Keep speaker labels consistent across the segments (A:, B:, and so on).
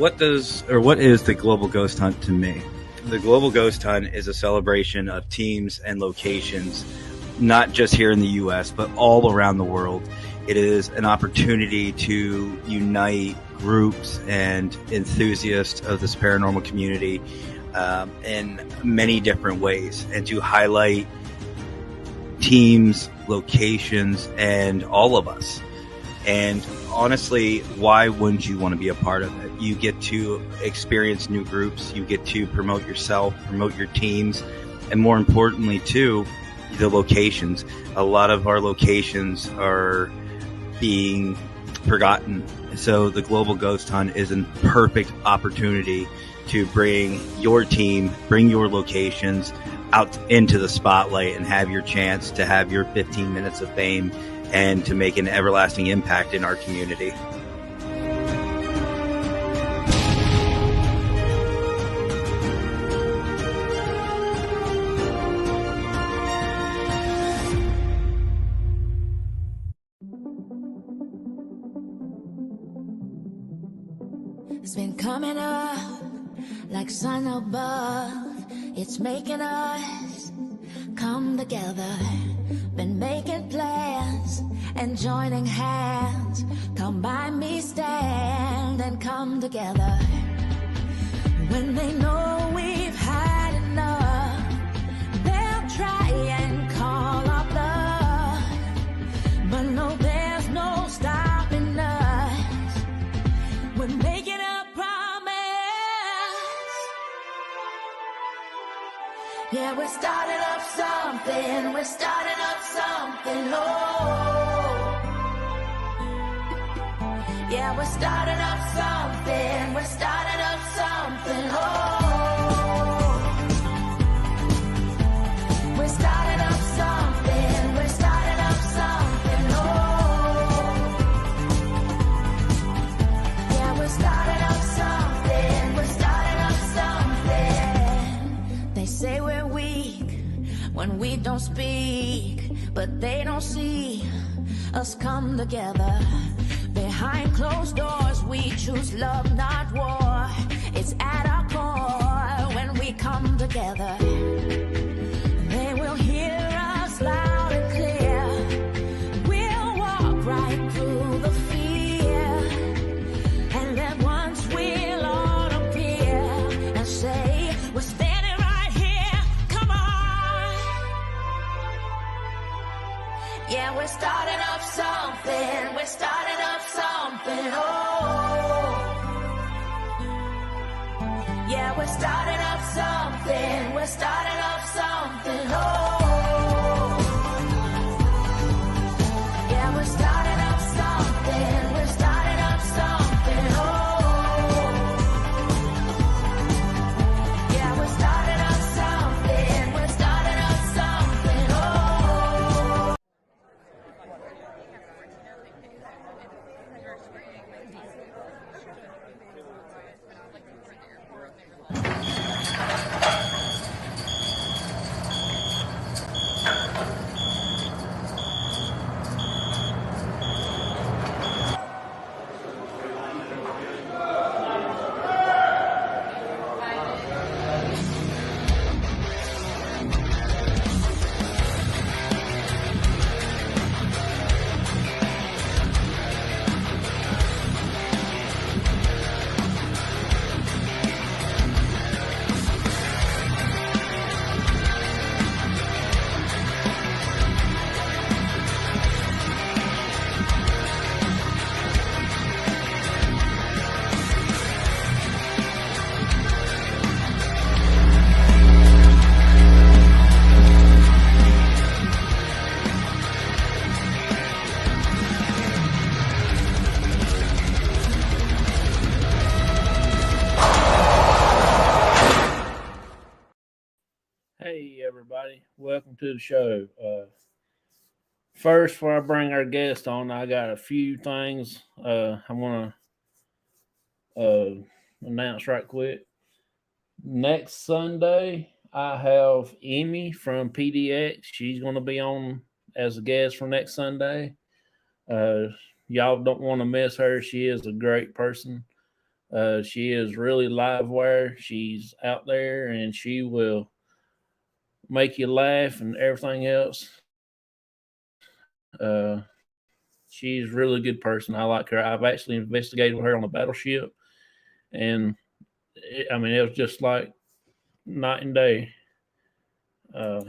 A: what is the Global Ghost Hunt to me? The Global Ghost Hunt is a celebration of teams and locations, not just here in the U.S., but all around the world. It is an opportunity to unite groups and enthusiasts of this paranormal community in many different ways, and to highlight teams, locations, and all of us. And honestly, why wouldn't you want to be a part of it? You get to experience new groups, you get to promote yourself, promote your teams, and more importantly too, the locations. A lot of our locations are being forgotten. So the Global Ghost Hunt is a perfect opportunity to bring your team, bring your locations out into the spotlight and have your chance to have your 15 minutes of fame and to make an everlasting impact in our community.
B: It's been coming up like sun above. It's making us come together. Been making plans and joining hands. Come by me, stand and come together. When they know we've had enough, they'll try and call our bluff. But no, there's no stopping us. We're making a promise. Yeah, we're starting up something. We're starting up something. Oh, yeah, we're starting up something. We're starting up something. Oh, we're starting up something. We're starting up something. Oh, yeah, we're starting up something. We're starting up something. They say we're weak when we don't speak, but they don't see us come together. Behind closed doors, we choose love, not war. It's at our core when we come together. They will hear us loud and clear. We'll walk right through the fear, and then once we'll all appear and say, we're standing right here. Come on. Yeah, we're starting up something. We're starting up something. Oh, yeah, we're starting up something. We're starting up something. Oh, yeah, we're starting up something. We're starting up something. Oh, yeah, we're starting up something. We're starting up something. Oh.
C: Hey everybody, welcome to the show. First, before I bring our guest on, I got a few things I want to announce right quick. Next Sunday, I have Emmy from PDX. She's going to be on as a guest for next Sunday. Y'all don't want to miss her. She is a great person. She is really live wire. She's out there and she will make you laugh and everything else. She's a really good person. I like her. I've actually investigated with her on a battleship, and it was just like night and day. Hi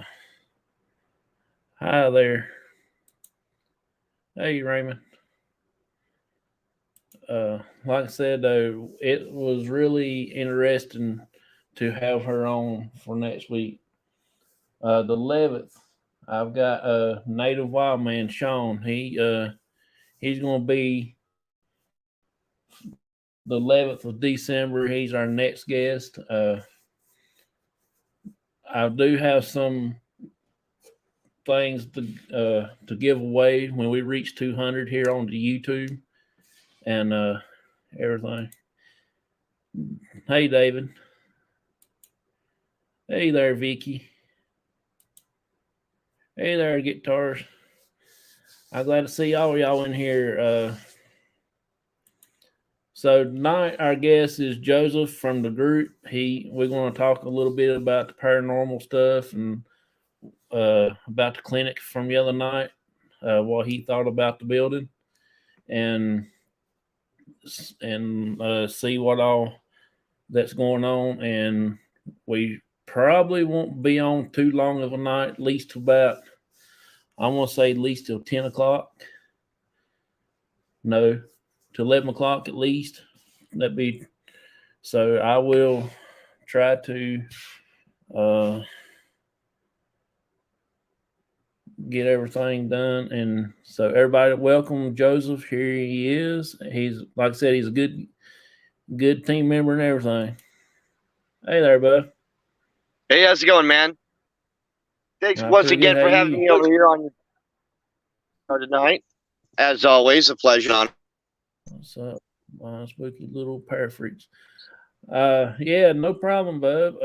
C: there. Hey, Raymond. Like I said, though, it was really interesting to have her on for next week. The 11th, I've got Native Wild Man Sean. He's going to be the 11th of December. He's our next guest. I do have some things to give away when we reach 200 here on the YouTube and everything. Hey, David. Hey there, Vicky. Hey there, guitars. I'm glad to see all y'all in here. So tonight our guest is Joseph from the group. We're going to talk a little bit about the paranormal stuff and about the clinic from the other night, what he thought about the building, and see what all that's going on. And we probably won't be on too long of a night, at least till about, I want to say at least till 10 o'clock. No, to 11 o'clock at least. So I will try to get everything done. And so everybody, welcome Joseph. Here he is. He's, like I said, he's a good team member and everything. Hey there, bud.
D: Hey, how's it going, man? Thanks once again for having me over here on your show tonight. As always, a pleasure.
C: What's up, my spooky little parafreaks? Yeah, no problem, bub.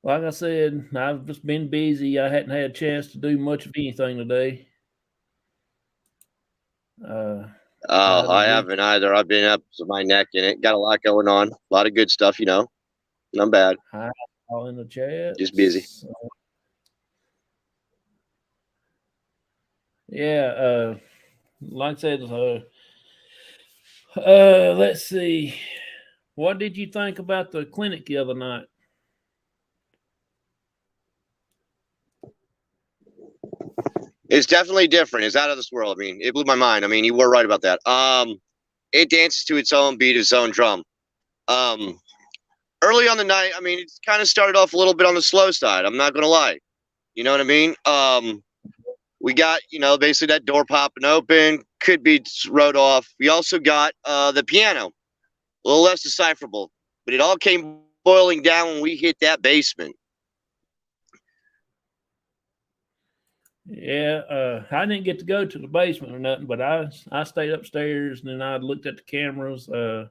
C: Like I said, I've just been busy. I hadn't had a chance to do much of anything today.
D: I haven't either. I've been up to my neck in it. Got a lot going on. A lot of good stuff, Not bad.
C: Hi, all in the chat.
D: Just busy.
C: Yeah, like I said, let's see. What did you think about the clinic the other night?
D: It's definitely different. It's out of this world. It blew my mind. You were right about that. It dances to its own beat, its own drum. Early on the night, it kind of started off a little bit on the slow side. I'm not going to lie. You know what I mean? We got, basically that door popping open, could be wrote off. We also got the piano, a little less decipherable, but it all came boiling down when we hit that basement.
C: Yeah, I didn't get to go to the basement or nothing, but I stayed upstairs and then I looked at the cameras. I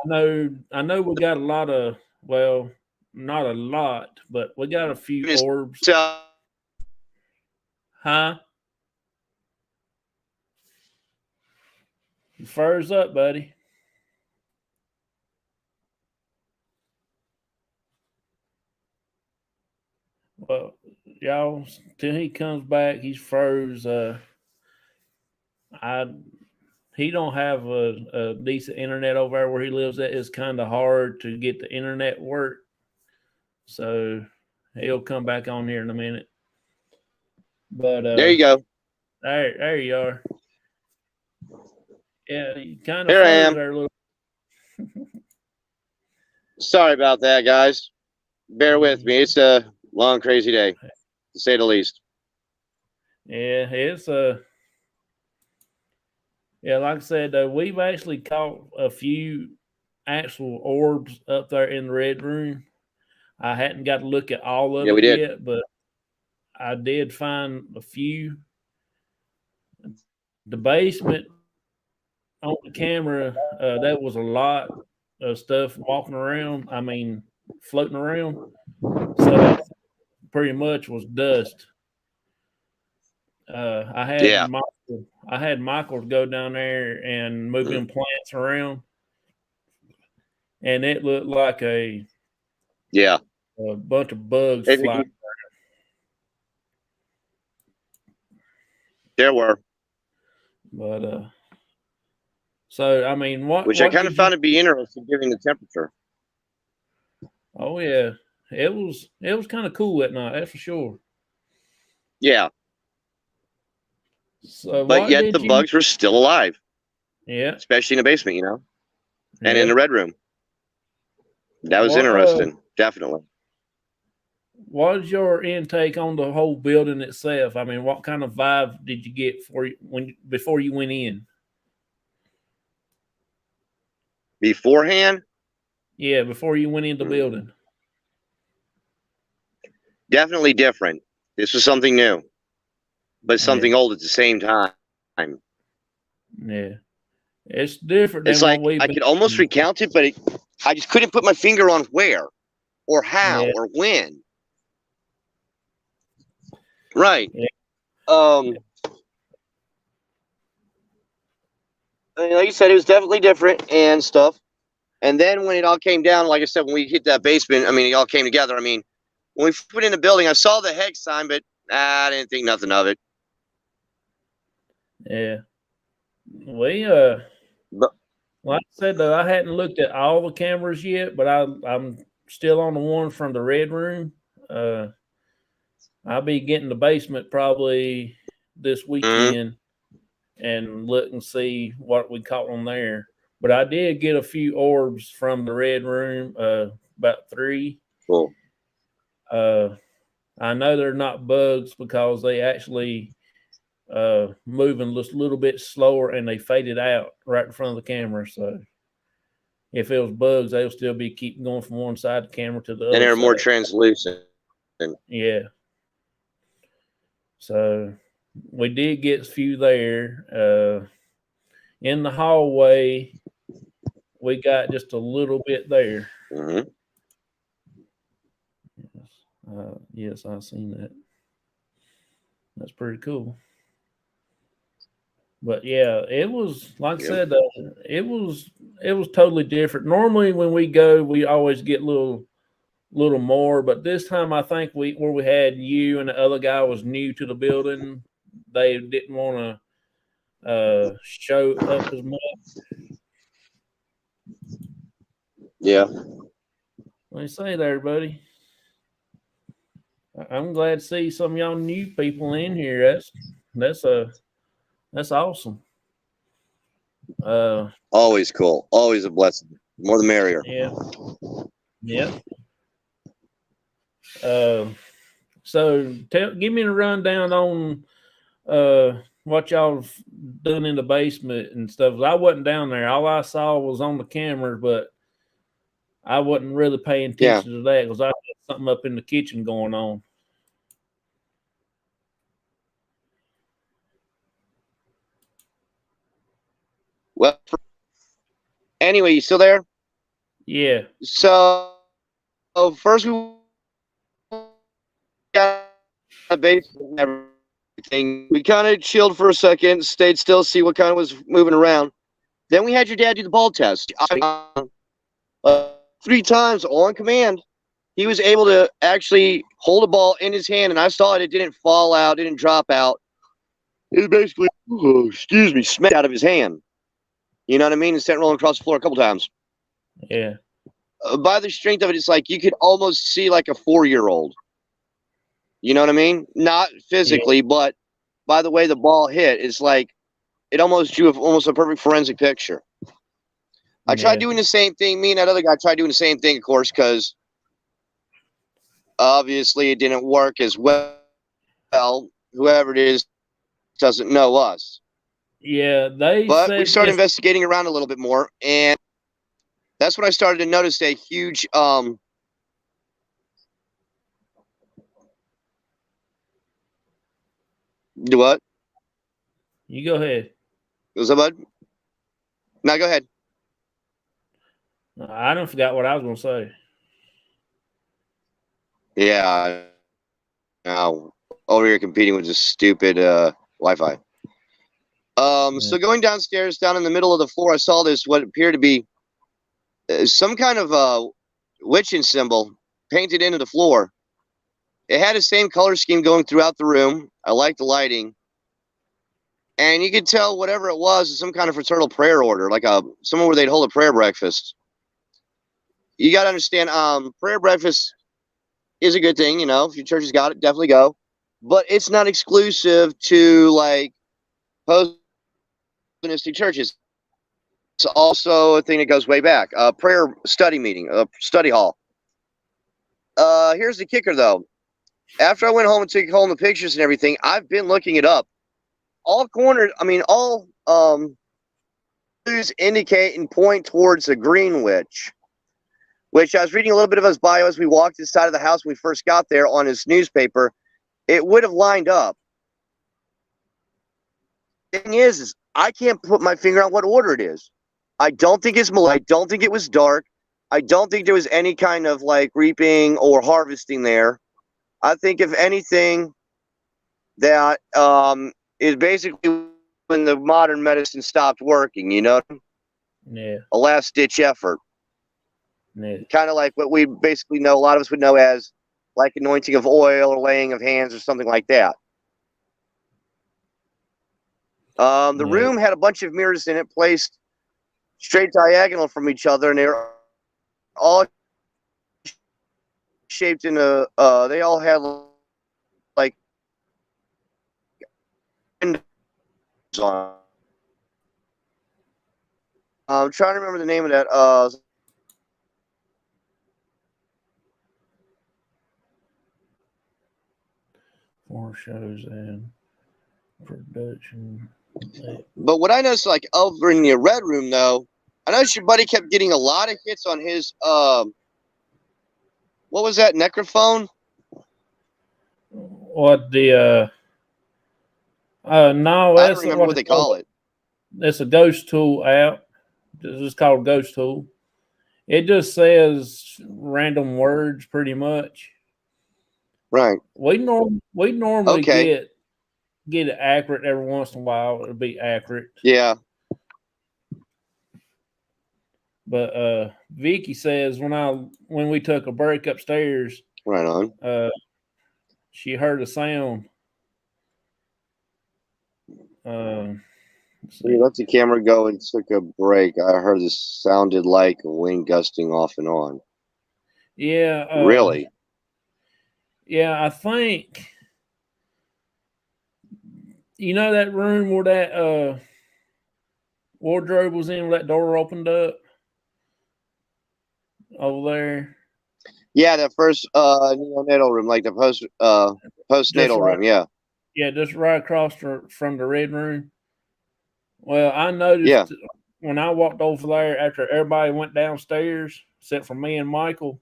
C: know we got a lot of, well, not a lot, but we got a few orbs. Huh? You furs up, buddy. Well, y'all, till he comes back, he's froze. He don't have a decent internet over there where he lives at. It's kind of hard to get the internet work. So he'll come back on here in a minute. But
D: there you go.
C: There you are. Yeah, you kind of
D: here I am.
C: There a little.
D: Sorry about that, guys. Bear with me. It's a long, crazy day, to say the least.
C: Yeah, it's yeah, like I said, we've actually caught a few actual orbs up there in the red room. I hadn't got to look at all of it yet, but I did find a few. The basement on the camera, that was a lot of stuff walking around. Floating around. So that pretty much was dust. I had Michael go down there and move them plants around, and it looked like a bunch of bugs flying.
D: There were.
C: But so I mean,
D: which I kind of found to be interesting given the temperature.
C: Oh yeah, it was kind of cool at night, that's for sure.
D: Yeah.
C: So,
D: but yet the bugs were still alive.
C: Yeah.
D: Especially in the basement, you know, and in the red room. That was interesting, definitely.
C: What was your intake on the whole building itself? I mean, what kind of vibe did you get before you went in?
D: Beforehand?
C: Yeah, before you went into the building.
D: Definitely different. This was something new, but something old at the same time.
C: Yeah. It's different than
D: it's like I could almost recount it, but I just couldn't put my finger on where or how or when. Right.
C: Yeah.
D: Like you said, it was definitely different and stuff. And then when it all came down, like I said, when we hit that basement, I mean, it all came together. I mean, when we put in the building, I saw the hex sign, but I didn't think nothing of it.
C: Yeah. We like I said though, I hadn't looked at all the cameras yet, but I'm still on the one from the red room. I'll be getting the basement probably this weekend and look and see what we caught on there. But I did get a few orbs from the red room, about 3.
D: Cool.
C: I know they're not bugs because they actually moving just a little bit slower and they faded out right in front of the camera. So if it was bugs, they'll still be keep going from one side of the camera to the other.
D: And they're more translucent.
C: Yeah. So we did get a few there. In the hallway, we got just a little bit there. Yes, I've seen that. That's pretty cool. But yeah, it was like I said, it was totally different. Normally when we go, we always get little more, but this time I think where we had you and the other guy was new to the building, they didn't want to show up as much.
D: Yeah.
C: What do you say there, buddy? I'm glad to see some of y'all new people in here. That's awesome.
D: Always cool. Always a blessing. More the merrier.
C: Yeah. Yeah. So give me a rundown on what y'all done in the basement and stuff. I wasn't down there. All I saw was on the cameras, but I wasn't really paying attention to that because I had something up in the kitchen going on.
D: Well, anyway, you still there?
C: Yeah.
D: So first we got a basement and everything. We kind of chilled for a second, stayed still, see what kind of was moving around. Then we had your dad do the ball test. 3 times on command. He was able to actually hold a ball in his hand, and I saw it. It didn't fall out, didn't drop out. It basically, smacked out of his hand. You know what I mean? And sent rolling across the floor a couple times.
C: Yeah.
D: By the strength of it, it's like you could almost see like a 4-year-old. You know what I mean? Not physically, but by the way the ball hit, it's like it almost drew almost a perfect forensic picture. I tried doing the same thing. Me and that other guy tried doing the same thing, of course, because obviously it didn't work as well. Whoever it is doesn't know us.
C: Yeah,
D: but we started investigating around a little bit more, and that's when I started to notice a huge Do what?
C: You go ahead.
D: Was that bud? No, go ahead.
C: I don't forgot what I was going to say.
D: Yeah. Now over here competing with this stupid Wi-Fi. So going downstairs, down in the middle of the floor, I saw this, what appeared to be some kind of witching symbol painted into the floor. It had the same color scheme going throughout the room. I liked the lighting. And you could tell whatever it was some kind of fraternal prayer order, like somewhere where they'd hold a prayer breakfast. You got to understand, prayer breakfast is a good thing, you know. If your church has got it, definitely go. But it's not exclusive to, like, post-ministry churches. It's also a thing that goes way back. Prayer study meeting, study hall. Here's the kicker, though. After I went home and took home the pictures and everything, I've been looking it up. All clues indicate and point towards a green witch, which I was reading a little bit of his bio as we walked inside of the house when we first got there on his newspaper. It would have lined up. The thing is I can't put my finger on what order it is. I don't think it's Malay. I don't think it was dark. I don't think there was any kind of like reaping or harvesting there. I think if anything, that is basically when the modern medicine stopped working, you know?
C: Yeah.
D: A last-ditch effort.
C: Yeah.
D: Kind of like what we basically know, a lot of us would know as like anointing of oil or laying of hands or something like that. The room had a bunch of mirrors in it placed straight diagonal from each other, and they're all shaped in they all had like windows on. I'm trying to remember the name of that.
C: More shows and production.
D: But what I noticed, like over in the red room, though, I noticed your buddy kept getting a lot of hits on his what was that, necrophone?
C: What the no,
D: I don't remember what they call it.
C: It's a ghost tool app. It's called Ghost Tool. It just says random words pretty much.
D: Right.
C: We normally get it accurate every once in a while. It'll be accurate.
D: Yeah.
C: But Vicky says when we took a break upstairs,
D: right on.
C: She heard a sound.
D: We let the camera go and took a break. I heard this sounded like a wind gusting off and on.
C: Yeah.
D: Really?
C: Yeah, I think you know that room where that wardrobe was in, where that door opened up over there.
D: Yeah, the first neonatal room, like the postnatal room. Yeah.
C: Yeah, just right across from the red room. Well, I noticed when I walked over there after everybody went downstairs, except for me and Michael.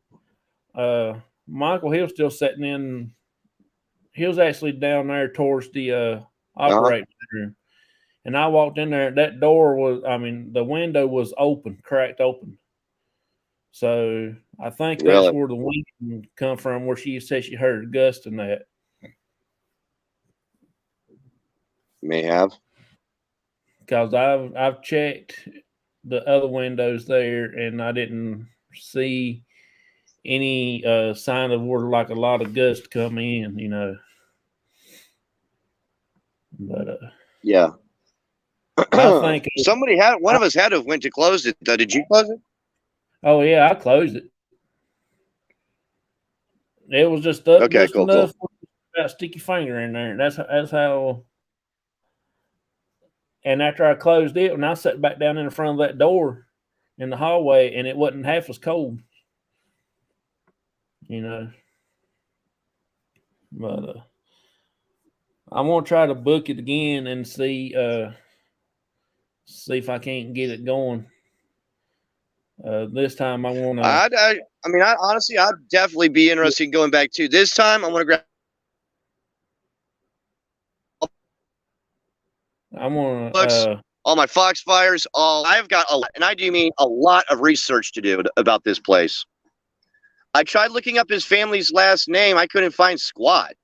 C: Michael, he was still sitting in. He was actually down there towards the operating room, and I walked in there. That door was, the window was open, cracked open. So I think that's where the wind come from, where she said she heard a gust in that.
D: May have.
C: Because I've checked the other windows there, and I didn't see any sign of where like a lot of gusts come in, you know. But
D: yeah,
C: I think
D: one of us had to have went to close it. Though, did you close it?
C: Oh yeah, I closed it. It was just enough for that sticky finger in there. That's how. And after I closed it, when I sat back down in front of that door in the hallway, and it wasn't half as cold, you know. But I'm gonna try to book it again and see if I can't get it going. This time I want to.
D: I honestly, I'd definitely be interested in going back too. This time I'm gonna grab.
C: I'm gonna
D: all my Foxfires. I've got and I do mean a lot of research to do about this place. I tried looking up his family's last name. I couldn't find squat.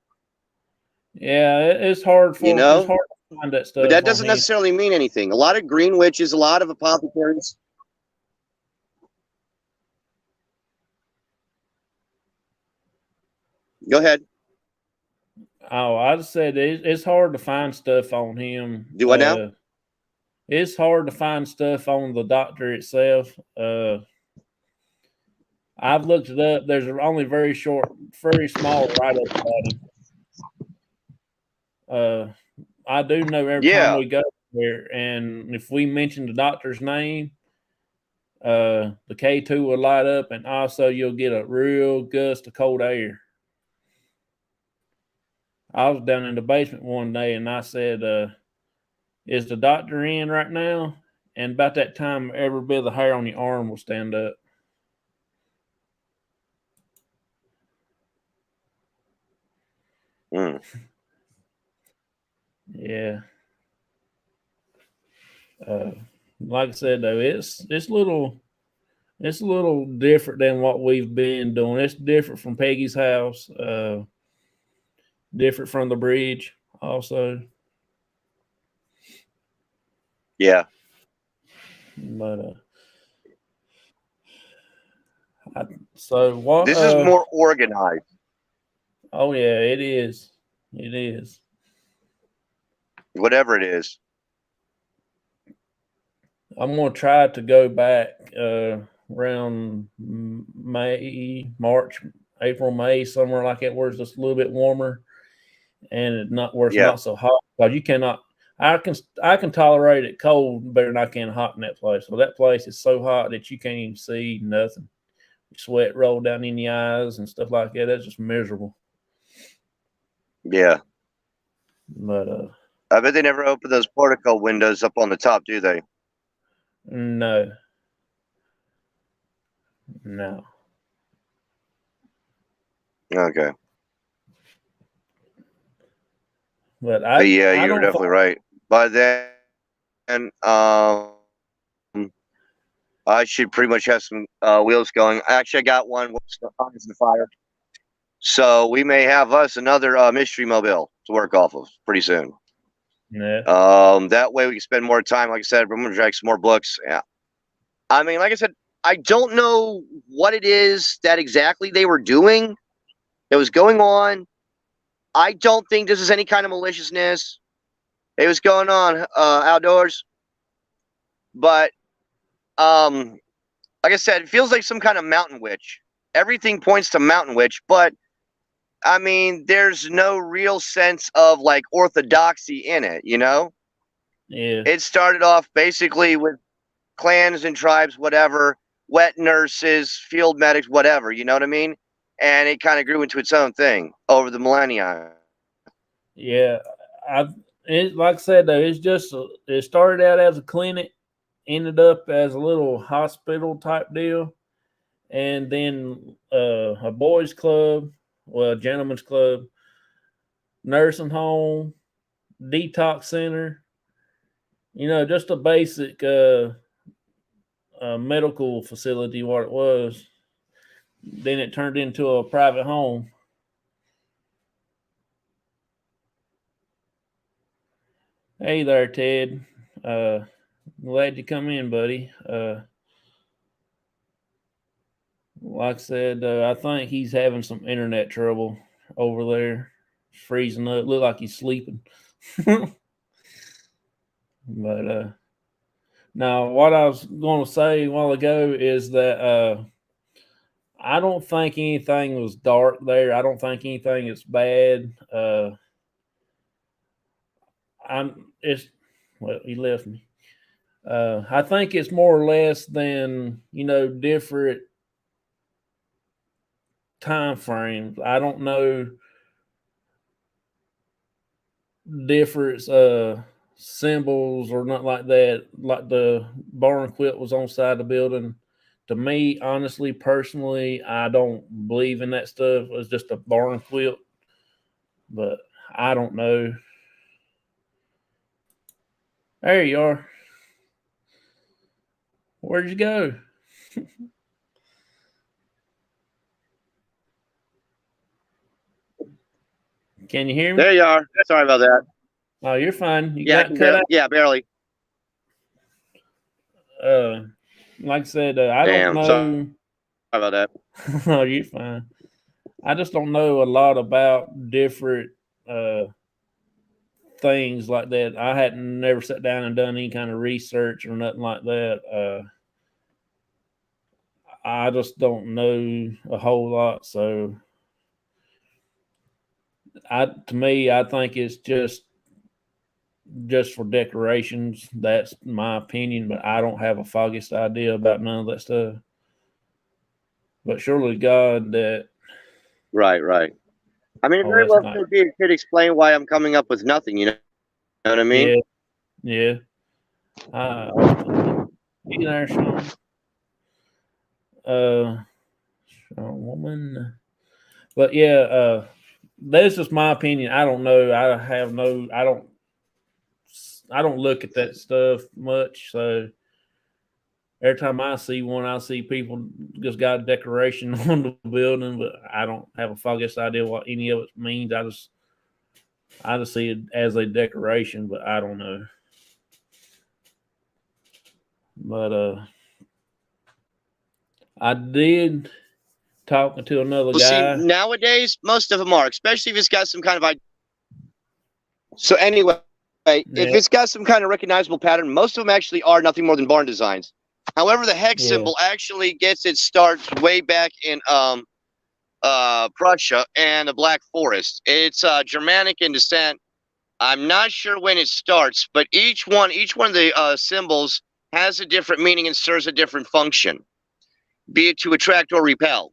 C: Yeah, it's hard for
D: it's
C: hard to find that stuff.
D: But that
C: on
D: doesn't
C: him.
D: necessarily mean anything. A lot of green witches, a lot of apothecaries. Go ahead.
C: Oh, I just said it's hard to find stuff on him.
D: Do what now?
C: It's hard to find stuff on the doctor itself. I've looked it up. There's only very small write-up about him. I do know every time we go there, and if we mention the doctor's name, the K2 will light up, and also you'll get a real gust of cold air. I was down in the basement one day, and I said, is the doctor in right now? And about that time, every bit of the hair on your arm will stand up.
D: Mm.
C: Yeah. Like I said, though, it's a little different than what we've been doing. It's different from Peggy's house. Different from the bridge, also.
D: Yeah.
C: But so what?
D: This is more organized.
C: Oh yeah, it is. It is.
D: Whatever it is.
C: I'm gonna try to go back around March, April, May, somewhere like that, where it's just a little bit warmer, and not so hot. Because you cannot. I can tolerate it cold better than I can hot in that place. So that place is so hot that you can't even see nothing. Sweat roll down in your eyes and stuff like that. That's just miserable.
D: Yeah.
C: But
D: I bet they never open those portico windows up on the top, do they?
C: No.
D: Okay.
C: But
D: yeah, you're definitely right. By then, I should pretty much have some wheels going. Actually, I got one with the irons in the fire. So we may have us another mystery mobile to work off of pretty soon.
C: Yeah.
D: That way we can spend more time. Like I said, I'm going to drag some more books. Yeah. I mean, like I said, I don't know what it is that exactly they were doing that was going on. I don't think this is any kind of maliciousness. It was going on outdoors. But like I said, it feels like some kind of mountain witch. Everything points to mountain witch, but I mean, there's no real sense of like orthodoxy in it, you know?
C: Yeah.
D: It started off basically with clans and tribes, whatever, wet nurses, field medics, whatever, you know what I mean? And it kind of grew into its own thing over the millennia.
C: Yeah. Like I said, though, it started out as a clinic, ended up as a little hospital type deal, and then a boys' club, well, a gentleman's club, nursing home, detox center, just a basic medical facility, what it was. Then it turned into a private home. Hey there, Ted. Glad you come in, buddy. Like I said, I think he's having some internet trouble over there. Freezing up. Look like he's sleeping. But now, what I was going to say a while ago is that I don't think anything was dark there. I don't think anything is bad. He left me. I think it's more or less than different time frames. I don't know different symbols or nothing like that. Like the barn quilt was on side of the building. To me, honestly, personally, I don't believe in that stuff. It's just a barn quilt, but I don't know. There you are. Where'd you go? Can you hear me?
D: There you are. Sorry about that.
C: Oh, you're fine. You
D: Yeah,
C: got cut out.
D: yeah, barely.
C: Like I said, I
D: Damn,
C: don't
D: sorry
C: know.
D: about that.
C: Oh, you're fine. I just don't know a lot about different things like that. I hadn't never sat down and done any kind of research or nothing like that. I just don't know a whole lot. So, to me, I think it's just for decorations. That's my opinion, but I don't have a foggiest idea about none of that stuff. But surely God that.
D: Right. I mean, it very
C: that's
D: well
C: not.
D: could be. It could explain why I'm coming up with nothing. You know what I mean?
C: Yeah. You there, Sean? Woman. But yeah, that's just my opinion. I don't know. I don't look at that stuff much. So every time I see one, I see people just got a decoration on the building, but I don't have a foggiest idea what any of it means. I just see it as a decoration, but I don't know. But I did talking to another guy.
D: See, nowadays, most of them are, especially if it's got some kind of idea. So anyway, if it's got some kind of recognizable pattern, most of them actually are nothing more than barn designs. However, the hex symbol actually gets its start way back in Prussia and the Black Forest. It's Germanic in descent. I'm not sure when it starts, but each one of the symbols has a different meaning and serves a different function, be it to attract or repel.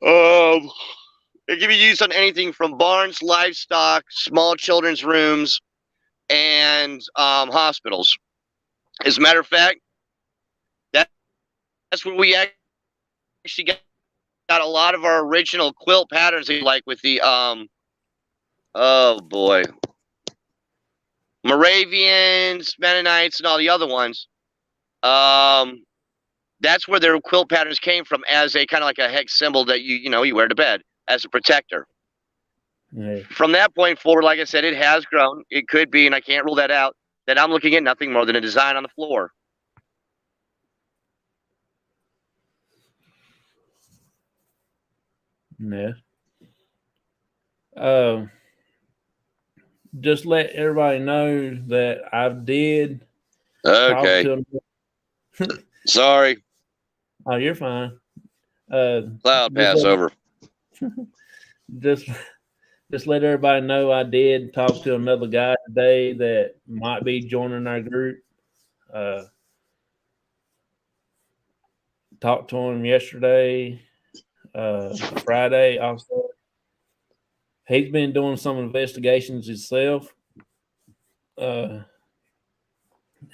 D: It can be used on anything from barns, livestock, small children's rooms, and hospitals. As a matter of fact, that's where we actually got a lot of our original quilt patterns, like with the oh boy, Moravians, Mennonites, and all the other ones. That's where their quilt patterns came from, as a kind of like a hex symbol that you wear to bed as a protector.
C: Yeah.
D: From that point forward, like I said, it has grown. It could be, and I can't rule that out, that I'm looking at nothing more than a design on the floor.
C: Yeah. Just let everybody know that I did
D: Okay.
C: talk to him.
D: Sorry.
C: Oh, you're fine.
D: Cloud pass over.
C: Just let everybody know I did talk to another guy today that might be joining our group. Talked to him yesterday, Friday also. He's been doing some investigations himself.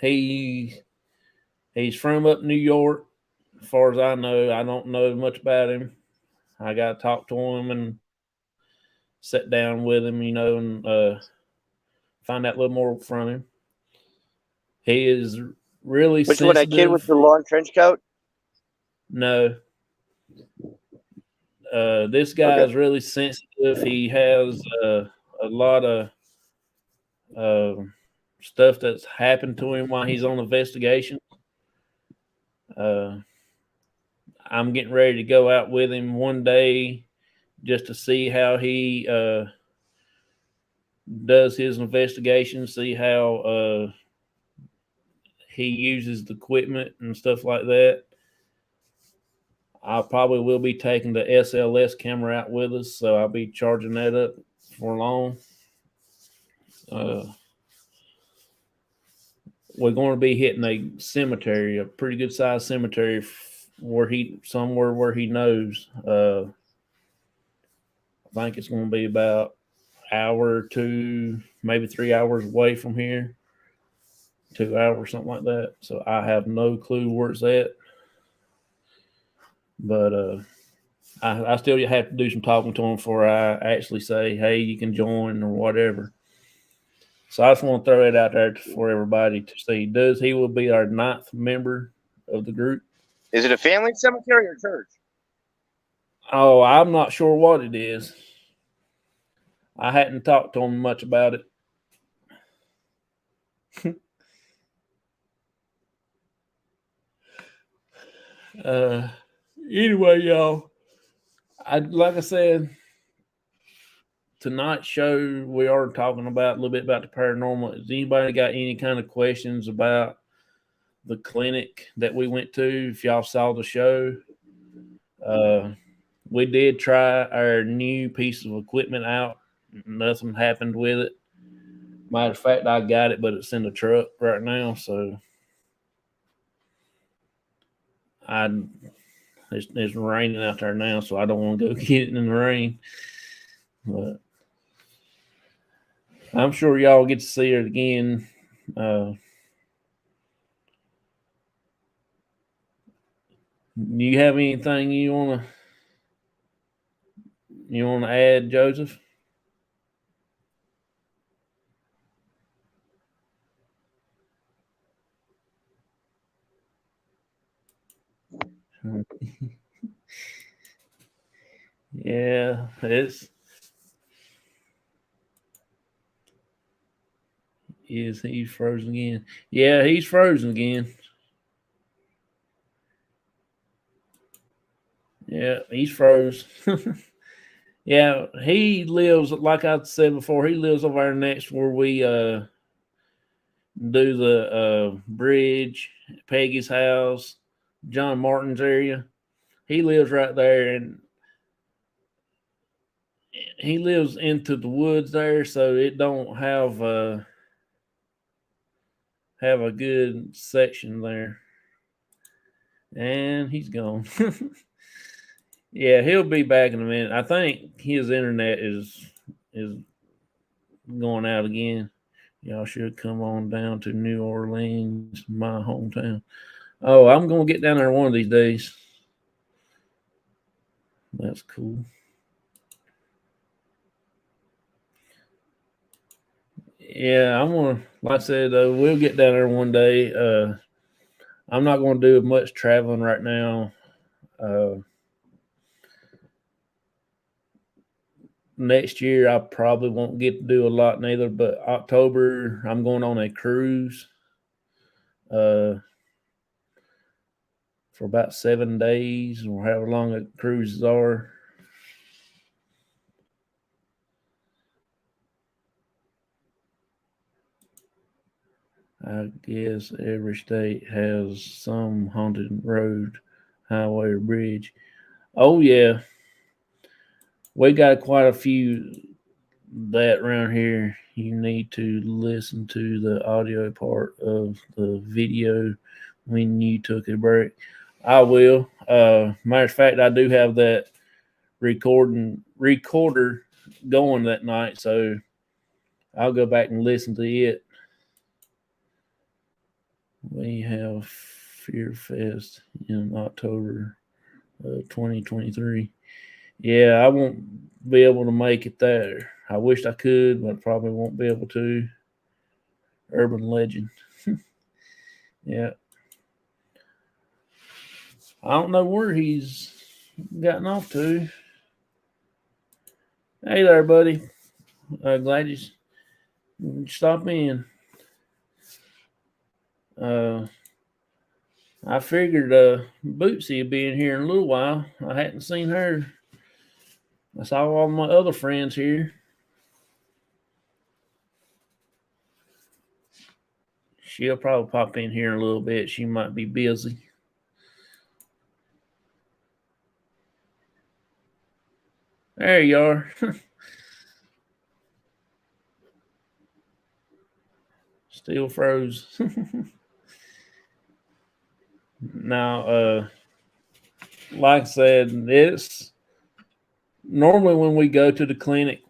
C: He's from up New York. As far as I know, I don't know much about him. I got to talk to him and sit down with him, and find out a little more from him. He is really
D: Which
C: sensitive.
D: one, that kid with the long trench coat?
C: No. This guy is really sensitive. He has a lot of stuff that's happened to him while he's on investigation. I'm getting ready to go out with him one day just to see how he does his investigation, see how he uses the equipment and stuff like that. I probably will be taking the SLS camera out with us, so I'll be charging that up for long. We're going to be hitting a cemetery, a pretty good sized cemetery, somewhere where he knows. I think it's going to be about an hour or two, maybe 3 hours away from here. 2 hours, something like that. So I have no clue where it's at. But I still have to do some talking to him before I actually say, hey, you can join or whatever. So I just want to throw it out there for everybody to see. He will be our 9th member of the group.
D: Is it a family cemetery or church?
C: Oh, I'm not sure what it is. I hadn't talked to him much about it. Anyway, y'all, like I said, tonight's show we are talking about a little bit about the paranormal. Has anybody got any kind of questions about the clinic that we went to? If y'all saw the show, we did try our new piece of equipment out. Nothing happened with it. Matter of fact, I got it, but it's in the truck right now. So it's raining out there now, so I don't want to go get it in the rain. But I'm sure y'all get to see it again. Do you have anything you wanna add, Joseph? Yeah, is he frozen again? Yeah, he's frozen again. Yeah, he's froze. Yeah, he lives, like I said before, he lives over there next where we do the bridge, Peggy's house, John Martin's area. He lives right there, and he lives into the woods there, so it don't have a good section there. And he's gone. Yeah, he'll be back in a minute. I think his internet is going out again. Y'all should come on down to New Orleans, my hometown. Oh, I'm gonna get down there one of these days. That's cool. Yeah, I'm gonna, like I said, we'll get down there one day. I'm not gonna do much traveling right now. Next year, I probably won't get to do a lot neither. But October, I'm going on a cruise. For about 7 days or however long the cruises are. I guess every state has some haunted road, highway, or bridge. Oh, yeah. We got quite a few that around here. You need to listen to the audio part of the video when you took a break. I will. Matter of fact, I do have that recorder going that night, so I'll go back and listen to it. We have Fear Fest in October 2023. Yeah, I won't be able to make it there. I wish I could, but I probably won't be able to. Urban legend. Yeah. I don't know where he's gotten off to. Hey there, buddy. Glad you stopped in. I figured Bootsie would be in here in a little while. I hadn't seen her. I saw all my other friends here. She'll probably pop in here in a little bit. She might be busy. There you are. Still froze. Now, like I said, it's normally when we go to the clinic,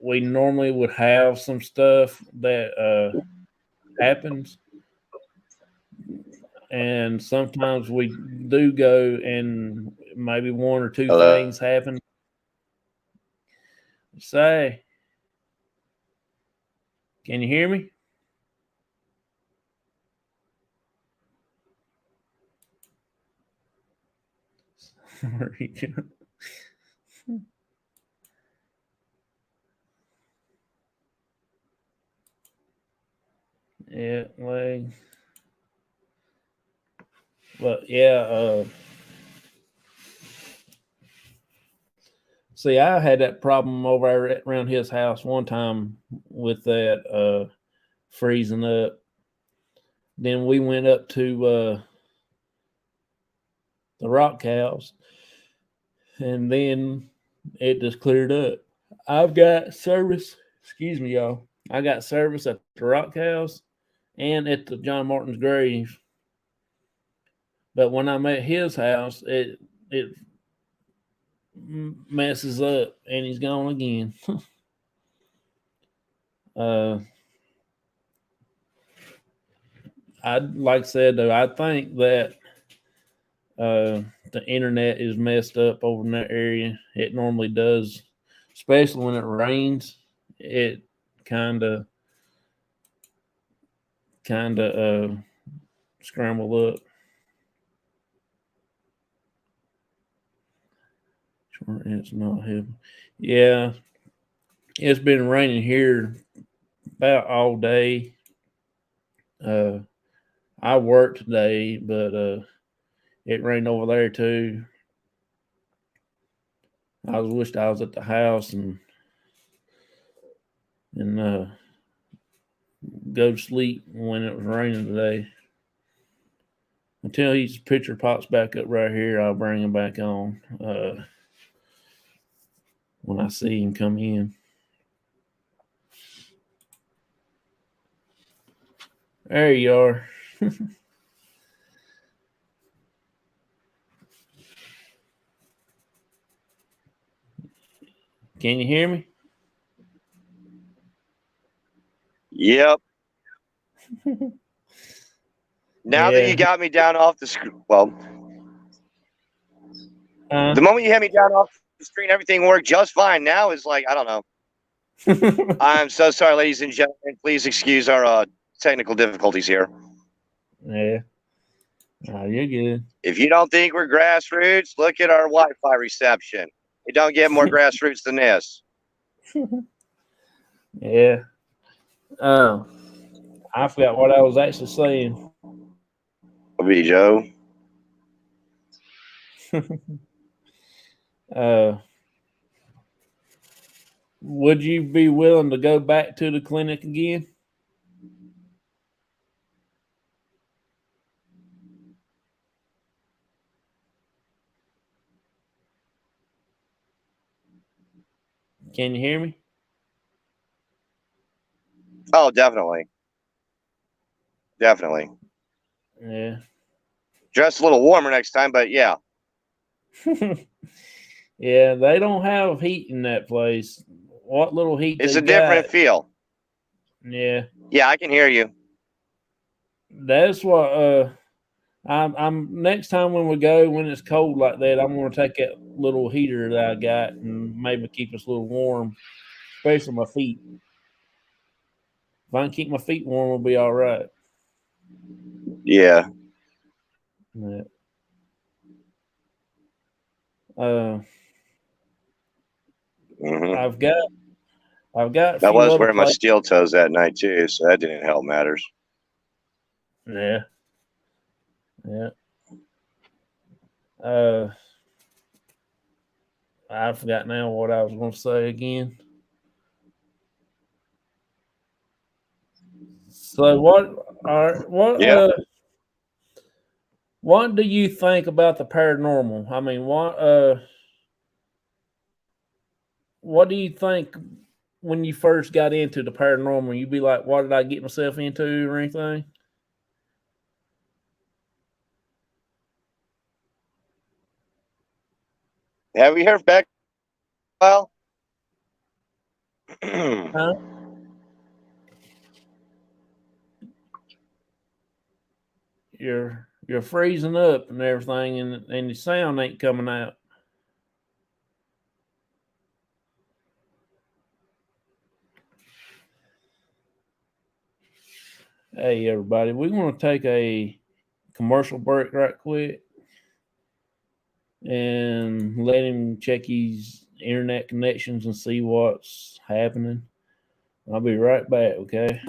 C: we normally would have some stuff that happens. And sometimes we do go and maybe one or two things happen. Say, can you hear me? Yeah, leg. But yeah, see, I had that problem over around his house one time with that freezing up. Then we went up to the rock house, and then it just cleared up. I've got service. Excuse me, y'all. I got service at the rock house and at the John Martin's grave. But when I'm at his house, it messes up, and he's gone again. I like I said though, I think that the internet is messed up over in that area. It normally does, especially when it rains. It kind of scramble up. It's not heavy. Yeah, it's been raining here about all day. I worked today, but it rained over there too. I wished I was at the house and go to sleep when it was raining today. Until his picture pops back up right here, I'll bring him back on when I see him come in. There you are. Can you hear me?
D: Yep. Now that you got me down off the screen, well, the moment you had me down off the screen, everything worked just fine. Now is like, I don't know. I'm so sorry, ladies and gentlemen. Please excuse our technical difficulties here.
C: Yeah. Oh, you're good.
D: If you don't think we're grassroots, look at our Wi-Fi reception. You don't get more grassroots than this.
C: Yeah. I forgot what I was actually saying.
D: Be Joe.
C: Would you be willing to go back to the clinic again? Can you hear me?
D: Oh, definitely. Definitely.
C: Yeah.
D: Dress a little warmer next time, but yeah.
C: Yeah, they don't have heat in that place. What little heat
D: it's
C: they
D: a different
C: got,
D: feel.
C: Yeah.
D: Yeah, I can hear you.
C: That's what I'm next time when we go, when it's cold like that, I'm gonna take that little heater that I got and maybe keep us a little warm, especially my feet. If I can keep my feet warm, we'll be all right.
D: Yeah.
C: Yeah. I've got.
D: I was wearing my steel toes that night too, so that didn't help matters.
C: Yeah. Yeah. I forgot now what I was going to say again. So what do you think about the paranormal? I mean, what do you think when you first got into the paranormal? You'd be like, what did I get myself into or anything?
D: Have you heard back? Well,
C: Huh? You're freezing up and everything, and the sound ain't coming out. Hey, everybody, we want to take a commercial break right quick and let him check his internet connections and see what's happening. I'll be right back, okay?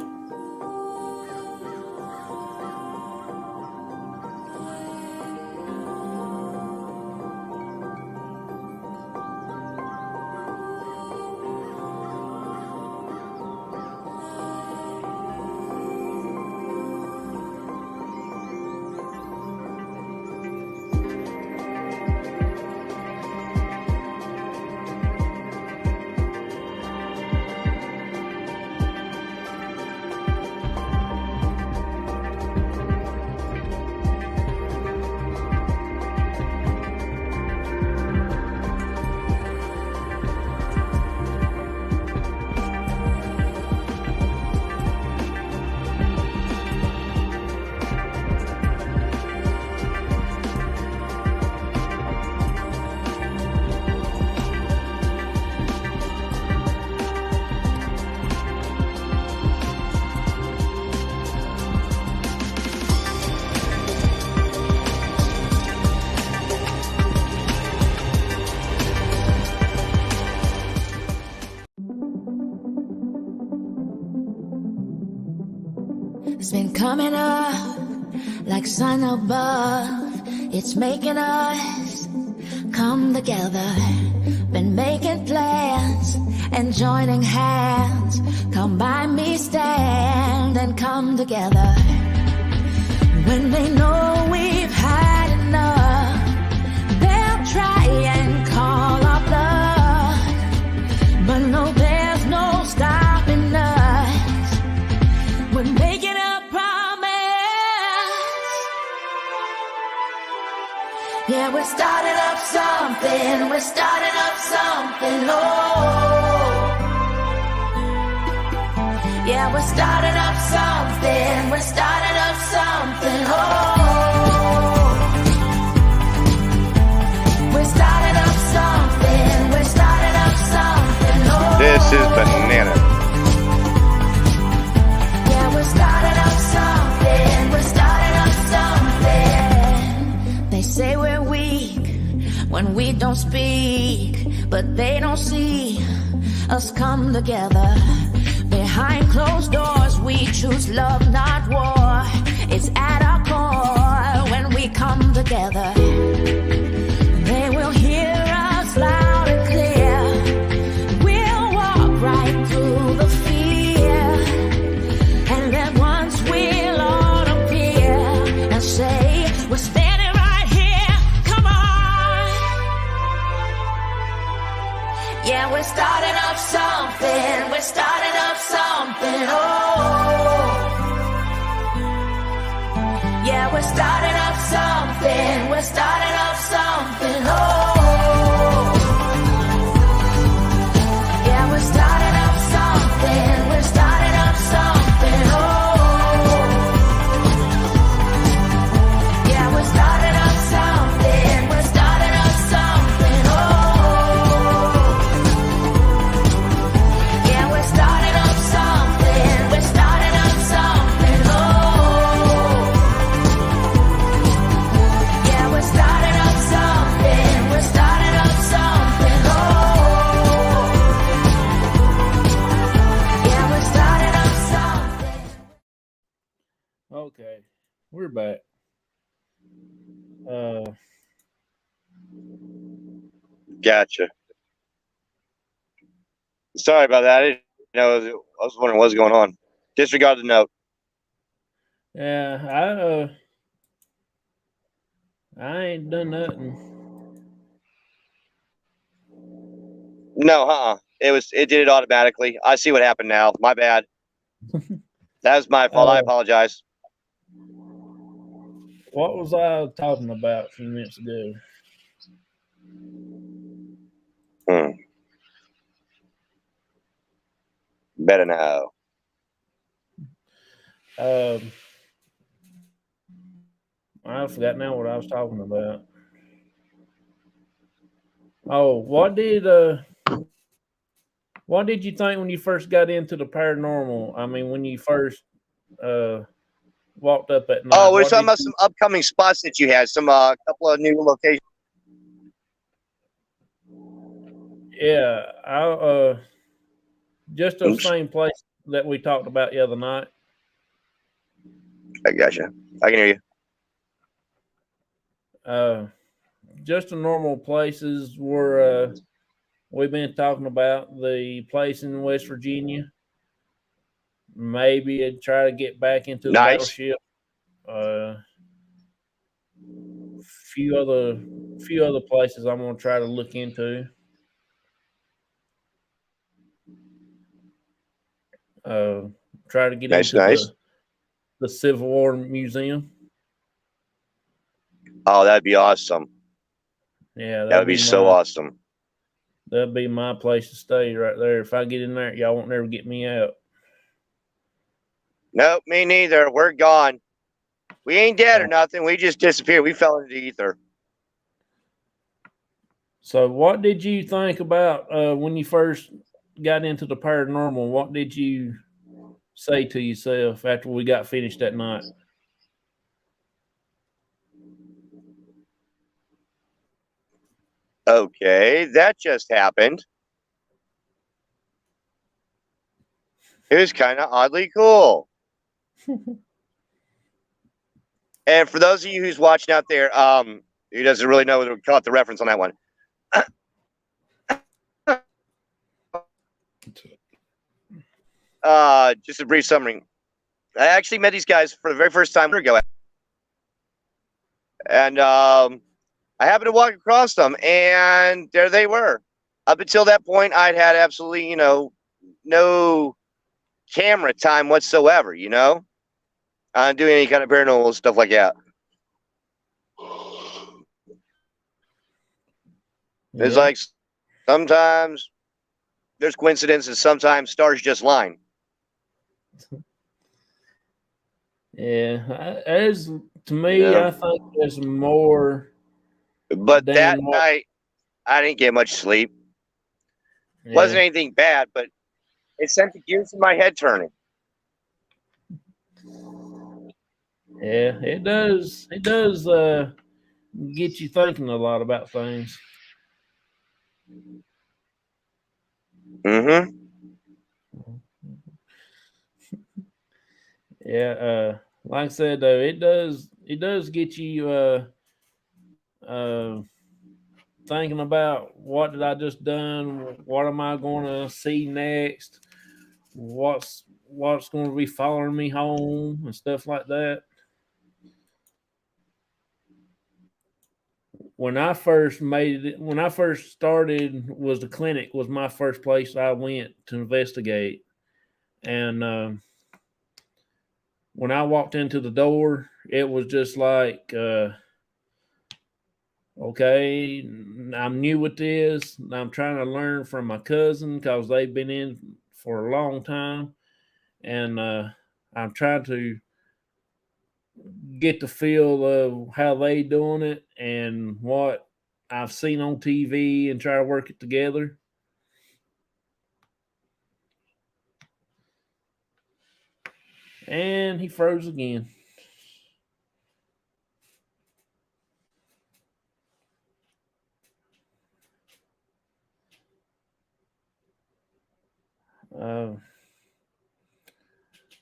B: coming up like sun above. It's making us come together. Been making plans and joining hands. Come by me, stand and come together. When they know we've had enough, they'll try and call our bluff. But no, there's no stopping us. We're making a promise. Yeah, we're starting up something. We're starting up something. Oh, yeah, we're starting up something. We're starting up something. Oh, we're starting up something. We're starting up something. Oh,
D: This is bananas.
B: yeah, we're starting up something. We're starting up something. They say we're weak when we don't speak, but they don't see us come together. Behind closed doors, we choose love, not war. It's at our core when we come together. They will hear us loud and clear. We'll walk right through the fear. And then once we'll all appear and say, we're standing right here. Come on. Yeah, we're starting up something. We're starting up something. Oh, yeah, we're starting up something. We're starting up something. Oh, yeah, we're starting up something. We're starting up something. Oh, yeah, we're starting up something. We're starting up something. Oh, yeah, we're starting up something. We're starting up something. Oh, yeah, we're starting up something. We're starting up something. Oh, yeah, we're starting up something.
C: Okay, we're back.
D: Gotcha. Sorry about that. I didn't know. I was wondering what's going on. Disregard the note.
C: Yeah, I ain't done nothing.
D: No, it did it automatically. I see what happened now. My bad. That was my fault. I apologize.
C: What was I talking about a few minutes ago?
D: Better now.
C: I forgot now what I was talking about. Oh, what did you think when you first got into the paranormal? I mean, when you first walked up at night.
D: Oh, we're talking about some upcoming spots that you had. Some couple of new locations.
C: Yeah, I just the same place that we talked about the other night.
D: I gotcha. I can hear you.
C: Just the normal places where we've been talking about, the place in West Virginia. Maybe I'd try to get back into the battleship. Few other places I'm gonna try to look into. Try to get into the Civil War Museum.
D: Oh, that'd be awesome.
C: Yeah,
D: that would be so awesome.
C: That'd be my place to stay right there. If I get in there, y'all won't never get me out.
D: Nope, me neither. We're gone. We ain't dead or nothing. We just disappeared. We fell into the ether.
C: So what did you think about when you first got into the paranormal? What did you say to yourself after we got finished that night?
D: Okay, that just happened. It was kind of oddly cool. And for those of you who's watching out there, who doesn't really know what caught the reference on that one. Just a brief summary. I actually met these guys for the very first time a year ago. And I happened to walk across them, and there they were. Up until that point, I'd had absolutely, no camera time whatsoever, doing any kind of paranormal stuff like that. Yeah. It's like sometimes there's coincidences, sometimes stars just line.
C: Yeah, as to me, I think there's more.
D: But that night, I didn't get much sleep. Yeah. Wasn't anything bad, but it sent the gears in my head turning.
C: Yeah, it does. It does get you thinking a lot about things.
D: Mm-hmm.
C: Yeah, like I said though, it does get you thinking about what did I just done, what am I going to see next, what's going to be following me home and stuff like that. When I first started, was the clinic was my first place I went to investigate, and when I walked into the door, it was just like, okay, I'm new with this. I'm trying to learn from my cousin because they've been in for a long time, and I'm trying to get the feel of how they doing it and what I've seen on TV and try to work it together. And he froze again.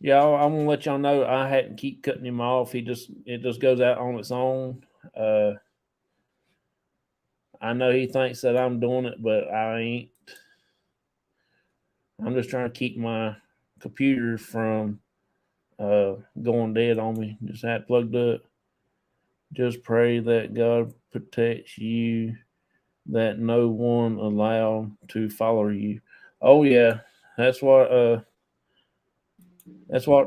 C: Y'all, I'm gonna let y'all know I hadn't keep cutting him off. It just goes out on its own. I know he thinks that I'm doing it, but I ain't. I'm just trying to keep my computer from going dead on me. Just had it plugged up. Just pray that God protects you, that no one allowed to follow you. Oh yeah, that's what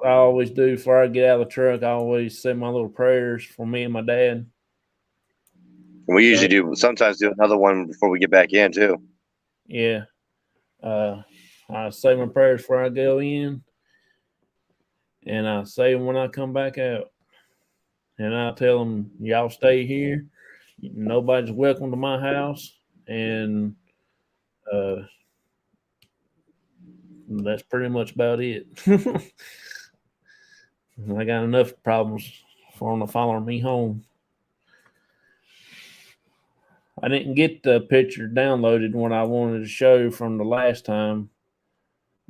C: I always do before I get out of the truck. I always say my little prayers for me and my dad.
D: We usually sometimes do another one before we get back in too.
C: Yeah. I say my prayers before I go in, and I say them when I come back out. And I tell them, y'all stay here. Nobody's welcome to my house. And that's pretty much about it. I got enough problems for them to follow me home. I didn't get the picture downloaded when I wanted to show from the last time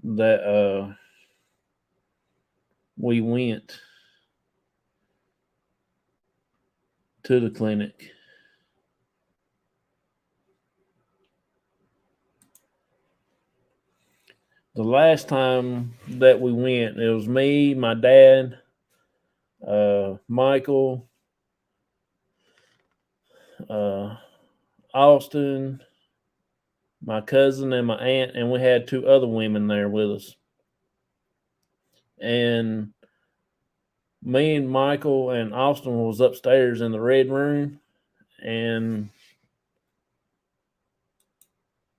C: that we went to the clinic. The last time that we went, it was me, my dad, Michael, Austin, my cousin, and my aunt, and we had two other women there with us. And me and Michael and Austin was upstairs in the red room, and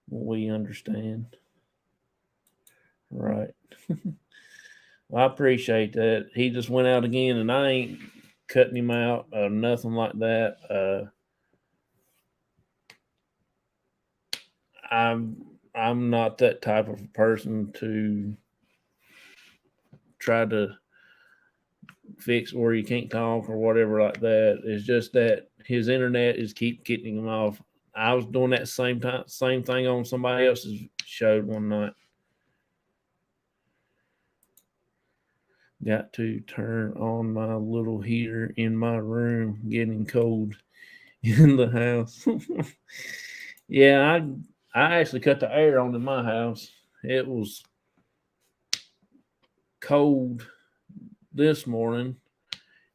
C: we understand. Right. Well, I appreciate that. He just went out again, and I ain't cutting him out or nothing like that. I'm not that type of person to try to fix where you can't talk or whatever like that. It's just that his internet is keep kicking him off. I was doing that same thing on somebody else's show one night. got to turn on my little heater in my room. Getting cold in the house. Yeah, I actually cut the air on in my house. It was cold this morning.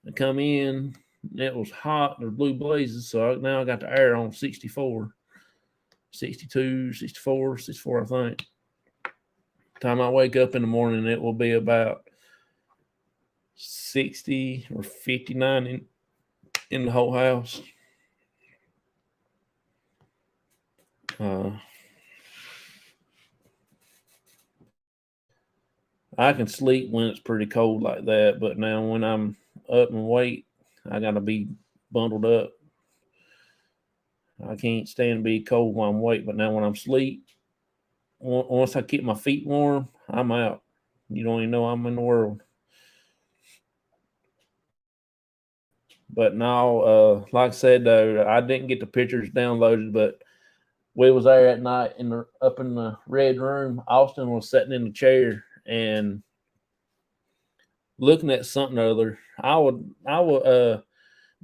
C: I come in, it was hot. There's blue blazes, so now I got the air on 64, 62, 64, 64, I think. Time I wake up in the morning, it will be about 60 or 59 in the whole house. I can sleep when it's pretty cold like that, but now when I'm up and wait, I gotta be bundled up. I can't stand to be cold while I'm awake, but now when I'm asleep, once I keep my feet warm, I'm out. You don't even know I'm in the world. But now, like I said, though, I didn't get the pictures downloaded, but we was there at night up in the red room. Austin was sitting in the chair and looking at something or other. I will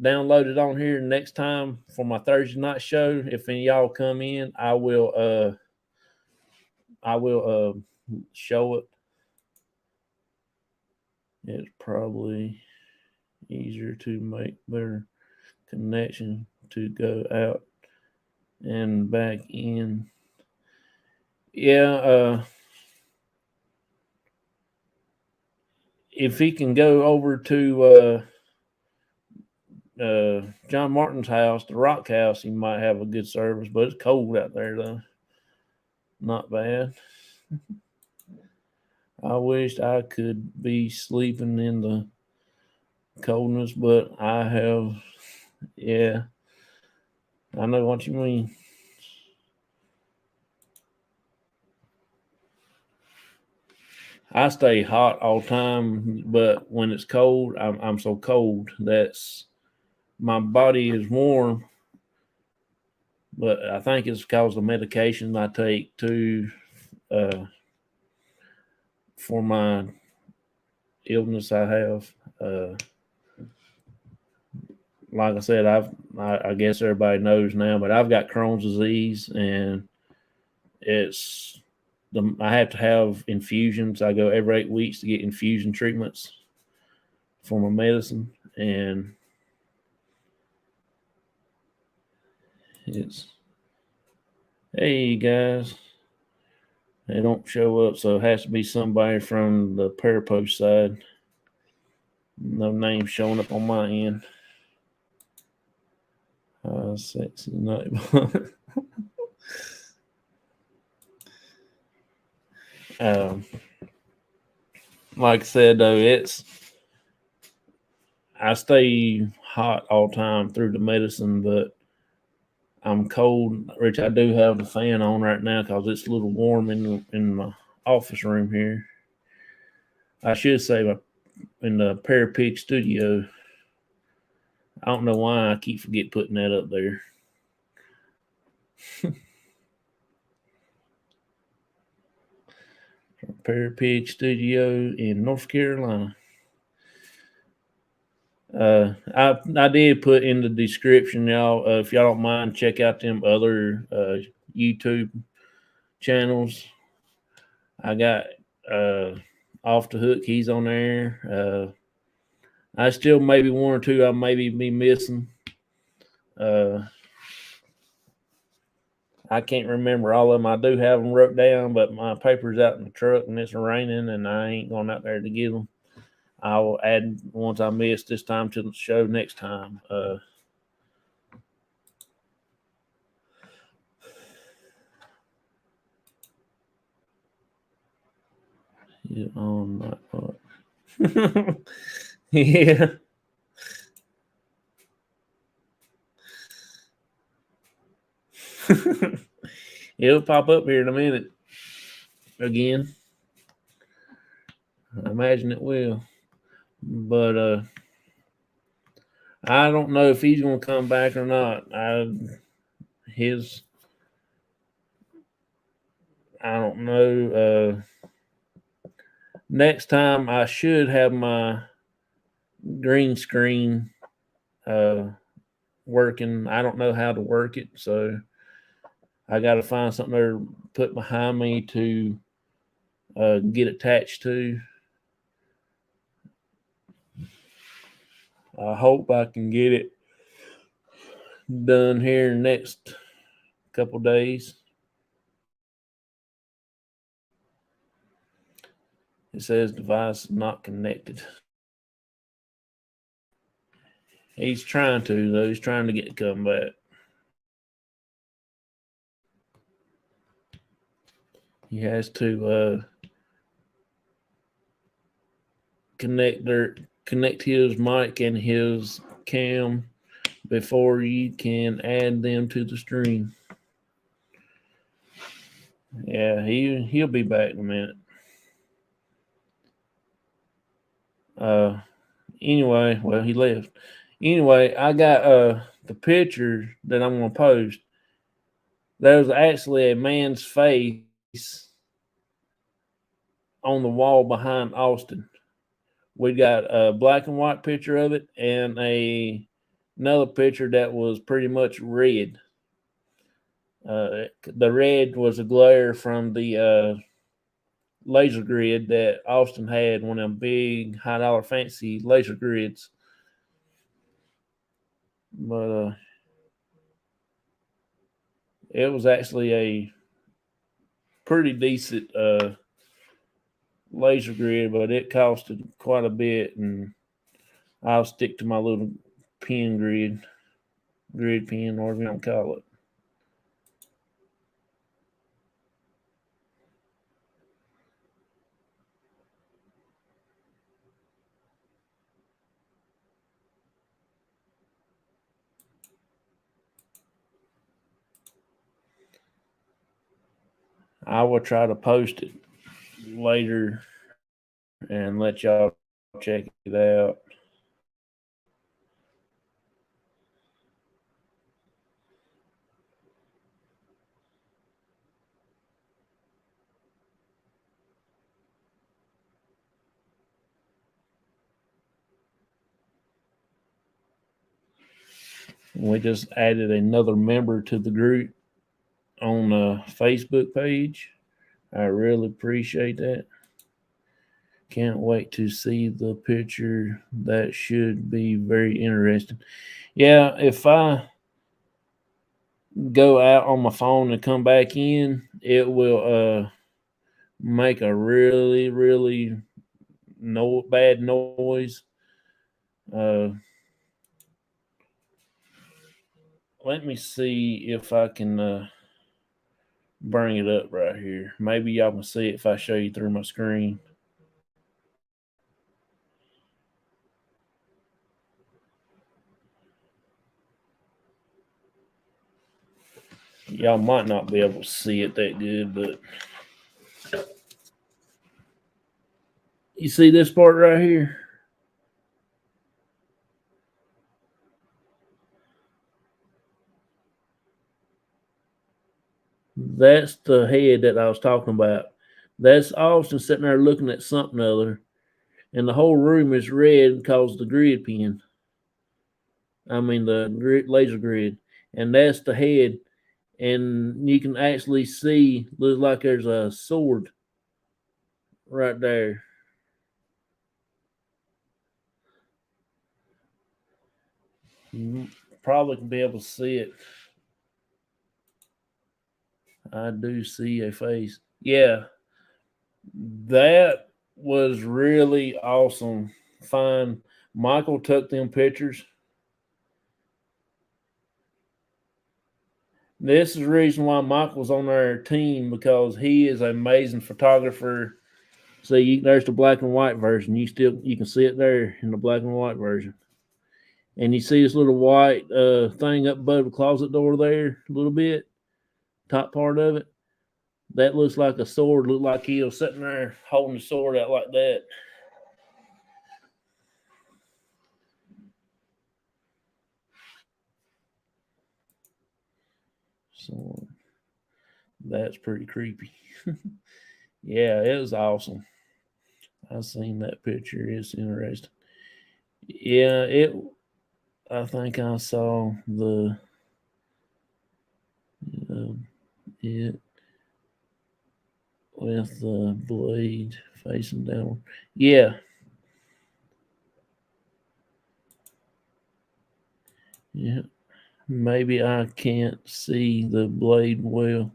C: download it on here next time for my Thursday night show. If any of y'all come in, I will show it. It's probably easier to make better connection to go out and back in. Yeah, if he can go over to John Martin's house, the Rock House, he might have a good service, but it's cold out there though. Not bad. I wished I could be sleeping in the coldness, but I have, yeah, I know what you mean. I stay hot all the time, but when it's cold, I'm so cold that's my body is warm. But I think it's because of the medication I take too for my illness I have. Like I said, I guess everybody knows now, but I've got Crohn's disease, and I have to have infusions. I go every 8 weeks to get infusion treatments for my medicine, and hey guys, they don't show up, so it has to be somebody from the Parapost side. No name showing up on my end. Sexy night. Like I said, though, I stay hot all the time through the medicine, but I'm cold. Which I do have the fan on right now because it's a little warm in my office room here. I should say in the Paracrew studio. I don't know why I keep forget putting that up there. Paracrew studio in North Carolina. I did put in the description, y'all. If y'all don't mind, check out them other YouTube channels. I got Off the Hook. He's on there. I still maybe one or two I maybe be missing. I can't remember all of them. I do have them wrote down, but my paper's out in the truck and it's raining, and I ain't going out there to get them. I will add ones I missed this time to the show next time. Yeah, on my part. Yeah. It'll pop up here in a minute again. I imagine it will. But I don't know if he's going to come back or not. I don't know. next time I should have my green screen working. I don't know how to work it, so I got to find something to put behind me to get attached to. I hope I can get it done here in the next couple days. It says device not connected. He's trying to, though. He's trying to get to come back. He has to connect his mic and his cam before you can add them to the stream. Yeah, he'll be back in a minute. Anyway, well, he left. Anyway, I got the picture that I'm gonna post. There's actually a man's face on the wall behind Austin. We got a black and white picture of it and another picture that was pretty much red. The red was a glare from the laser grid that Austin had, one of them big high dollar fancy laser grids. But it was actually a pretty decent laser grid, but it costed quite a bit, and I'll stick to my little pin grid pin, or whatever you want to call it. I will try to post it later and let y'all check it out. We just added another member to the group on the Facebook page. I really appreciate that. Can't wait to see the picture. That should be very interesting. Yeah, if I go out on my phone and come back in, it will make a really, really bad noise. Let me see if I can bring it up right here. Maybe y'all can see it if I show you through my screen. Y'all might not be able to see it that good, but you see this part right here? That's the head that I was talking about. That's Austin sitting there looking at something other, and the whole room is red because the grid pin. I mean the laser grid, and that's the head. And you can actually see, looks like there's a sword right there. You probably can be able to see it. I do see a face. Yeah, that was really awesome. Fine. Michael took them pictures. This is the reason why Michael's on our team, because he is an amazing photographer. See, there's the black and white version. You can see it there in the black and white version. And you see this little white thing up above the closet door there, a little bit, top part of it. That looks like a sword. Looked like he was sitting there holding the sword out like that. So that's pretty creepy. Yeah, it was awesome. I've seen that picture. It's interesting. Yeah, I think I saw it with the blade facing down. Yeah. Yeah. Maybe I can't see the blade well.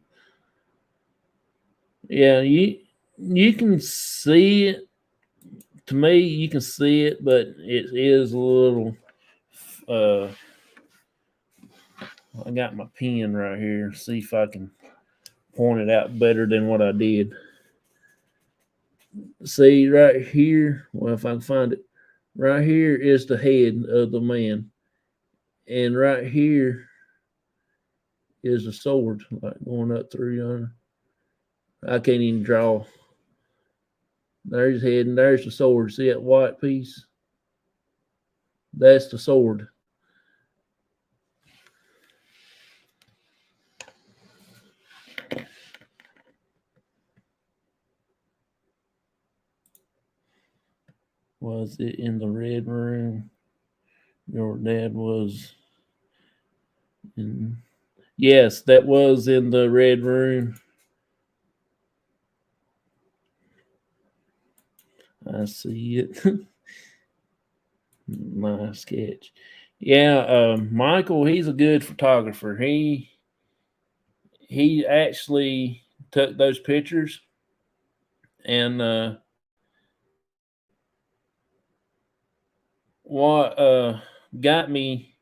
C: Yeah, you can see it. To me, you can see it, but it is a little. I got my pen right here. See if I can point it out better than what I did. See right here. Well, if I can find it, right here is the head of the man, and right here is the sword, like going up through yonder. I can't even draw. There's his head, and there's the sword. See that white piece? That's the sword. Was it in the red room? Your dad was in. Yes, that was in the red room. I see it. Nice sketch. Yeah, Michael, he's a good photographer. He actually took those pictures and what got me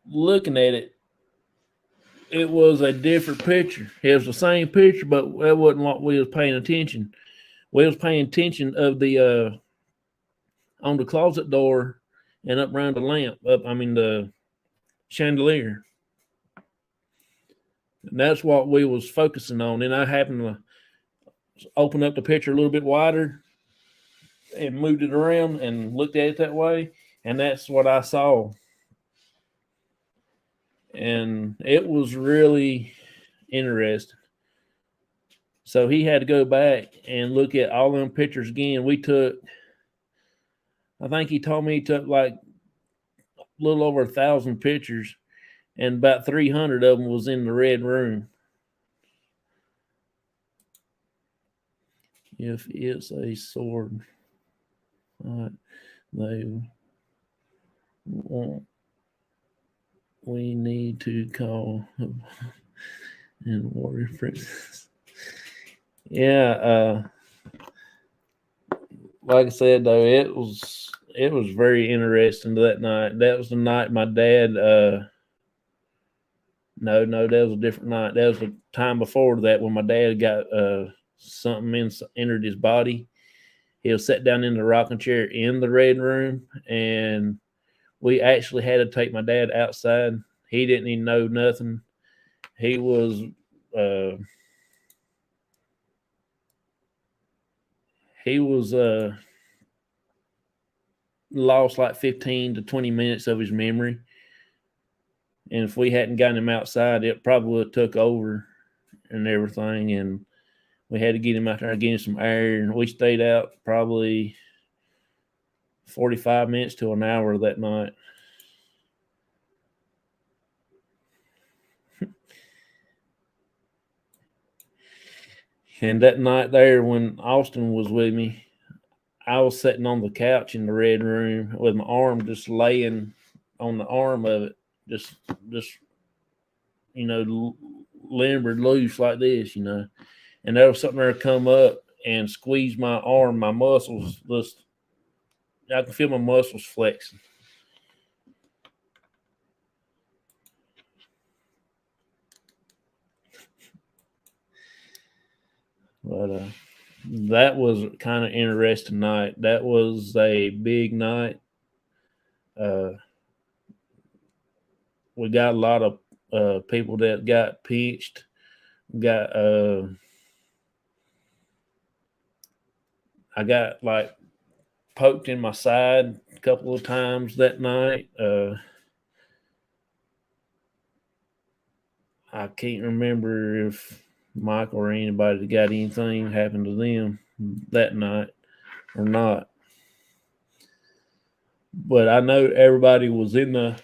C: looking at it, it was a different picture. It was the same picture, but that wasn't what we was paying attention. We was paying attention of the on the closet door and up around the lamp, the chandelier. And that's what we was focusing on. And I happened to open up the picture a little bit wider and moved it around and looked at it that way. And that's what I saw. And it was really interesting. So he had to go back and look at all them pictures again. I think he told me he took like a little over 1,000 pictures, and about 300 of them was in the red room. If it's a sword, they want, we need to call in warrior princess. Yeah, like I said though, it was very interesting that night. That was the night my dad. No, that was a different night. That was the time before that when my dad got something entered his body. He was sat down in the rocking chair in the red room, and we actually had to take my dad outside. He didn't even know nothing. He was lost like 15 to 20 minutes of his memory. And if we hadn't gotten him outside, it probably would have took over and everything. And we had to get him out there and get him some air. And we stayed out probably 45 minutes to an hour that night. And that night there, when Austin was with me, I was sitting on the couch in the red room with my arm just laying on the arm of it, just limbered loose like this, and there was something there come up and squeeze my arm, my muscles, I can feel my muscles flexing. But that was kind of interesting night. That was a big night. We got a lot of people that got pinched. I got like poked in my side a couple of times that night. I can't remember if Michael or anybody got anything happen to them. that night or not. But I know everybody was in the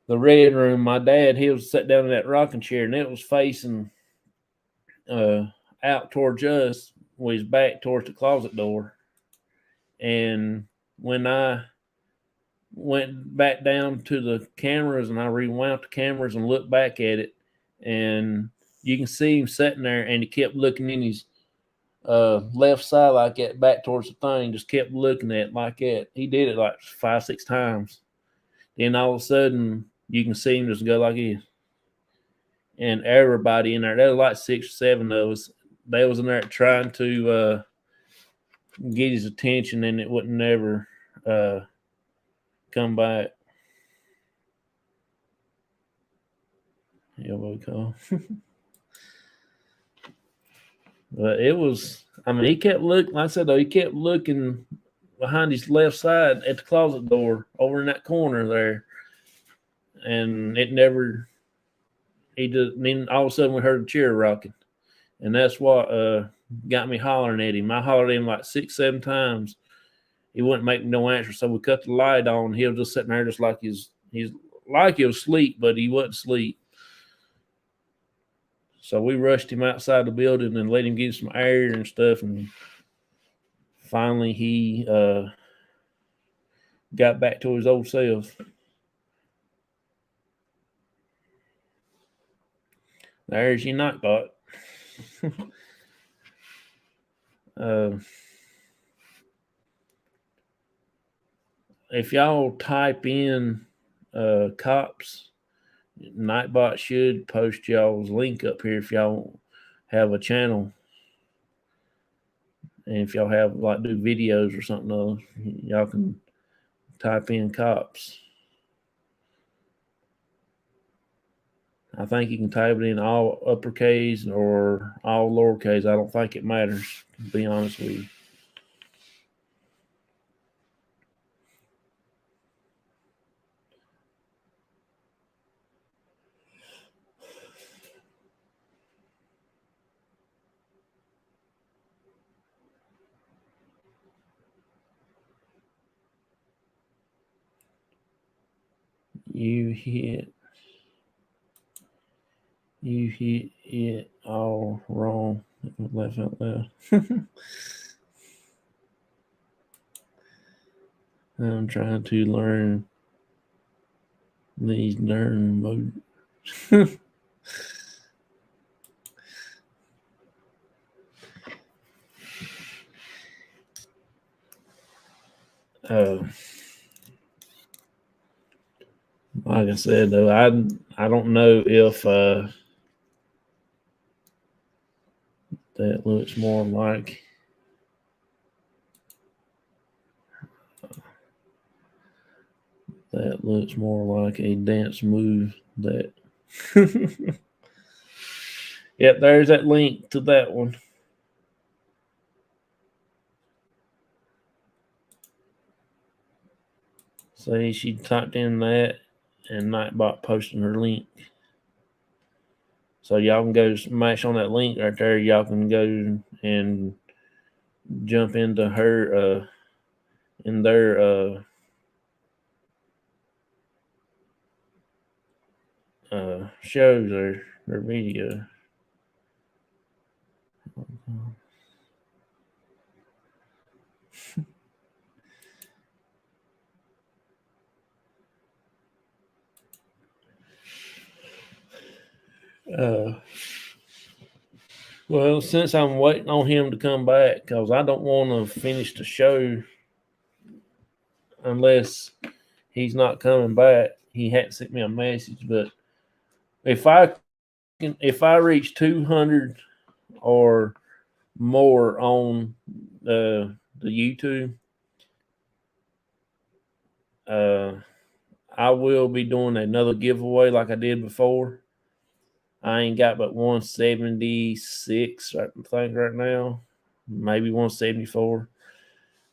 C: red room. My dad, he was sat down in that rocking chair, and it was facing out towards us with his back towards the closet door. And when I went back down to the cameras and I rewound the cameras and looked back at it, and you can see him sitting there, and he kept looking in his left side like that, back towards the thing, just kept looking at it like that. He did it like 5-6 times. Then all of a sudden, you can see him just go like this. And everybody in there, there was like 6 or 7 of us, they was in there trying to get his attention, and it wouldn't never come back. Elbow call. But it was, I mean, he kept looking, like I said, though, he kept looking behind his left side at the closet door over in that corner there. And it never, then all of a sudden we heard the chair rocking. And that's what got me hollering at him. I hollered at him like 6-7 times. He wouldn't make no answer. So we cut the light on. He was just sitting there just like he's like he was asleep, but he wasn't asleep. So we rushed him outside the building and let him get some air and stuff. And finally he got back to his old self. There's your Nightbot. If y'all type in C.O.P.S, Nightbot should post y'all's link up here if y'all have a channel. And if y'all have like do videos or something else, y'all can type in C.O.P.S. I think you can type it in all uppercase or all lowercase. I don't think it matters, to be honest with you. You hit it all wrong. Laugh out loud. I'm trying to learn these darn modes. Like I said, though, I don't know if that looks more like a dance move. That yep, there's that link to that one. See, she typed in that, and Nightbot posting her link. So y'all can go smash on that link right there. Y'all can go and jump into her in their shows or their video. Well, since I'm waiting on him to come back, because I don't want to finish the show unless he's not coming back. He hadn't sent me a message, but if I reach 200 or more on the YouTube, I will be doing another giveaway like I did before. I ain't got but 176, I think, right now. Maybe 174.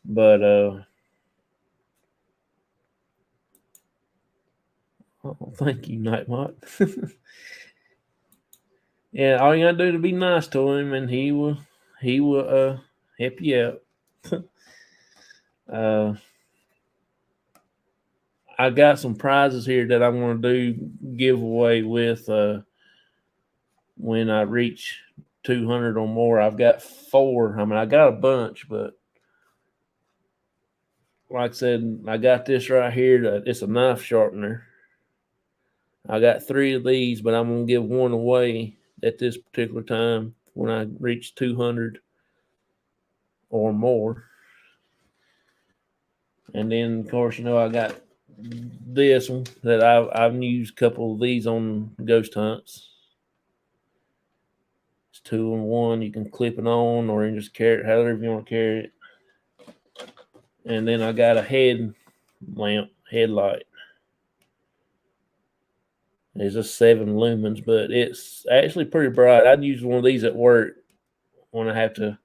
C: But oh, thank you, Nightbot. Yeah, all you gotta do to be nice to him, and he will help you out. I got some prizes here that I'm going to do giveaway with when I reach 200 or more. I've got 4. I mean, I got a bunch, but like I said, I got this right here. It's a knife sharpener. I got 3 of these, but I'm going to give one away at this particular time when I reach 200 or more. And then, of course, I got this one that I've used a couple of these on ghost hunts. It's 2-in-1. You can clip it on or you can just carry it however you want to carry it. And then I got a headlight. It's just 7 lumens, but it's actually pretty bright. I'd use one of these at work when I have to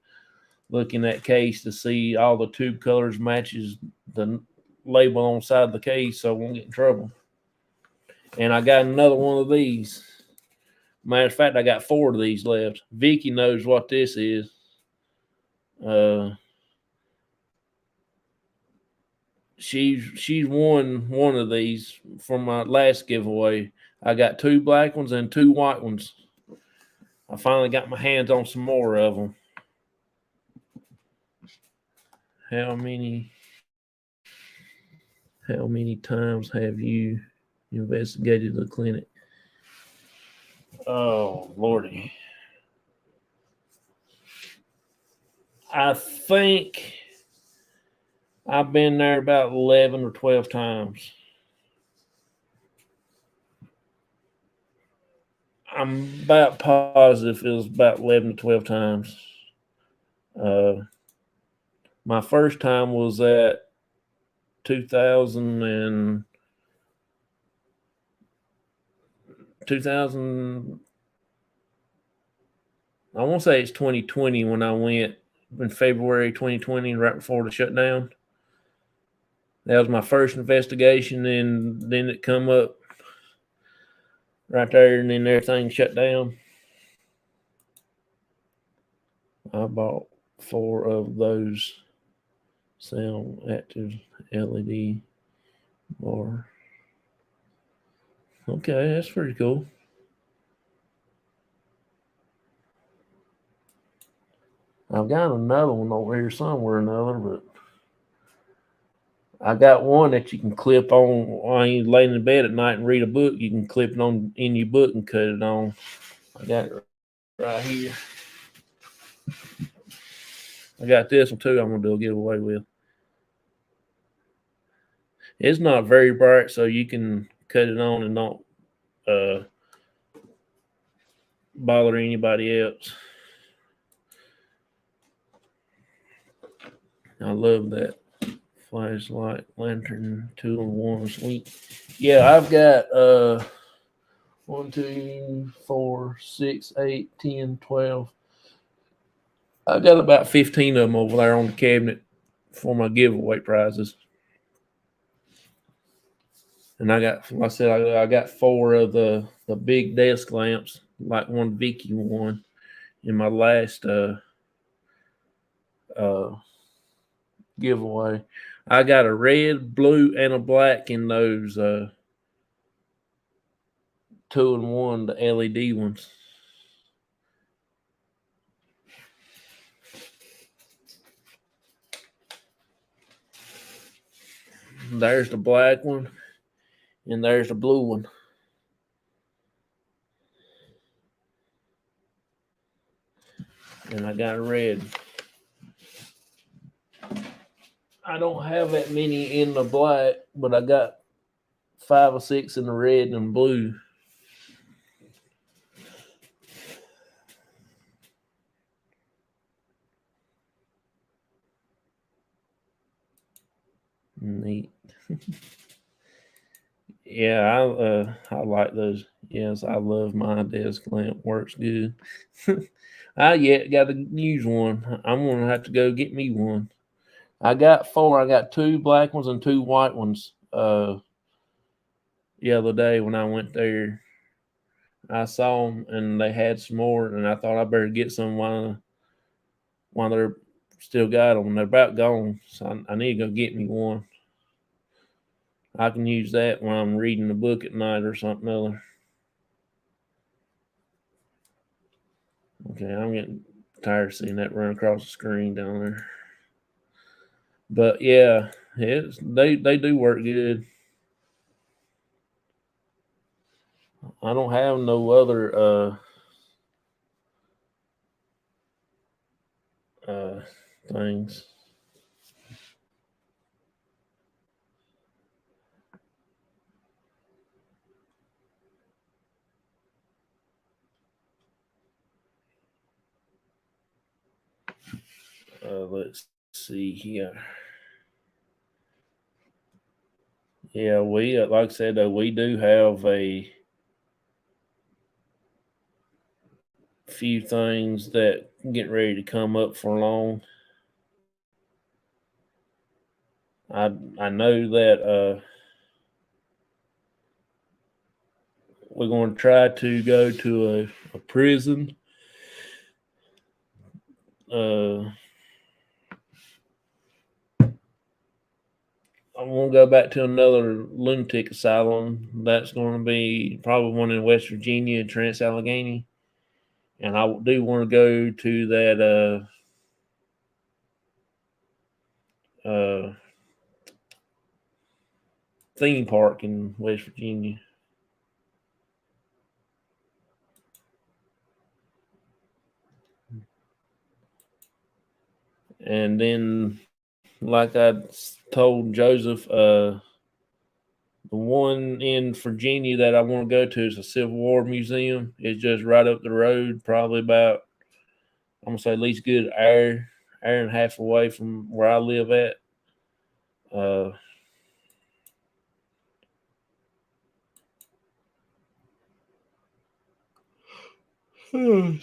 C: look in that case to see all the tube colors matches the label on the side of the case so I won't get in trouble. And I got another one of these. Matter of fact, I got 4 of these left. Vicky knows what this is. She's won one of these from my last giveaway. I got 2 black ones and 2 white ones. I finally got my hands on some more of them. How many times have you investigated the clinic? Oh, Lordy. I think I've been there about 11 or 12 times. I'm about positive it was about 11 to 12 times. My first time was at 2000 I won't say it's 2020 when I went in February 2020, right before the shutdown. That was my first investigation, and then it come up right there, and then everything shut down. I bought 4 of those sound active LED bar. Okay, that's pretty cool. I've got another one over here somewhere or another, but I got one that you can clip on while you lay in bed at night and read a book. You can clip it on in your book and cut it on. I got it right here. I got this one too I'm going to do a giveaway with. It's not very bright, so you can cut it on and not bother anybody else. I love that flashlight lantern 2-in-1 sweet. Yeah, I've got 1, 2, 4, 6, 8, 10, 12. I got about 15 of them over there on the cabinet for my giveaway prizes. And I got, like I said, I got 4 of the big desk lamps, like one Vicky won in my last giveaway. I got a red, blue, and a black in those 2-in-1, the LED ones. There's the black one, and there's the blue one. And I got a red. I don't have that many in the black, but I got 5 or 6 in the red and blue. Neat. Yeah, I like those. Yes, I love my desk lamp. Works good. I yet got to use one. I'm gonna have to go get me one. I got 4. I got 2 black ones and 2 white ones. The other day when I went there, I saw them and they had some more, and I thought I better get some while they're still got them. They're about gone, so I need to go get me one. I can use that when I'm reading a book at night or something other. Okay, I'm getting tired of seeing that run across the screen down there. But yeah, they do work good. I don't have no other things. Let's see here. Yeah, we like I said, we do have a few things that get ready to come up for long. I know that we're going to try to go to a prison. I want to go back to another lunatic asylum. That's going to be probably one in West Virginia, Trans-Allegheny. And I do want to go to that theme park in West Virginia. And then, like I told Joseph, the one in Virginia that I want to go to is a Civil War museum. It's just right up the road, probably about, I'm going to say at least good hour and a half away from where I live at.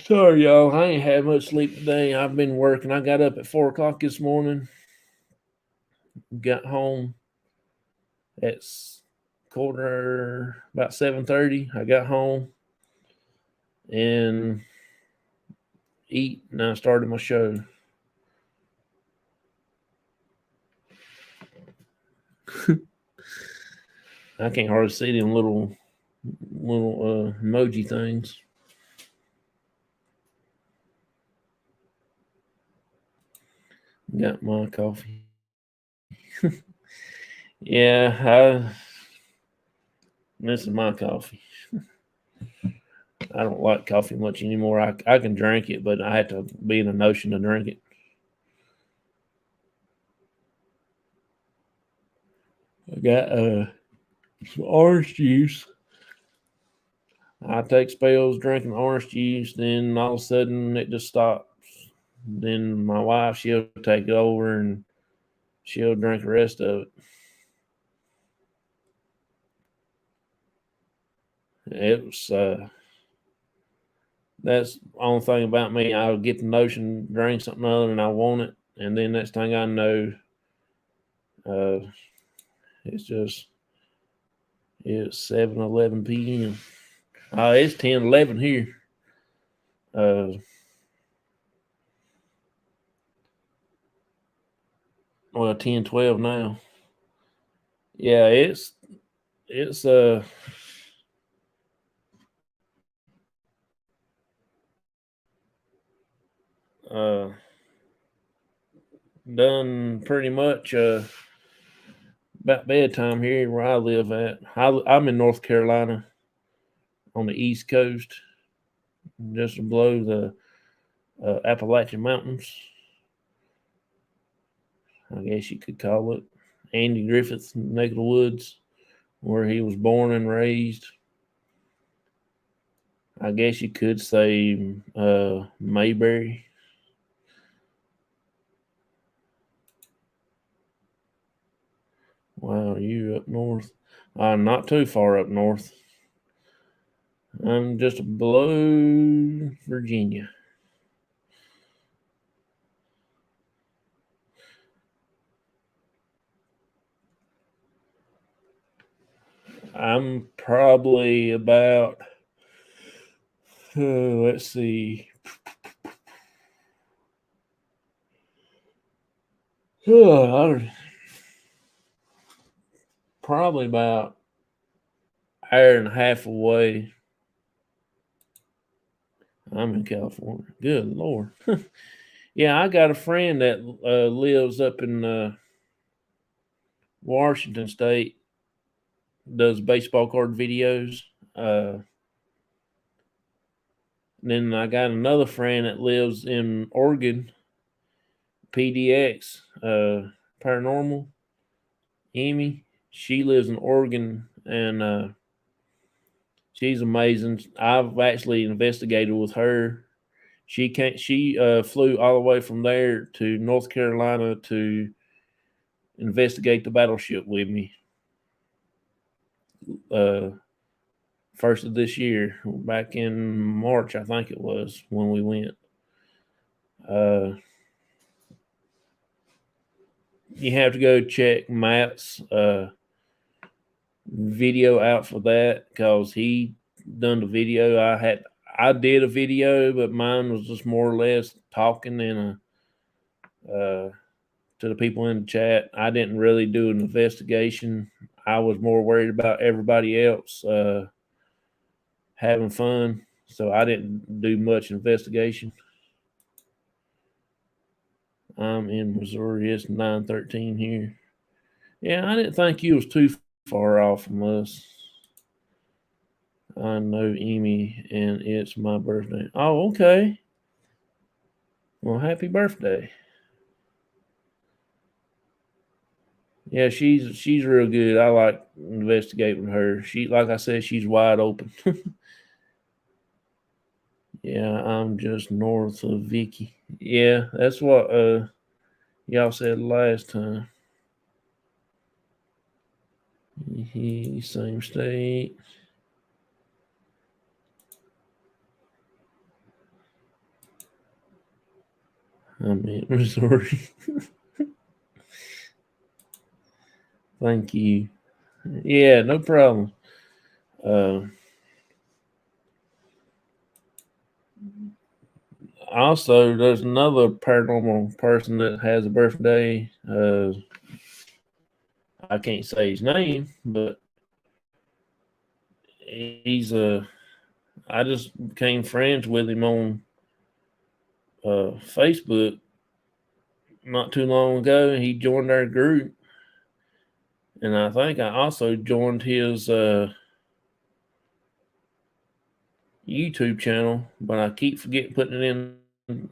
C: Sorry, y'all. I ain't had much sleep today. I've been working. I got up at 4 o'clock this morning. Got home at about 7:30. I got home and eat, and I started my show. I can't hardly see them little emoji things. Got my coffee. Yeah, this is my coffee. I don't like coffee much anymore. I can drink it, but I have to be in a notion to drink it. I got some orange juice. I take spells drinking orange juice, then all of a sudden it just stops. Then my wife, she'll take it over and she'll drink the rest of it. It was that's the only thing about me. I'll get the notion to drink something other and I want it, and then next thing I know, it's 7:11 p.m. It's 10:11 here. Well, 10:12 now. Yeah, it's done pretty much about bedtime here where I live at. I'm in North Carolina on the East Coast, just below the Appalachian Mountains, I guess you could call it. Andy Griffith's neck of the woods, where he was born and raised. I guess you could say Mayberry. Wow, you up north? Not too far up north. I'm just below Virginia. I'm probably about, let's see, Probably about an hour and a half away. I'm in California. Good Lord. Yeah, I got a friend that lives up in Washington State, does baseball card videos. Then I got another friend that lives in Oregon, PDX, Paranormal, Amy. She lives in Oregon, and she's amazing. I've actually investigated with her. She flew all the way from there to North Carolina to investigate the battleship with me. First of this year, back in March, I think it was when we went. You have to go check Matt's video out for that because he done the video. I did a video, but mine was just more or less talking in to the people in the chat. I didn't really do an investigation. I was more worried about everybody else having fun, so I didn't do much investigation. I'm in Missouri. It's 9:13 here. Yeah, I didn't think you was too far off from us. I know Amy, and it's my birthday. Oh, okay. Well, happy birthday. Yeah, she's real good. I like investigating her. She, like I said, she's wide open. Yeah, I'm just north of Vicky. Yeah, that's what y'all said last time. Same state. I'm in Missouri. Thank you. Yeah, no problem. Also, there's another paranormal person that has a birthday. I can't say his name, but he's I just became friends with him on Facebook not too long ago. He joined our group, and I think I also joined his YouTube channel, but I keep forgetting putting it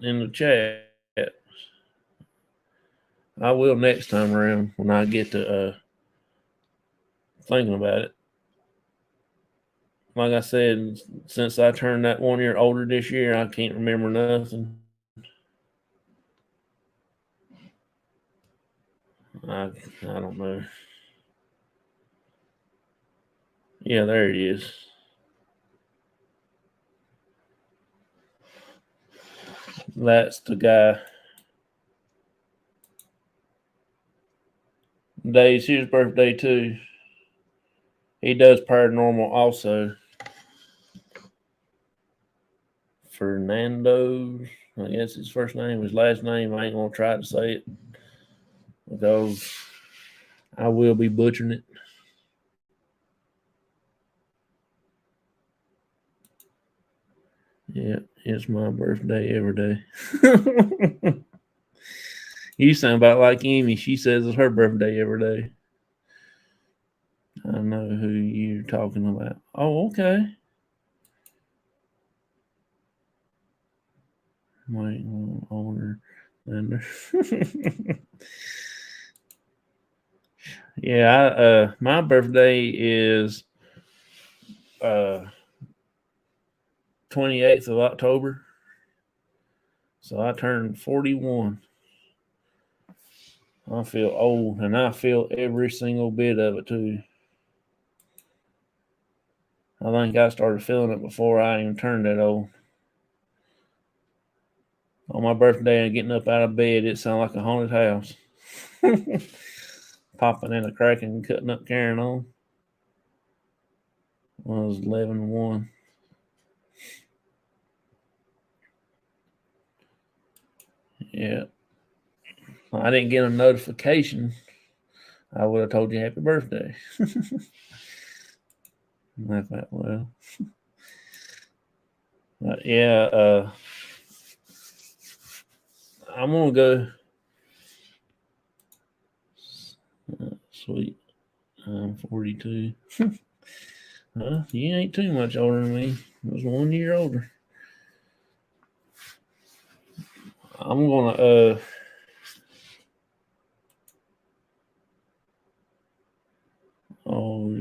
C: in the chat. I will next time around when I get to thinking about it. Like I said, since I turned that 1 year older this year, I can't remember nothing. I don't know. Yeah, there he is. That's the guy. Today's his birthday too. He does paranormal also. Fernando, I guess his first name. His last name, I ain't gonna try to say it because I will be butchering it. Yeah, it's my birthday every day. You sound about like Amy. She says it's her birthday every day. I know who you're talking about. Oh, okay. Wait, older than Yeah, my birthday is 28th of October. So I turned 41. I feel old, and I feel every single bit of it too. I think I started feeling it before I even turned that old. On my birthday and getting up out of bed, it sounded like a haunted house. Popping in a crack and cutting up, carrying on. I was 11-1. Yeah. I didn't get a notification, I would have told you happy birthday. Not that well. But yeah, I'm gonna go. Sweet. I'm 42. You ain't too much older than me. I was 1 year older. I'm gonna oh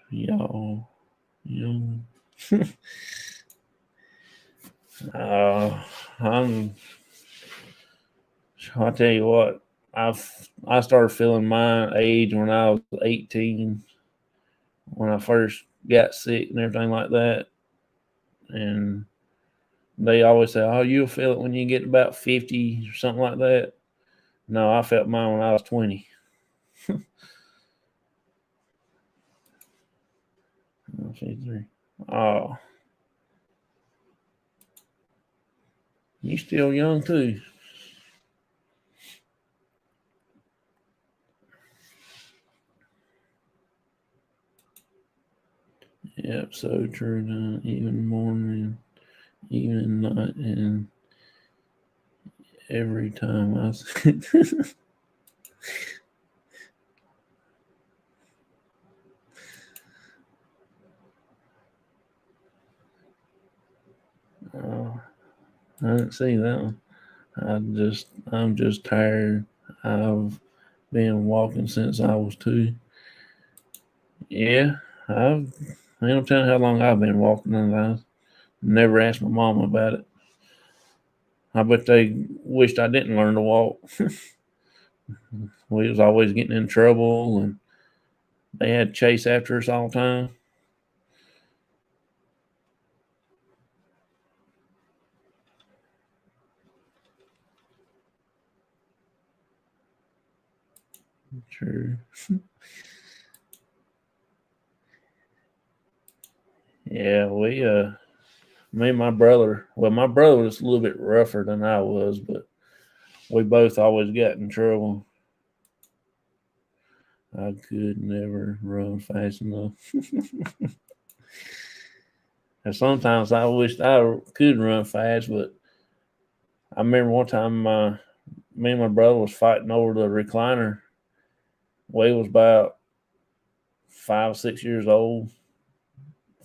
C: y'all young. I'm I'll tell you what, I started feeling my age when I was 18, when I first got sick and everything like that. And they always say, "Oh, you'll feel it when you get about 50 or something like that." No, I felt mine when I was 20. Oh, you still young too. Yep, so true. Even morning, even night, and every time I oh, I didn't see that one. I'm just tired. I've been walking since I was 2. Yeah, I ain't telling how long I've been walking, and I never asked my mom about it. I bet they wished I didn't learn to walk. We was always getting in trouble, and they had to chase after us all the time. True. Yeah, me and my brother. Well, my brother was a little bit rougher than I was, but we both always got in trouble. I could never run fast enough. And sometimes I wished I could run fast, but I remember one time me and my brother was fighting over the recliner. We was about 5, 6 years old,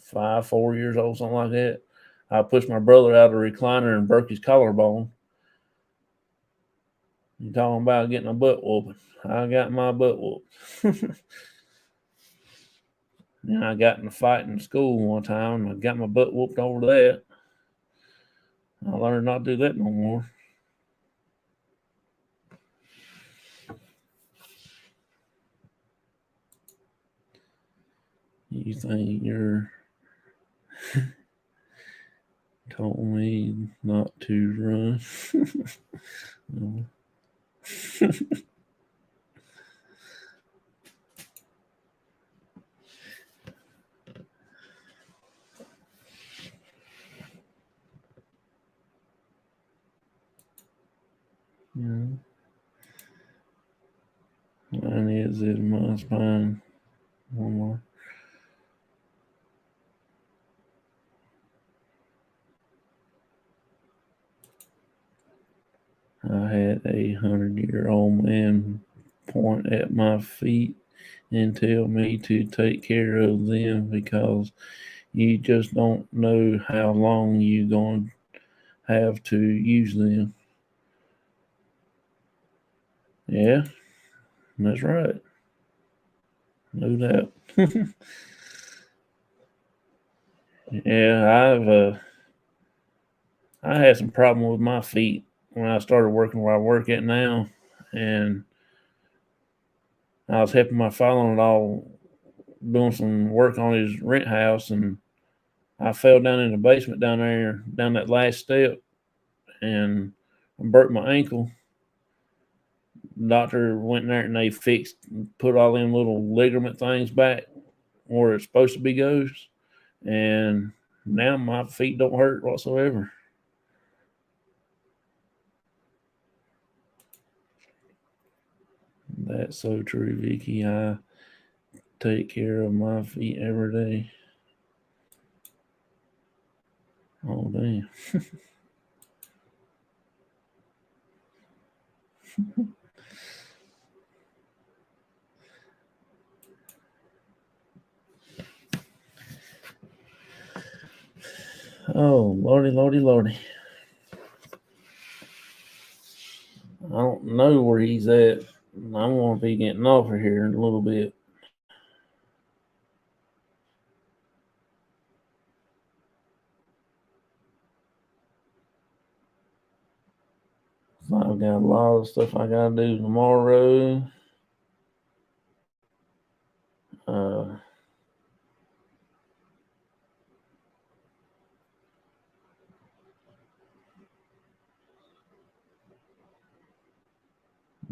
C: 5, 4 years old, something like that. I pushed my brother out of the recliner and broke his collarbone. You talking about getting a butt whooping? I got my butt whooped. Then I got in a fight in school one time, and I got my butt whooped over that. I learned not to do that no more. You think you're told me not to run? Yeah. Mine is my spine. One more. I had a 100-year-old man point at my feet and tell me to take care of them because you just don't know how long you're going to have to use them. Yeah, that's right. No doubt. Yeah, I had some problem with my feet when I started working where I work at now, and I was helping my father-in-law doing some work on his rent house, and I fell down in the basement down there, down that last step, and I broke my ankle. The doctor went in there and they fixed, put all them little ligament things back where it's supposed to be goes, and now my feet don't hurt whatsoever. That's so true, Vicky. I take care of my feet every day. Oh, damn. Oh, lordy, lordy, lordy. I don't know where he's at. I'm going to be getting off of here in a little bit. So I've got a lot of stuff I got to do tomorrow.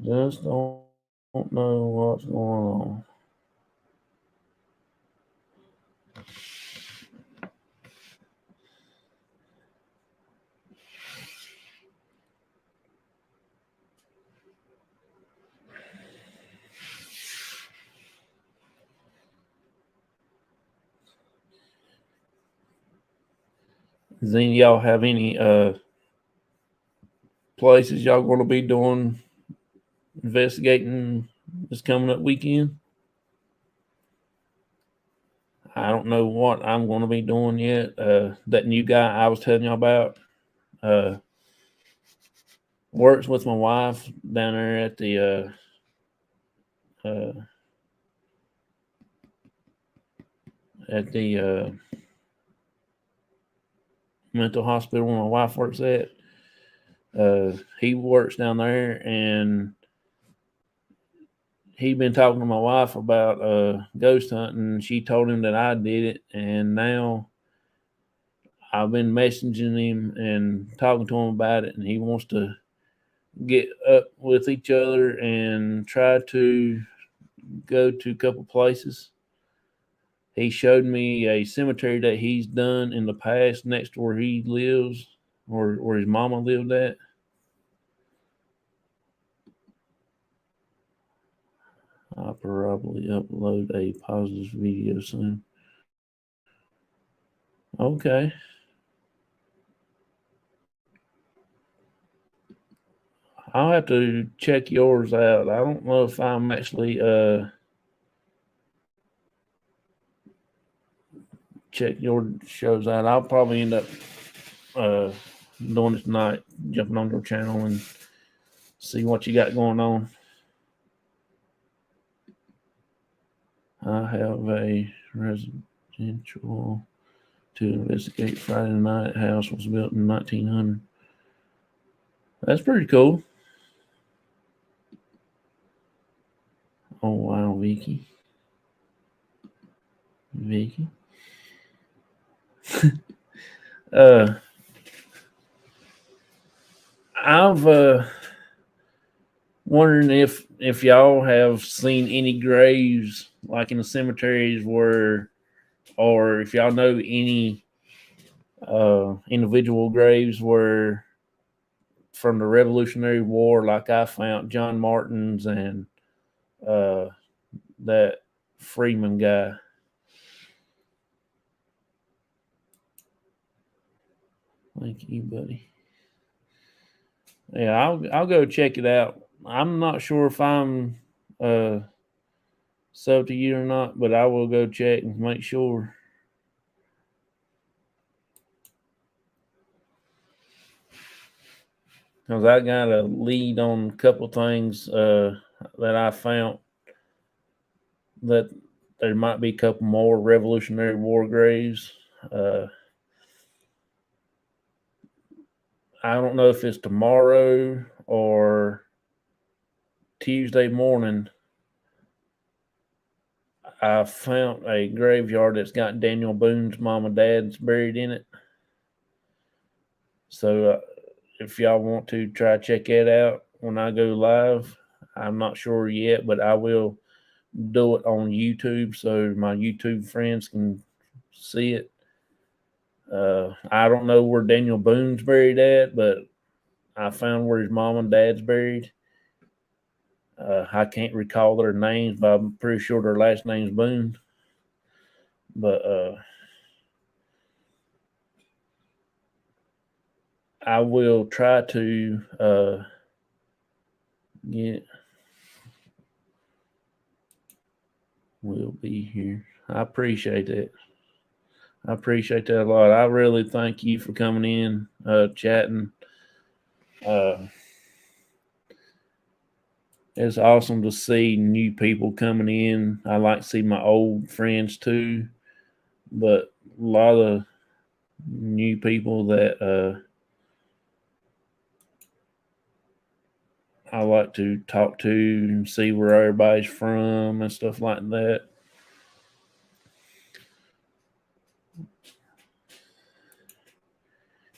C: Just don't know what's going on. Does any of y'all have any places y'all going to be doing investigating this coming up weekend? I don't know what I'm going to be doing yet. That new guy I was telling y'all about works with my wife down there at the mental hospital where my wife works at. He works down there, and he'd been talking to my wife about ghost hunting. She told him that I did it, and now I've been messaging him and talking to him about it, and he wants to get up with each other and try to go to a couple places. He showed me a cemetery that he's done in the past next to where he lives, or where his mama lived at. I'll probably upload a positive video soon. Okay. I'll have to check yours out. I don't know if I'm actually check your shows out. I'll probably end up doing it tonight, jumping on your channel and see what you got going on. I have a residential to investigate Friday night. House was built in 1900. That's pretty cool. Oh wow, Vicky. I've wondering if y'all have seen any graves like in the cemeteries where, or if y'all know any individual graves where from the Revolutionary War, like I found John Martin's and that Freeman guy. Thank you, buddy. Yeah, I'll go check it out. I'm not sure if I'm sub to you or not, but I will go check and make sure. Because I got a lead on a couple things that I found that there might be a couple more Revolutionary War graves. I don't know if it's tomorrow or Tuesday morning. I found a graveyard that's got Daniel Boone's mom and dad's buried in it. So if y'all want to try to check that out when I go live, I'm not sure yet, but I will do it on YouTube so my YouTube friends can see it. I don't know where Daniel Boone's buried at, but I found where his mom and dad's buried. I can't recall their names, but I'm pretty sure their last name's Boone. But I will try to get. We'll be here. I appreciate that. I appreciate that a lot. I really thank you for coming in, chatting. It's awesome to see new people coming in. I like to see my old friends too, but a lot of new people that I like to talk to and see where everybody's from and stuff like that.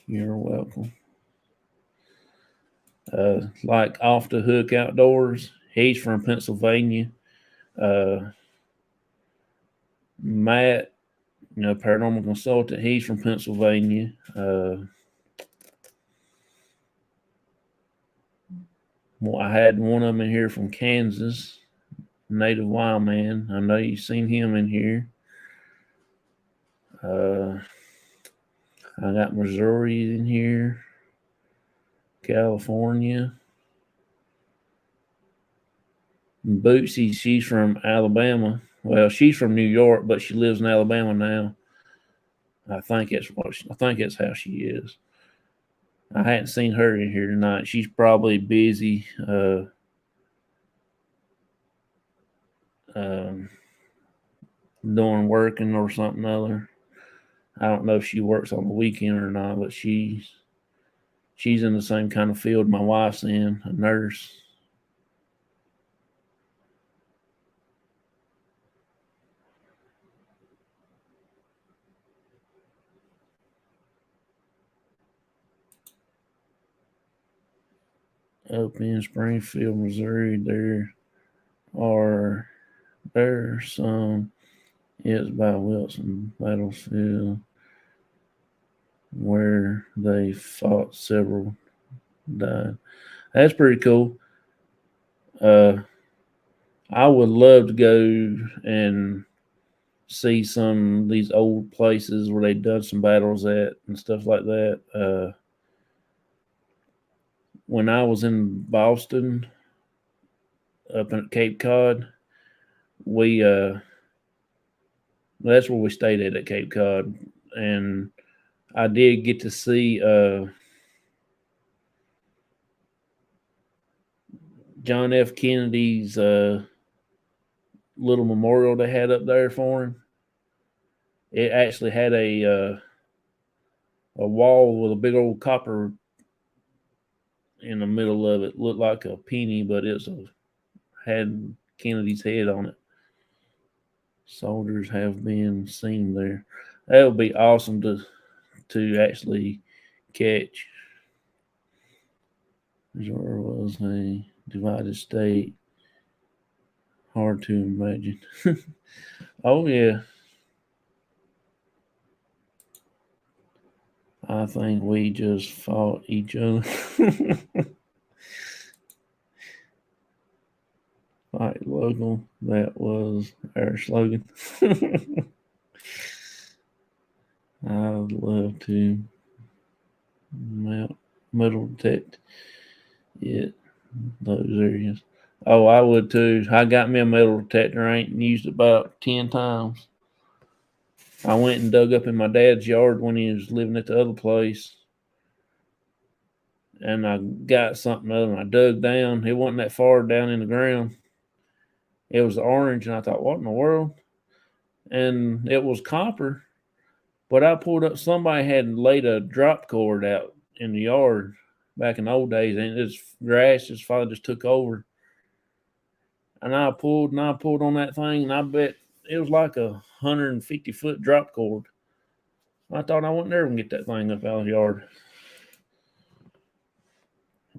C: You're welcome. Like Off the Hook Outdoors, he's from Pennsylvania. Matt, paranormal consultant, he's from Pennsylvania. Well, I had one of them in here from Kansas, Native Wild Man. I know you've seen him in here. I got Missouri in here, California. Bootsie, she's from Alabama. Well, she's from New York, but she lives in Alabama now. I think it's how she is. I hadn't seen her in here tonight. She's probably busy doing working or something other. I don't know if she works on the weekend or not, but she's in the same kind of field my wife's in, a nurse. Up in Springfield, Missouri, there's some. It's by Wilson Battlefield where they fought, several died. That's pretty cool. I would love to go and see some of these old places where they've done some battles at and stuff like that. When I was in Boston, up in Cape Cod, that's where we stayed at Cape Cod, and I did get to see John F. Kennedy's little memorial they had up there for him. It actually had a wall with a big old copper in the middle of it. Looked like a penny, but had Kennedy's head on it. Soldiers have been seen there. That would be awesome to actually catch. There was a divided state. Hard to imagine. Oh, yeah. I think we just fought each other. Fight local. That was our slogan. I'd love to metal detect it, those areas. Oh, I would too. I got me a metal detector. I ain't used it about 10 times. I went and dug up in my dad's yard when he was living at the other place. And I got something other, and I dug down. It wasn't that far down in the ground. It was orange, and I thought, what in the world? And it was copper. But I pulled up, somebody had laid a drop cord out in the yard back in the old days, and this grass, his father just took over. And I pulled on that thing, and I bet it was like 150-foot drop cord. I thought I wouldn't ever get that thing up out of the yard.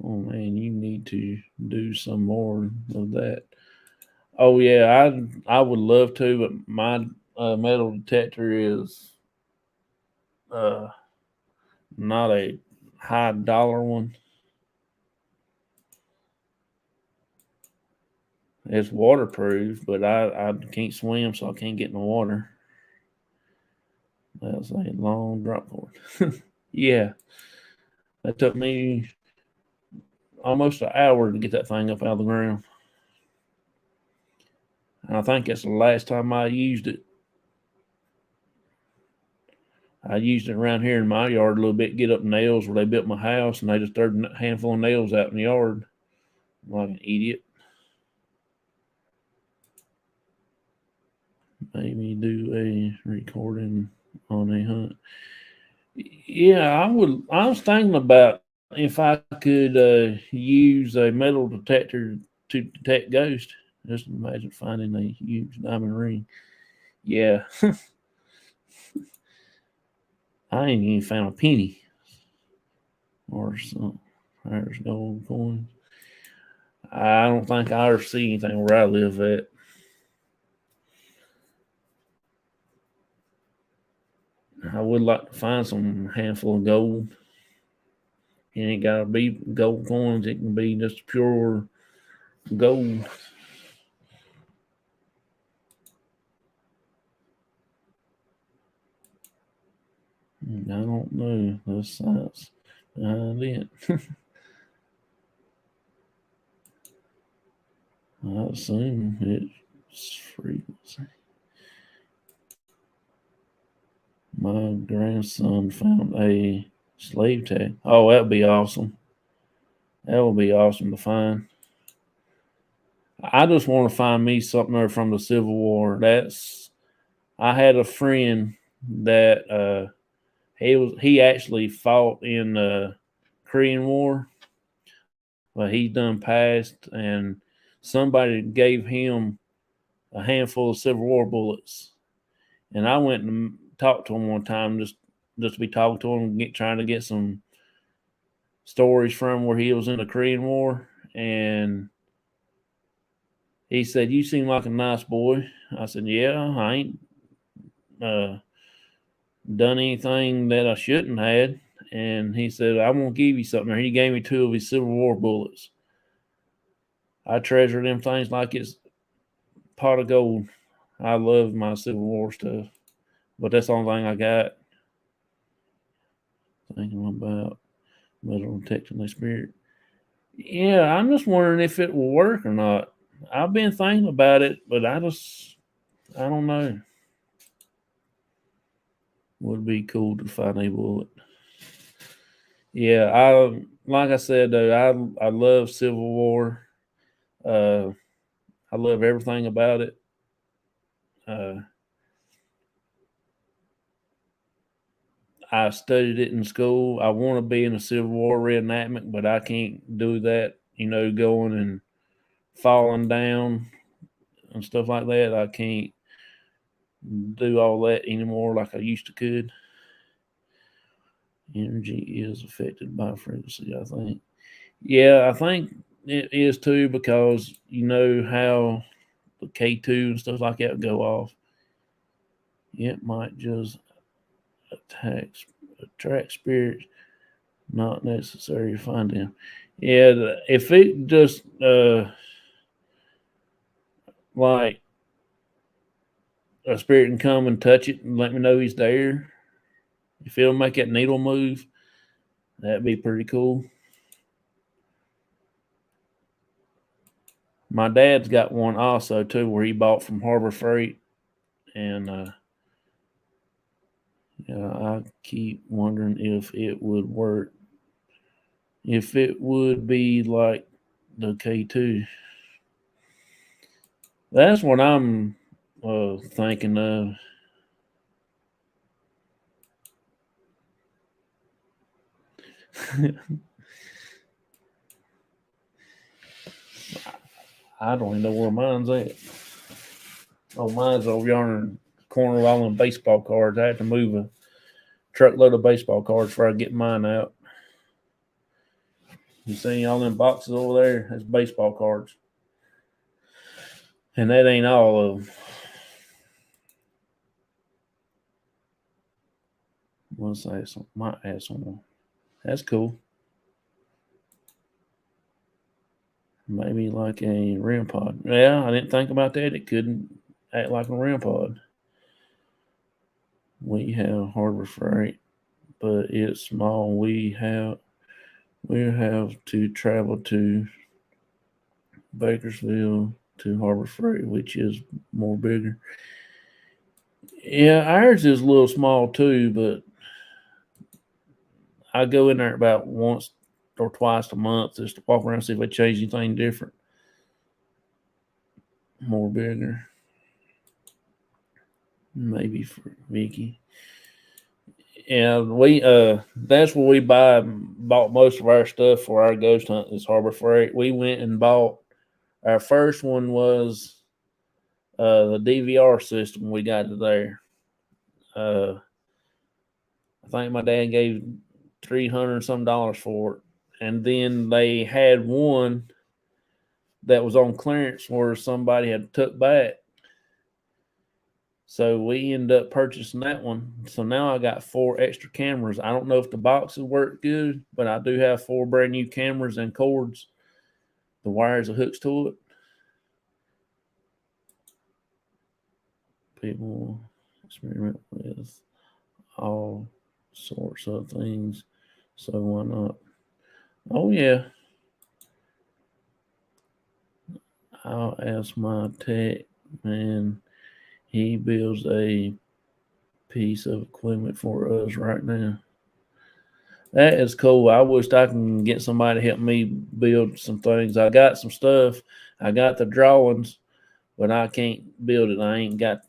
C: Oh, man, you need to do some more of that. Oh, yeah, I would love to, but my metal detector is not a high dollar one. It's waterproof, but I can't swim, so I can't get in the water. That's a long drop cord. Yeah. That took me almost an hour to get that thing up out of the ground. And I think that's the last time I used it. I used it around here in my yard a little bit, get up nails where they built my house, and they just threw a handful of nails out in the yard. Like an idiot. Maybe do a recording on a hunt. Yeah, I was thinking about if I could use a metal detector to detect ghosts. Just imagine finding a huge diamond ring. Yeah. I ain't even found a penny or some. There's gold coins. I don't think I ever see anything where I live at. I would like to find some handful of gold. It ain't got to be gold coins. It can be just pure gold. I don't know the science behind it. I assume it's frequency. My grandson found a slave tag. Oh, that'd be awesome. That would be awesome to find. I just want to find me something there from the Civil War. I had a friend that he actually fought in the Korean War. Well, he done passed, and somebody gave him a handful of Civil War bullets. And I went and talked to him one time, just to be talking to him, trying to get some stories from where he was in the Korean War. And he said, "You seem like a nice boy." I said, "Yeah, I ain't done anything that I shouldn't have." And he said, "I'm gonna give you something." He gave me 2 of his Civil War bullets. I treasure them things like it's pot of gold. I love my Civil War stuff, but that's the only thing I got. Thinking about metal detecting the spirit. Yeah, I'm just wondering if it will work or not. I've been thinking about it, but I don't know. Would be cool to find a bullet. Yeah, like I said though, I love Civil War. I love everything about it. I studied it in school. I want to be in a Civil War reenactment, but I can't do that. Going and falling down and stuff like that. I can't do all that anymore like I used to could. Energy is affected by frequency, I think. Yeah, I think it is too, because you know how the K2 and stuff like that go off. It might just attract spirits, not necessary to find them. Yeah, if it just like a spirit can come and touch it and let me know he's there, if it'll make that needle move, that'd be pretty cool. My dad's got one also too, where he bought from Harbor Freight, and I keep wondering if it would work. If it would be like the K2. That's what I'm thinking of. I don't even know where mine's at. Oh, mine's over yonder in the corner of all them baseball cards. I had to move a truckload of baseball cards before I get mine out. You see all them boxes over there? That's baseball cards. And that ain't all of them. What's that? Might add some more. That's cool. Maybe like a REM pod. Yeah, I didn't think about that. It couldn't act like a REM pod. We have Harbor Freight, but it's small. We have to travel to Bakersfield to Harbor Freight, which is more bigger. Yeah, ours is a little small too, but I go in there about once or twice a month just to walk around and see if they change anything different. More bigger. Maybe for Vicky. And we that's where we bought most of our stuff for our ghost hunt is Harbor Freight. We went and bought our first one was the DVR system we got it there. I think my dad gave $300 some for it. And then they had one that was on clearance where somebody had took back. So we ended up purchasing that one. So now I got 4 extra cameras. I don't know if the boxes work good, but I do have 4 brand new cameras and cords. The wires and hooks to it. People experiment with all sorts of things. So why not? Oh, yeah. I'll ask my tech man. He builds a piece of equipment for us right now. That is cool. I wish I can get somebody to help me build some things. I got some stuff. I got the drawings, but I can't build it.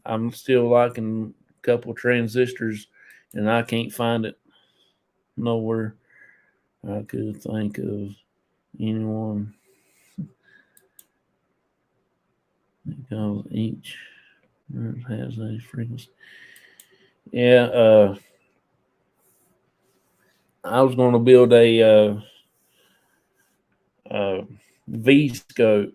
C: I'm still liking a couple transistors, and I can't find it nowhere. I could think of anyone. Because each has a frequency. Yeah, I was going to build a V-scope.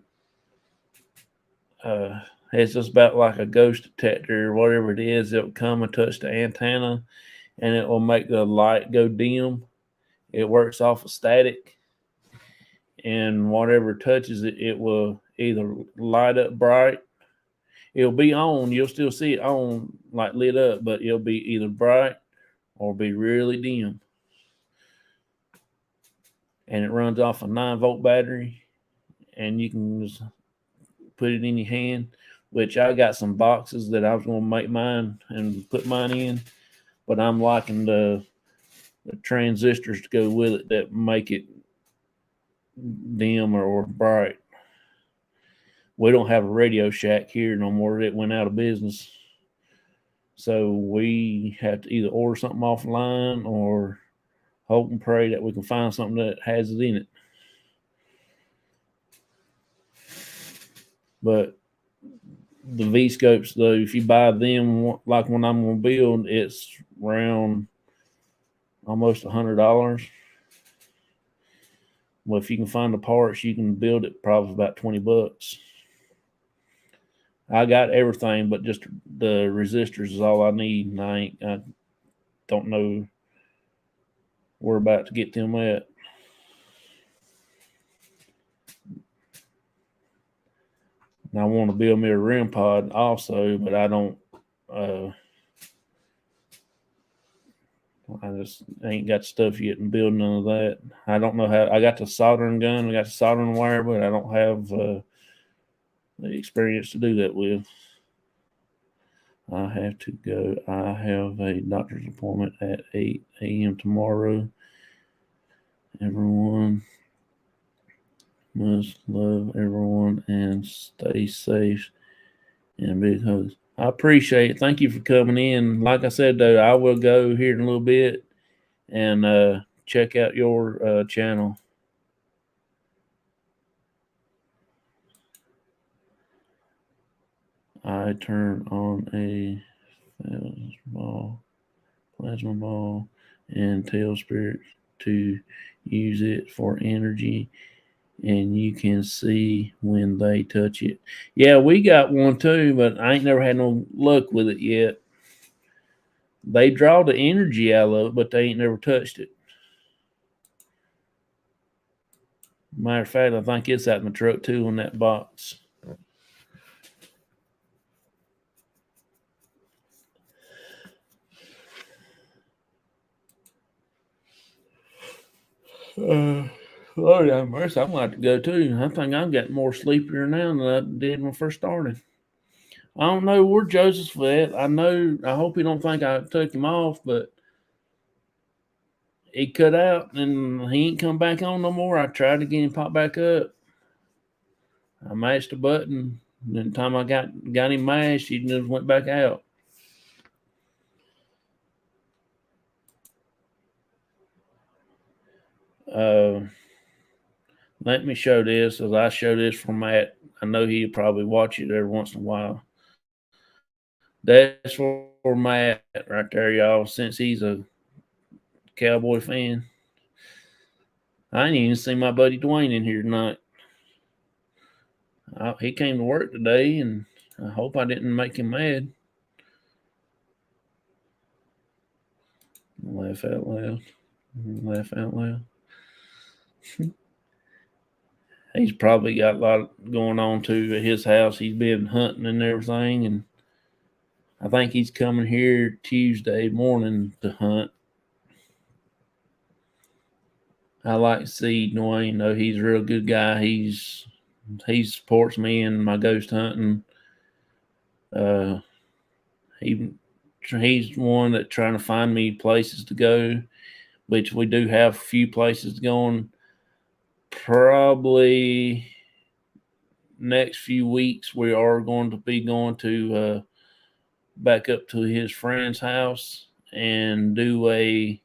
C: It's just about like a ghost detector or whatever it is. It'll come and touch the antenna, and it will make the light go dim. It works off of static, and whatever touches it, it will either light up bright. It'll be on. You'll still see it on, like lit up, but it'll be either bright or be really dim. And it runs off a 9-volt battery, and you can just put it in your hand, which I got some boxes that I was going to make mine and put mine in, but I'm liking the transistors to go with it that make it dim or bright. We don't have a Radio Shack here no more. It went out of business. So we have to either order something offline or hope and pray that we can find something that has it in it. But the V-scopes, though, if you buy them, like when I'm going to build, it's around almost $100. Well, if you can find the parts, you can build it probably about $20. I got everything, but just the resistors is all I need. And I don't know where about to get them at. And I want to build me a REM pod also, but I don't. I just ain't got stuff yet and build none of that. I don't know how. I got the soldering gun, I got the soldering wire, but I don't have the experience to do that with. I have to go. I have a doctor's appointment at 8 a.m. tomorrow. Everyone must love everyone and stay safe. And big hugs. I appreciate it. Thank you for coming in. Like I said, though, I will go here in a little bit and check out your channel. I turn on a plasma ball, and tell spirits to use it for energy, and you can see when they touch it. Yeah, we got one too, but I ain't never had no luck with it yet. They draw the energy out of it, but they ain't never touched it. Matter of fact, I think it's out in the truck too in that box. Lord have mercy, I'm going to go too. I think I'm getting more sleepier now than I did when I first started. I don't know where Joseph's at. I hope he don't think I took him off, but he cut out and he ain't come back on no more. I tried to get him pop back up. I mashed the button. And the time I got him mashed, he just went back out. Let me show this as I show this for Matt. I know he'll probably watch it every once in a while. That's for Matt right there, y'all, since he's a Cowboy fan. I didn't even see my buddy Dwayne in here tonight. He came to work today, and I hope I didn't make him mad. Laugh out loud. Laugh out loud. He's probably got a lot going on too at his house. He's been hunting and everything, and I think he's coming here Tuesday morning to hunt. I like to see Dwayne, though. He's a real good guy. He supports me in my ghost hunting. He's one that trying to find me places to go, which we do have a few places going. Probably next few weeks we are going to be going to back up to his friend's house and do a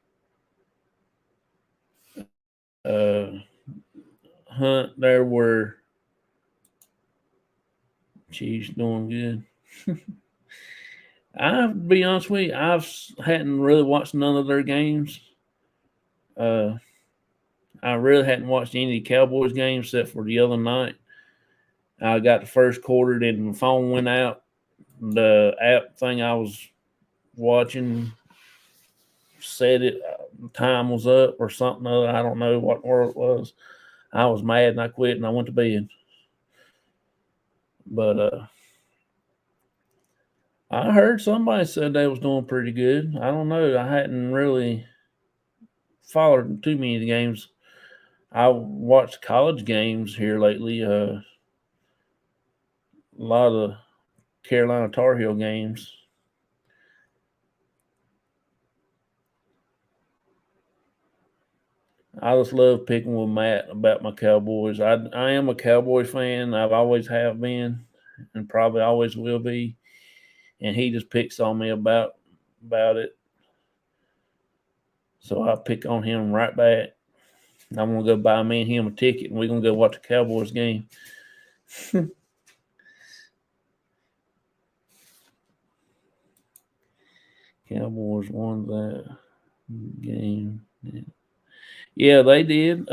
C: hunt there where she's doing good. I'll be honest with you, I hadn't really watched none of their games. I really hadn't watched any of the Cowboys games except for the other night. I got the first quarter, then my phone went out. The app thing I was watching said it time was up or something. I don't know what word it was. I was mad and I quit and I went to bed. But I heard somebody said they was doing pretty good. I don't know. I hadn't really followed too many of the games. I watched college games here lately. A lot of Carolina Tar Heel games. I just love picking with Matt about my Cowboys. I am a Cowboy fan. I've always have been and probably always will be. And he just picks on me about it. So I pick on him right back. I'm going to go buy me and him a ticket, and we're going to go watch the Cowboys game. Cowboys won that game. Yeah, they did.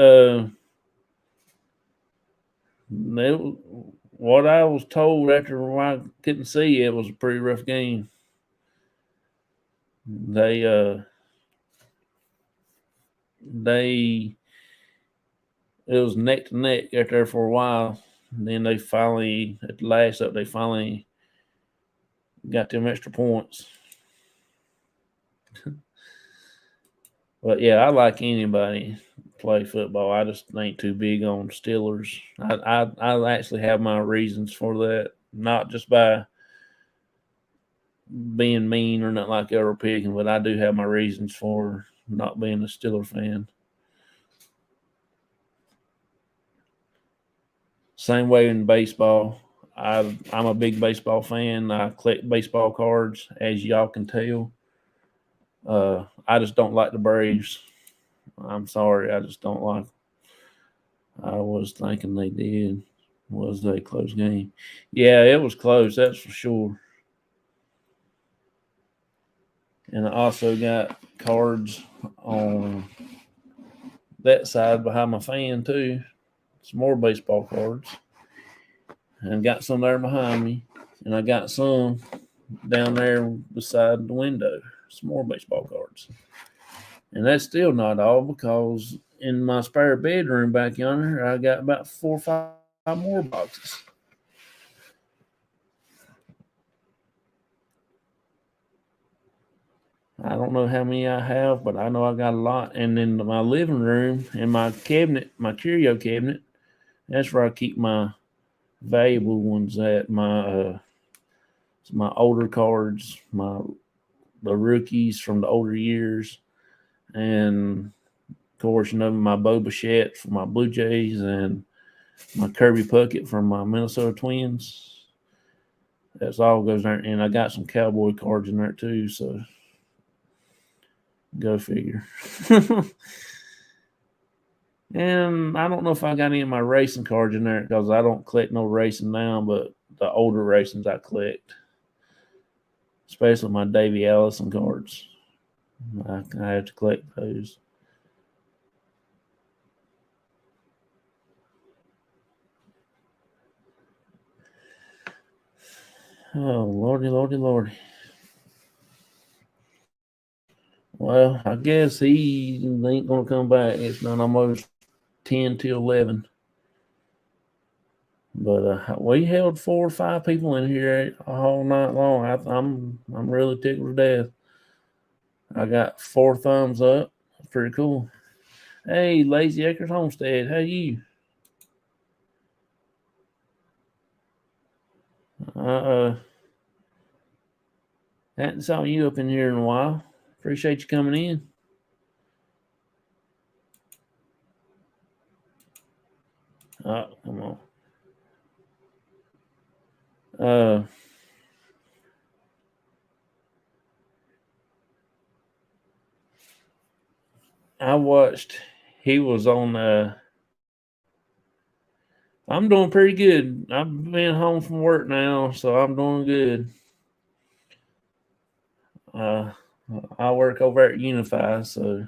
C: What I was told after I couldn't see it was a pretty rough game. It was neck to neck out there for a while. And then they finally, at the last up, they finally got them extra points. But yeah, I like anybody play football. I just ain't too big on Steelers. I actually have my reasons for that, not just by being mean or not like ever picking, but I do have my reasons for not being a Steeler fan. Same way in baseball. I'm a big baseball fan. I collect baseball cards, as y'all can tell. I just don't like the Braves. I'm sorry. I just don't like them. I was thinking they did. Was a close game. Yeah, it was close. That's for sure. And I also got cards on that side behind my fan, too. Some more baseball cards. And got some there behind me. And I got some down there beside the window. Some more baseball cards. And that's still not all, because in my spare bedroom back yonder, I got about 4 or 5 more boxes. I don't know how many I have, but I know I got a lot. And in my living room, in my cabinet, my curio cabinet, that's where I keep my valuable ones at. My older cards, the rookies from the older years, and of course, my Bo Bichette for my Blue Jays and my Kirby Puckett from my Minnesota Twins. That's all goes there, and I got some Cowboy cards in there too. So go figure. And I don't know if I got any of my racing cards in there because I don't collect no racing now, but the older racings I collect, especially my Davey Allison cards. I have to collect those. Oh, Lordy, Lordy, Lordy. Well, I guess he ain't going to come back. It's been almost 10 to 11. But we held 4 or 5 people in here all night long. I'm really tickled to death. I got 4 thumbs up. That's pretty cool. Hey, Lazy Acres Homestead, how you? Hadn't saw you up in here in a while. Appreciate you coming in. Oh, come on. I watched. He was on. I'm doing pretty good. I've been home from work now, so I'm doing good. I work over at Unify, so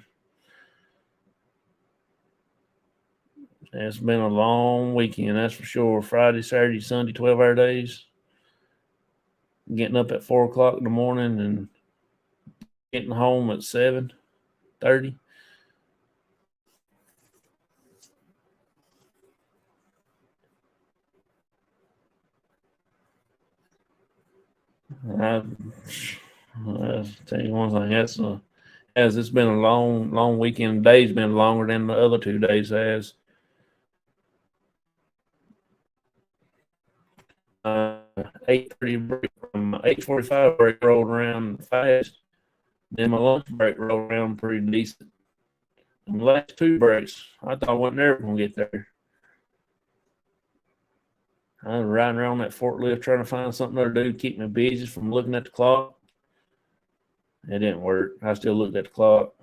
C: it's been a long weekend, that's for sure. Friday, Saturday, Sunday, 12-hour days. Getting up at 4 o'clock in the morning and getting home at 7:30. I'll tell you one thing, it's been a long weekend. The day's been longer than the other 2 days has. 8:30 break from 8:45 break rolled around fast. Then my lunch break rolled around pretty decent. And the last 2 breaks, I thought I wasn't ever going to get there. I was riding around that forklift trying to find something to do to keep me busy from looking at the clock. It didn't work. I still looked at the clock.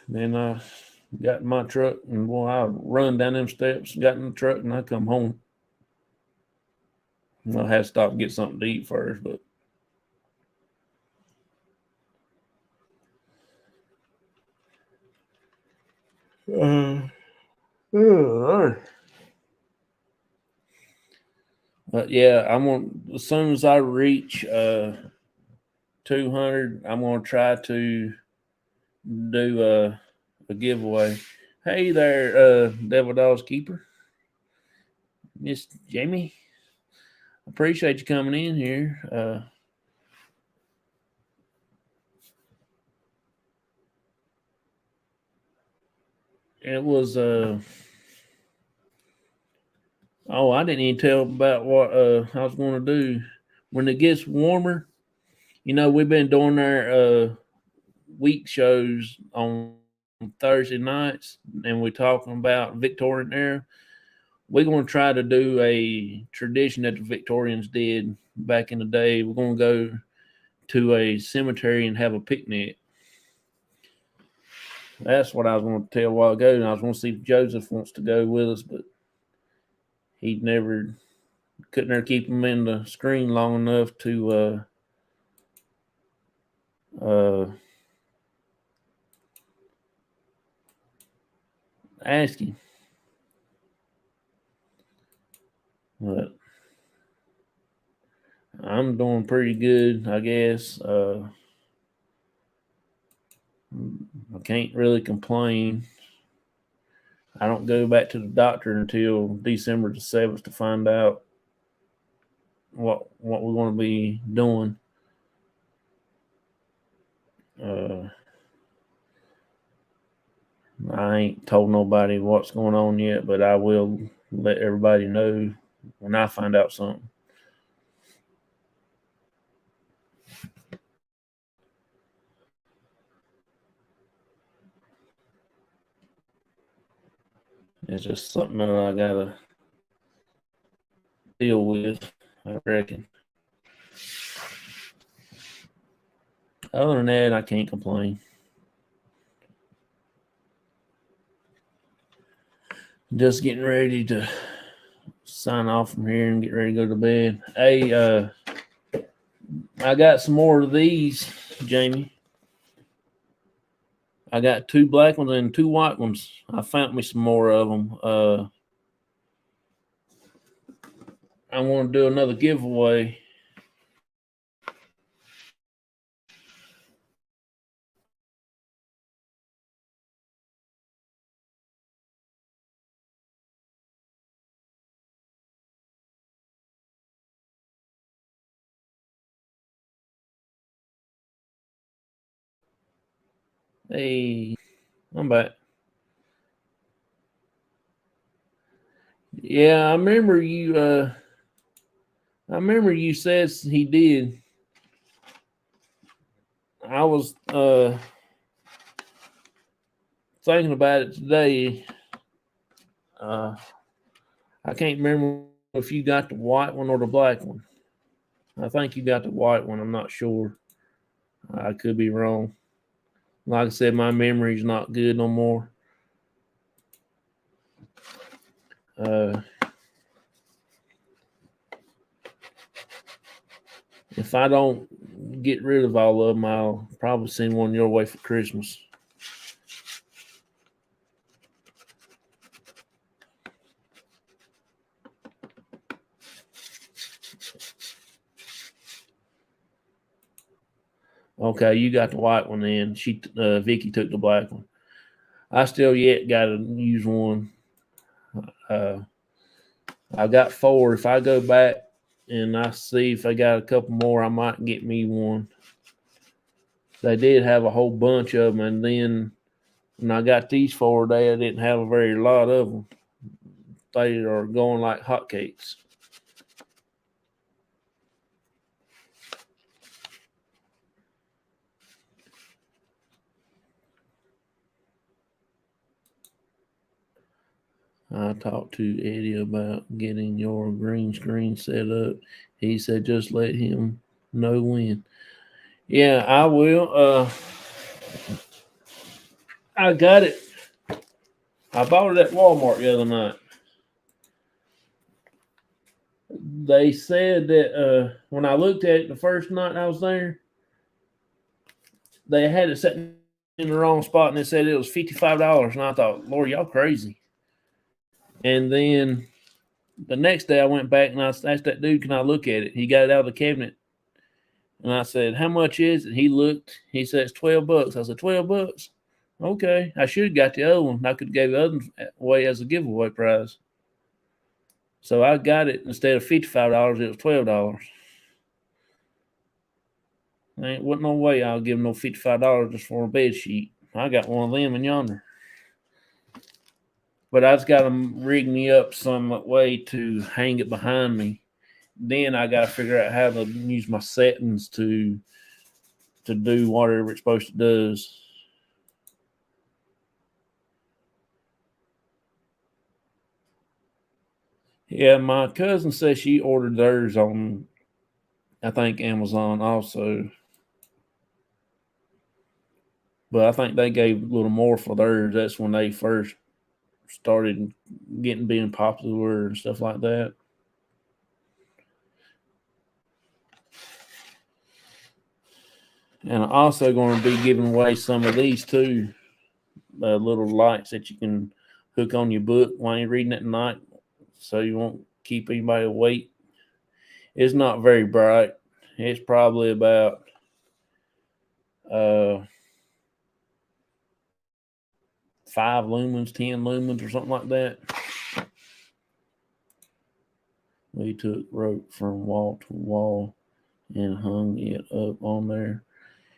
C: Then I got in my truck and boy, I run down them steps, got in the truck, and I come home. I had to stop and get something to eat first, but but yeah, I'm gonna, as soon as I reach 200, I'm gonna try to do a giveaway. Hey there, Devildog's keeper, Miss Jamie. Appreciate you coming in here. It was I didn't even tell about what I was going to do when it gets warmer. We've been doing our week shows on Thursday nights, and we're talking about Victorian era. We're going to try to do a tradition that the Victorians did back in the day. We're going to go to a cemetery and have a picnic. That's what I was going to tell a while ago, and I was going to see if Joseph wants to go with us, but he couldn't ever keep him in the screen long enough to ask him. But I'm doing pretty good, I guess. I can't really complain. I don't go back to the doctor until December the 7th to find out what we want to be doing. I ain't told nobody what's going on yet, but I will let everybody know when I find out something. It's just something that I gotta deal with, I reckon. Other than that, I can't complain. Just getting ready to sign off from here and get ready to go to bed. Hey, I got some more of these, Jamie. I got 2 black ones and 2 white ones. I found me some more of them. I want to do another giveaway. Hey, I'm back. Yeah, I remember you. I remember you said he did. I was thinking about it today. I can't remember if you got the white one or the black one. I think you got the white one. I'm not sure. I could be wrong. Like I said, my memory's not good no more. If I don't get rid of all of them, I'll probably send one your way for Christmas. Okay, you got the white one then. Vicky took the black one. I still yet got to use one. I got 4. If I go back and I see if I got a couple more, I might get me one. They did have a whole bunch of them, and then when I got these 4, I didn't have a very lot of them. They are going like hotcakes. I talked to Eddie about getting your green screen set up. He said just let him know when. Yeah, I will. I got it. I bought it at Walmart the other night. They said that when I looked at it the first night I was there, they had it set in the wrong spot, and they said it was $55. And I thought, Lord, y'all crazy. And then the next day I went back and I asked that dude, can I look at it? He got it out of the cabinet. And I said, how much is it? He looked. He said, it's $12. I said, $12? Okay. I should have got the other one. I could have gave the other one away as a giveaway prize. So I got it. Instead of $55, it was $12. There wasn't no way I'll give them no $55 just for a bed sheet. I got one of them in yonder. But I just got them rig me up some way to hang it behind me. Then I got to figure out how to use my settings to do whatever it's supposed to do. Yeah, my cousin says she ordered theirs on, I think, Amazon also. But I think they gave a little more for theirs. That's when they first started being popular and stuff like that. And I'm also going to be giving away some of these too, little lights that you can hook on your book while you're reading at night, so you won't keep anybody awake. It's not very bright. It's probably about 5 lumens, 10 lumens, or something like that. We took rope from wall to wall and hung it up on there.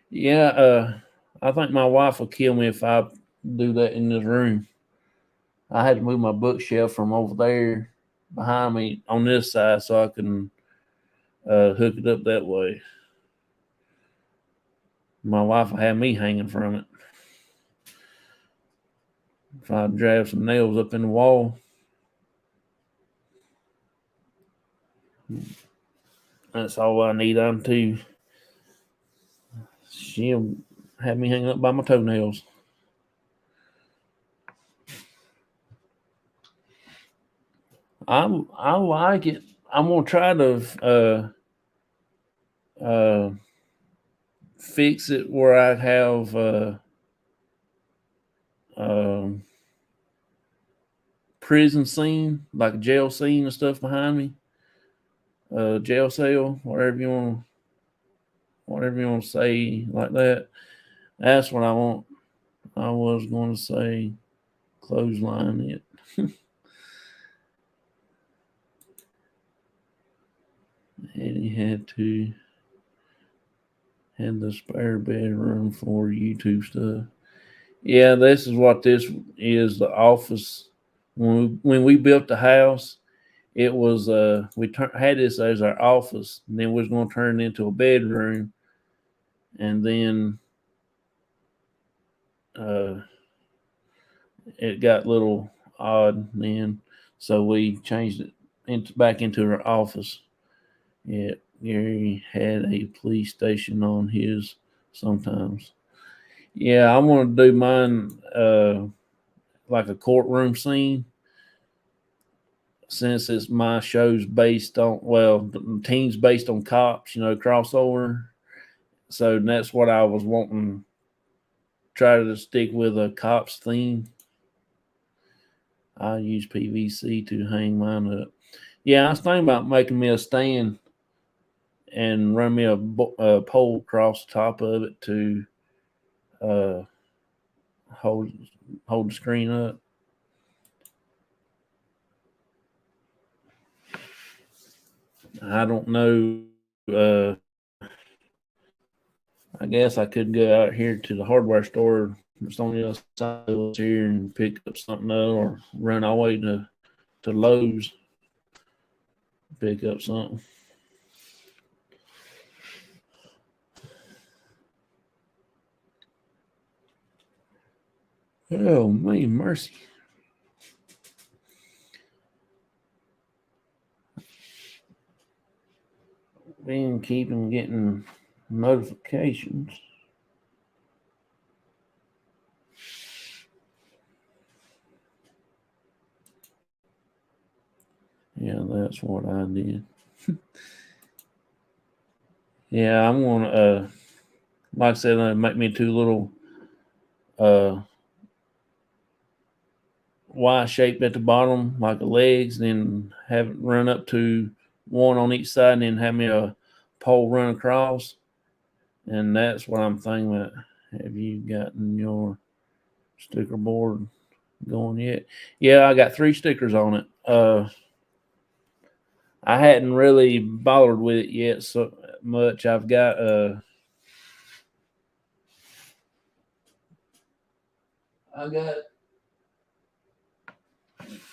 C: Yeah, I think my wife will kill me if I do that in this room. I had to move my bookshelf from over there behind me on this side so I can hook it up that way. My wife will have me hanging from it. If I drive some nails up in the wall, that's all I need on to. She'll have me hanging up by my toenails. I like it. I'm gonna try to fix it where I have prison scene, like a jail scene and stuff behind me. Jail cell, whatever you want to say like that. That's what I want. I was going to say clothesline it. And he had the spare bedroom for YouTube stuff. Yeah, this is what this is, the office. When we built the house, it was we had this as our office, and then we was going to turn it into a bedroom, and then it got a little odd then, so we changed it back into our office. Yeah, Gary had a police station on his sometimes. Yeah, I want to do mine like a courtroom scene, since it's my show's based on, well, the team's based on cops, crossover. So that's what I was wanting. Try to stick with a cops theme. I use PVC to hang mine up. Yeah, I was thinking about making me a stand and run me a pole across the top of it to hold the screen up. I don't know. I guess I could go out here to the hardware store that's on the other side of us here and pick up something up, or run all the way to Lowe's, pick up something. Oh, me mercy. Been keeping getting notifications. Yeah, that's what I did. Yeah, I'm gonna like I said, make me 2 little Y shaped at the bottom, like the legs, then have it run up to one on each side, and then have me a pole run across. And that's what I'm thinking about. Have you gotten your sticker board going yet? Yeah, I got 3 stickers on it. I hadn't really bothered with it yet so much. I've got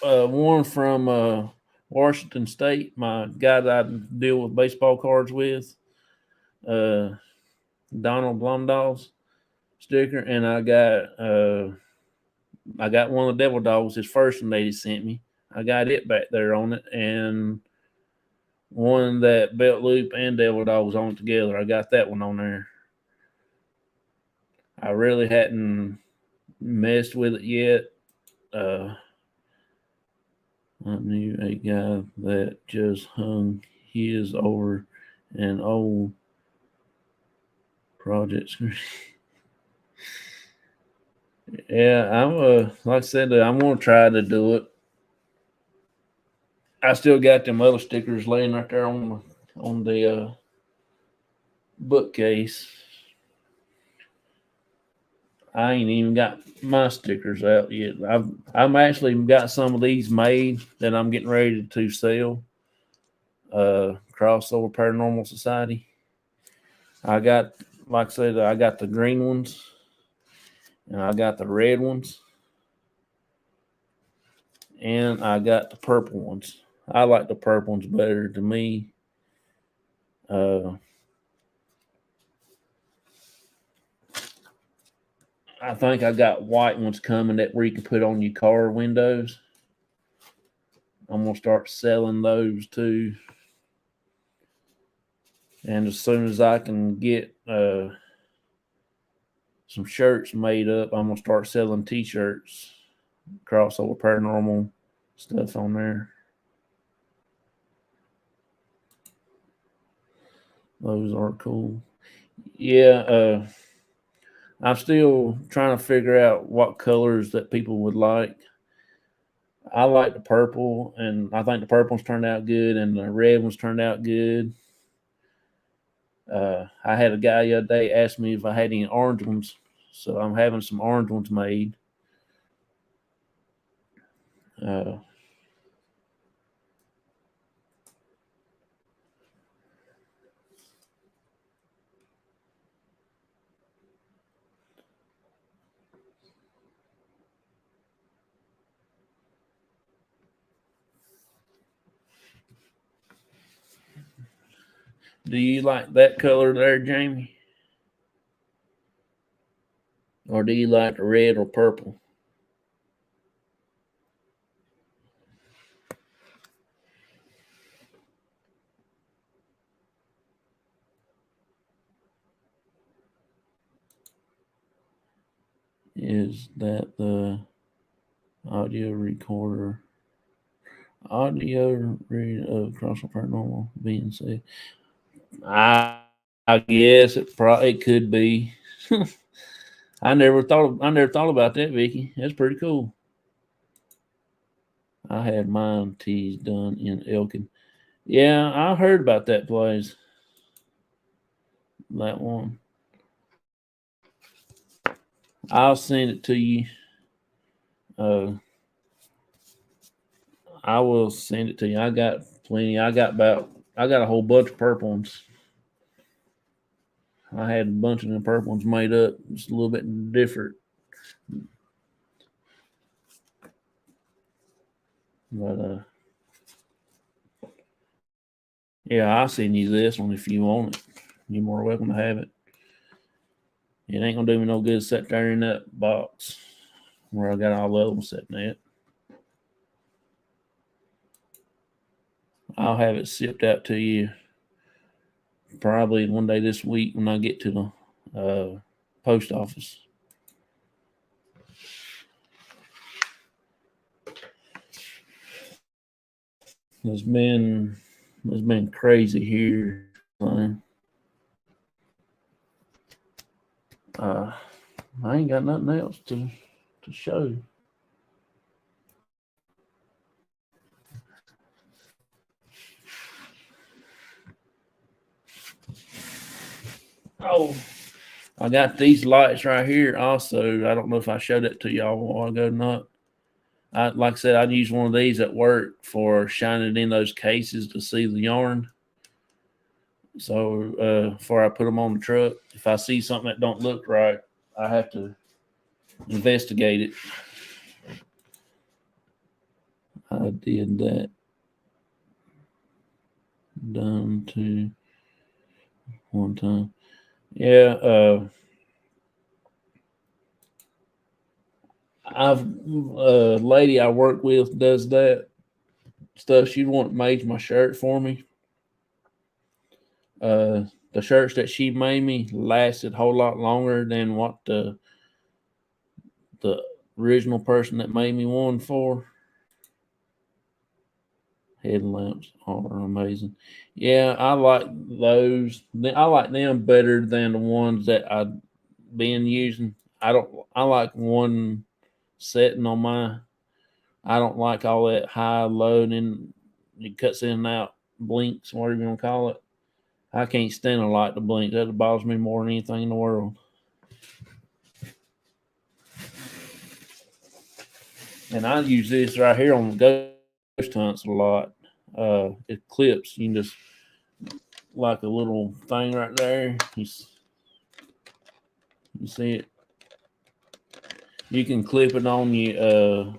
C: one from Washington State, my guy that I deal with baseball cards with, Donald Blomdahl's sticker, and I got one of the Devildog's, his first one that he sent me. I got it back there on it, and one that Belt Loop and Devildog was on it together. I got that one on there. I really hadn't messed with it yet. I knew a guy that just hung his over an old project screen. Yeah, I'm like I said, I'm gonna try to do it. I still got them other stickers laying right there on the bookcase. I ain't even got my stickers out yet. I've actually got some of these made that I'm getting ready to sell. Crossover Paranormal Society. I got, like I said, I got the green ones and I got the red ones and I got the purple ones. I like the purple ones better to me. I think I got white ones coming that where you can put on your car windows. I'm gonna start selling those too. And as soon as I can get some shirts made up, I'm gonna start selling t-shirts, crossover paranormal stuff on there. Those are cool. Yeah, I'm still trying to figure out what colors that people would like. I like the purple, and I think the purple ones turned out good, and the red ones turned out good. I had a guy the other day ask me if I had any orange ones, so I'm having some orange ones made. Do you like that color there, Jamie? Or do you like the red or purple? Is that the audio recorder? Audio read of Crossover Paranormal being said. I guess it could be. I never thought about that, Vicky. That's pretty cool. I had mine tees done in Elkin. Yeah, I heard about that place. That one. I'll send it to you. I will send it to you. I got plenty. I got a whole bunch of purple ones. I had a bunch of them purple ones made up. Just a little bit different. But yeah, I'll send you this one if you want it. You're more welcome to have it. It ain't gonna do me no good sitting there in that box where I got all the other ones sitting at. I'll have it shipped out to you probably one day this week when I get to the post office. It's been crazy here. I ain't got nothing else to show. Oh, I got these lights right here also. I don't know if I showed it to y'all a while ago or not. Like I said, I'd use one of these at work for shining in those cases to see the yarn. So before I put them on the truck, if I see something that don't look right, I have to investigate it. I did that. Done to one time. Yeah. I've a lady I work with does that stuff. She made my shirt for me. The shirts that she made me lasted a whole lot longer than what the original person that made me one for. Headlamps are amazing. Yeah, I like those. I like them better than the ones that I've been using. I like one setting on my. I don't like all that high, low, and then it cuts in and out, blinks, whatever you want to call it. I can't stand a light to blink. That bothers me more than anything in the world. And I use this right here on the ghost hunts a lot. It clips. You can just, like a little thing right there. You see it? You can clip it on your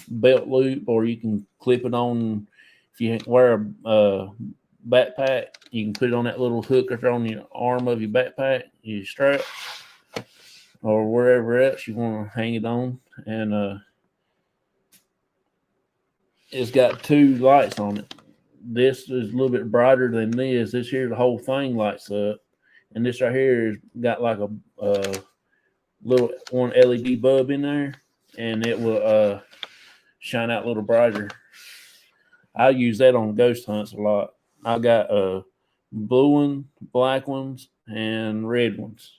C: belt loop, or you can clip it on, if you wear a backpack, you can put it on that little hook or on your arm of your backpack, your strap, or wherever else you want to hang it on. And it's got 2 lights on it. This is a little bit brighter than this. This here, the whole thing lights up. And this right here has got like a little one LED bulb in there, and it will shine out a little brighter. I use that on ghost hunts a lot. I got blue one, black ones, and red ones.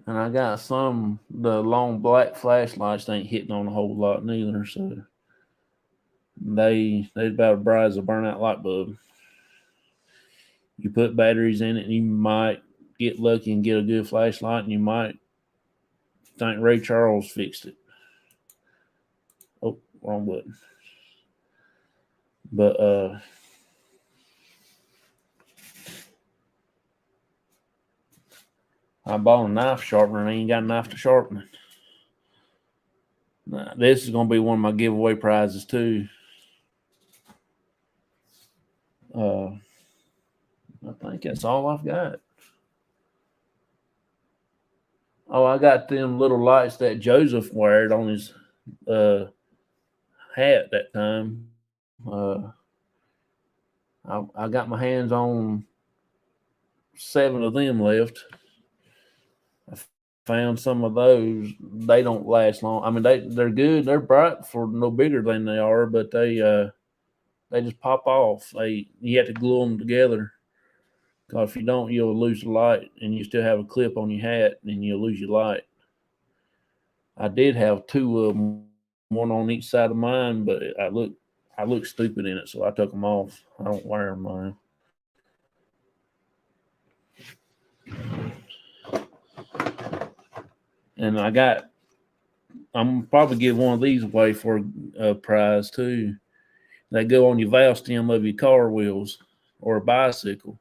C: And I got the long black flashlights ain't hitting on a whole lot neither, so they about as bright as a burnout light bulb. You put batteries in it, and you might get lucky and get a good flashlight, and you might think Ray Charles fixed it. Oh, wrong button. But I bought a knife sharpener and I ain't got a knife to sharpen it. Now, this is going to be one of my giveaway prizes too. I think that's all I've got. Oh, I got them little lights that Joseph weared on his hat that time. I got my hands on 7 of them left. I found some of those. They don't last long. I mean, they're good. They're bright for no bigger than they are, but they just pop off. You have to glue them together. Because if you don't, you'll lose the light, and you still have a clip on your hat, and you'll lose your light. I did have 2 of them, one on each side of mine, but I look stupid in it, so I took them off. I don't wear them now. And I'm probably give one of these away for a prize too. They go on your valve stem of your car wheels or a bicycle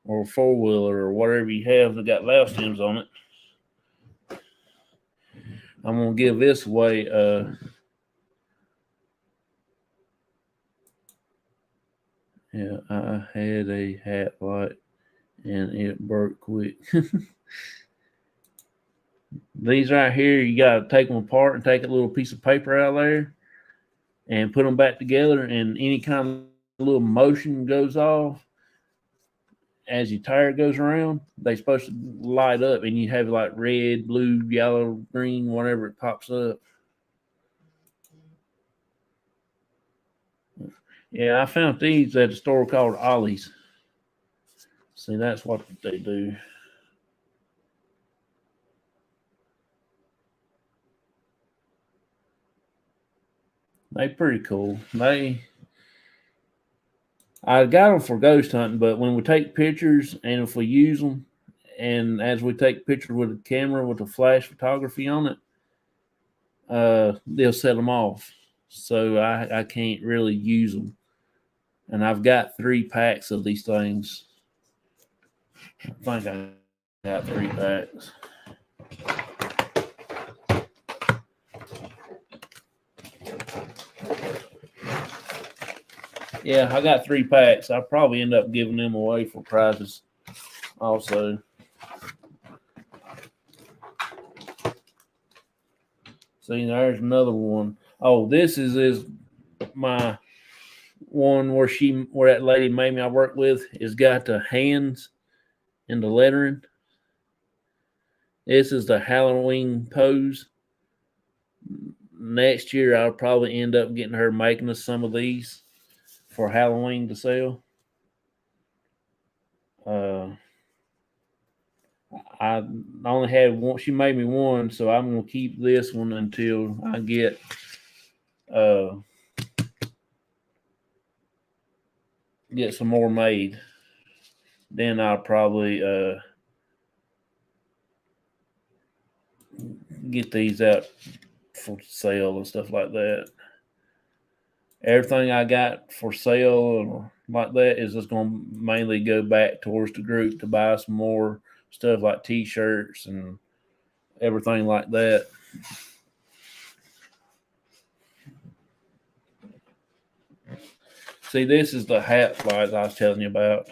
C: or a 4-wheeler or whatever you have that got valve stems on it. I'm going to give this away. Yeah, I had a hat light and it broke quick. These right here, you got to take them apart and take a little piece of paper out of there and put them back together, and any kind of little motion goes off as your tire goes around, they're supposed to light up, and you have like red, blue, yellow, green, whatever it pops up. Yeah, I found these at a store called Ollie's. See, that's what they do. They pretty cool. I got them for ghost hunting, but when we take pictures and if we use them, and as we take pictures with a camera with a flash photography on it, they'll set them off. So I can't really use them. And I've got 3 packs of these things. I think I got 3 packs. Yeah, I got 3 packs. I'll probably end up giving them away for prizes also. See, there's another one. Oh, this is my one where that lady made me I work with has got the hands and the lettering. This is the Halloween pose. Next year, I'll probably end up getting her making us some of these for Halloween to sell. I only had one. She made me one, so I'm gonna keep this one until I get get some more made. Then I'll probably get these out for sale and stuff like that. Everything I got for sale or like that is just going to mainly go back towards the group to buy some more stuff like T-shirts and everything like that. See, this is the hat flies I was telling you about.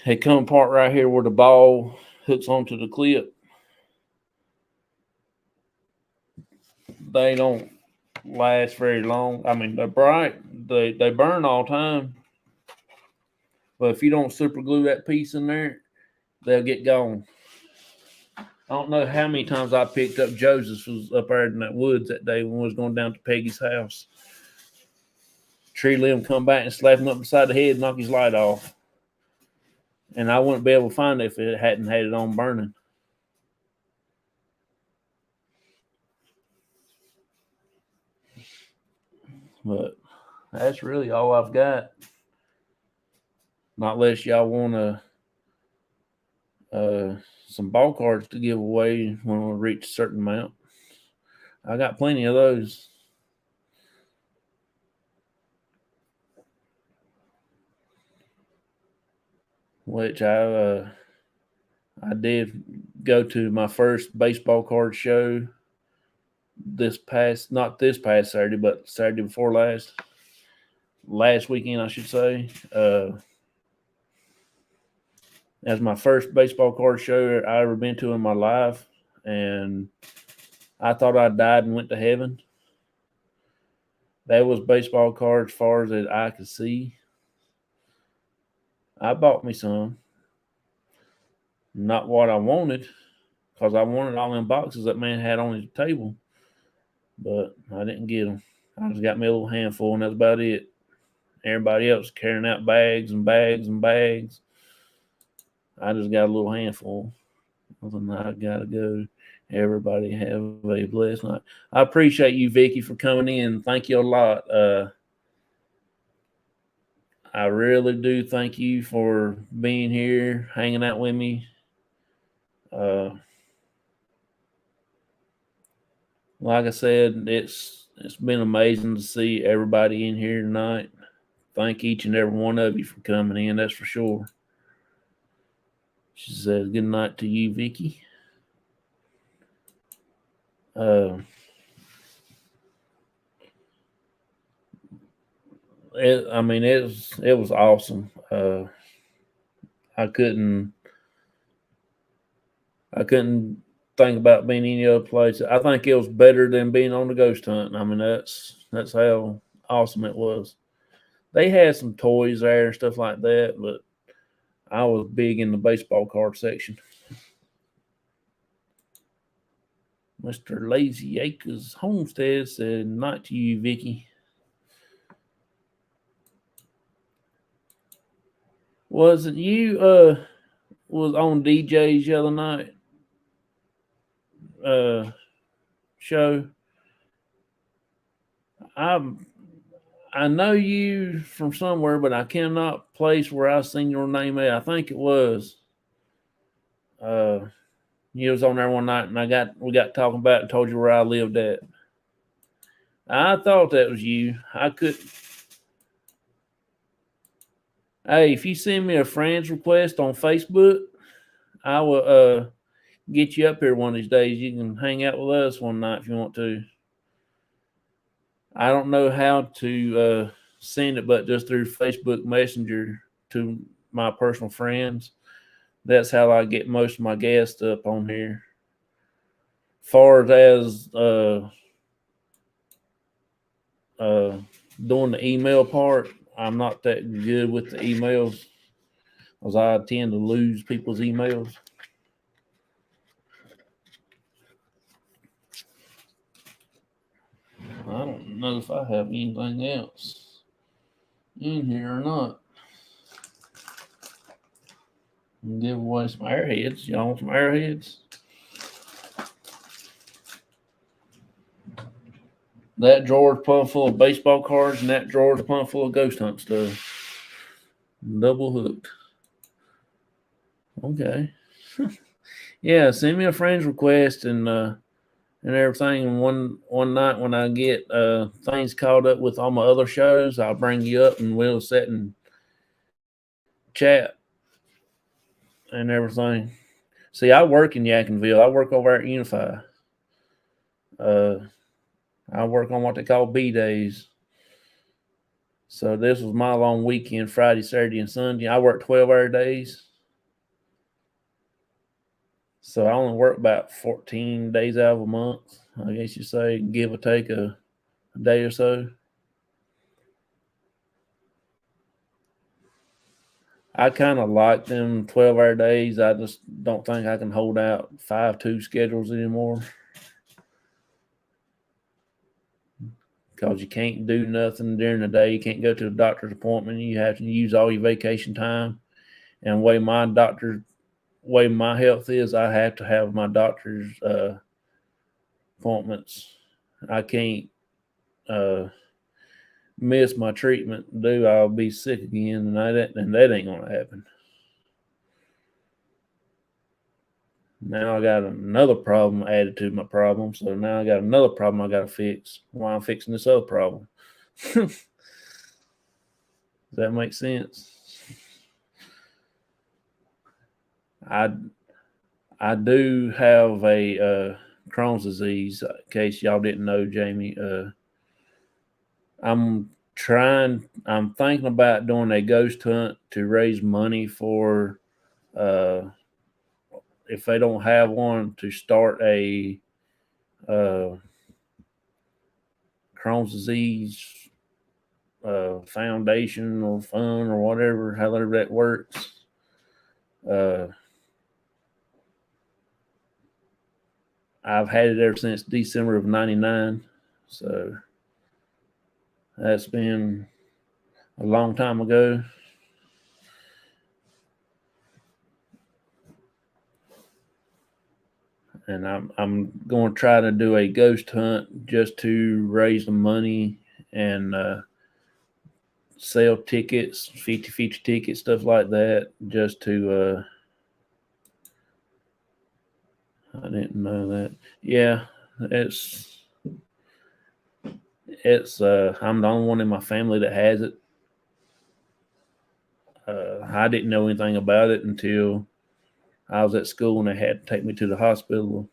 C: They come apart right here where the ball hooks onto the clip. They don't last very long. I mean, they're bright. They burn all the time. But if you don't super glue that piece in there, they'll get gone. I don't know how many times I picked up Joseph's was up there in that woods that day when we was going down to Peggy's house. Tree limb come back and slap him up beside the head and knock his light off. And I wouldn't be able to find it if it hadn't had it on burning. But that's really all I've got. Not unless y'all want some ball cards to give away when we reach a certain amount. I got plenty of those. Which I did go to my first baseball card show not this past Saturday, but Saturday before last weekend, I should say. That's my first baseball card show I ever been to in my life, and I thought I died and went to heaven. That was baseball cards as far as that I could see. I bought me some. Not what I wanted, because I wanted all them boxes that man had on his table, but I didn't get them. I just got me a little handful, and that's about it. Everybody else carrying out bags and bags and bags. I just got a little handful. I gotta go. Everybody have a blessed night. I appreciate you, Vicky, for coming in. Thank you a lot. I really do thank you for being here, hanging out with me. Like I said, it's been amazing to see everybody in here tonight. Thank each and every one of you for coming in, that's for sure. She says good night to you, Vicky. It was awesome. I couldn't think about being any other place. I think it was better than being on the ghost hunt. I mean, that's how awesome it was. They had some toys there and stuff like that, but I was big in the baseball card section. Mr. Lazy Acres Homestead said, "Not to you, Vicky." Was it you was on DJ's the other night show? I know you from somewhere, but I cannot place where I seen your name at. I think it was. You was on there one night, and we got talking about it and told you where I lived at. I thought that was you. I could. Hey, if you send me a friend's request on Facebook, I will get you up here one of these days. You can hang out with us one night if you want to. I don't know how to send it, but just through Facebook Messenger to my personal friends. That's how I get most of my guests up on here. Far as doing the email part, I'm not that good with the emails, because I tend to lose people's emails. I don't know if I have anything else in here or not. Give away some airheads. Y'all want some airheads? That drawer's plumb full of baseball cards, and that drawer's plumb full of ghost hunt stuff. Double hooked. Okay. Yeah, send me a friend's request and everything. And one night when I get things caught up with all my other shows, I'll bring you up and we'll sit and chat and everything. See, I work in Yadkinville. I work over at Unify. I work on what they call B days. So this was my long weekend, Friday, Saturday, and Sunday. I work 12-hour days. So I only work about 14 days out of a month. I guess you say, give or take a day or so. I kind of like them 12-hour days. I just don't think I can hold out 5-2 schedules anymore. Because you can't do nothing during the day. You can't go to a doctor's appointment. You have to use all your vacation time. And the way my health is, I have to have my doctor's appointments. I can't miss my treatment. I'll be sick again, and that ain't gonna happen. Now I got another problem added to my problem, so now I got another problem I got to fix while I'm fixing this other problem. Does that make sense? I do have a Crohn's disease, in case y'all didn't know, Jamie. I'm thinking about doing a ghost hunt to raise money for, if they don't have one, to start a Crohn's disease foundation or fund or whatever, however that works. I've had it ever since December of 99. So that's been a long time ago. And I'm going to try to do a ghost hunt just to raise the money and sell tickets, 50-50 tickets, stuff like that, just to I didn't know that. Yeah, it's I'm the only one in my family that has it. I didn't know anything about it until I was at school and they had to take me to the hospital.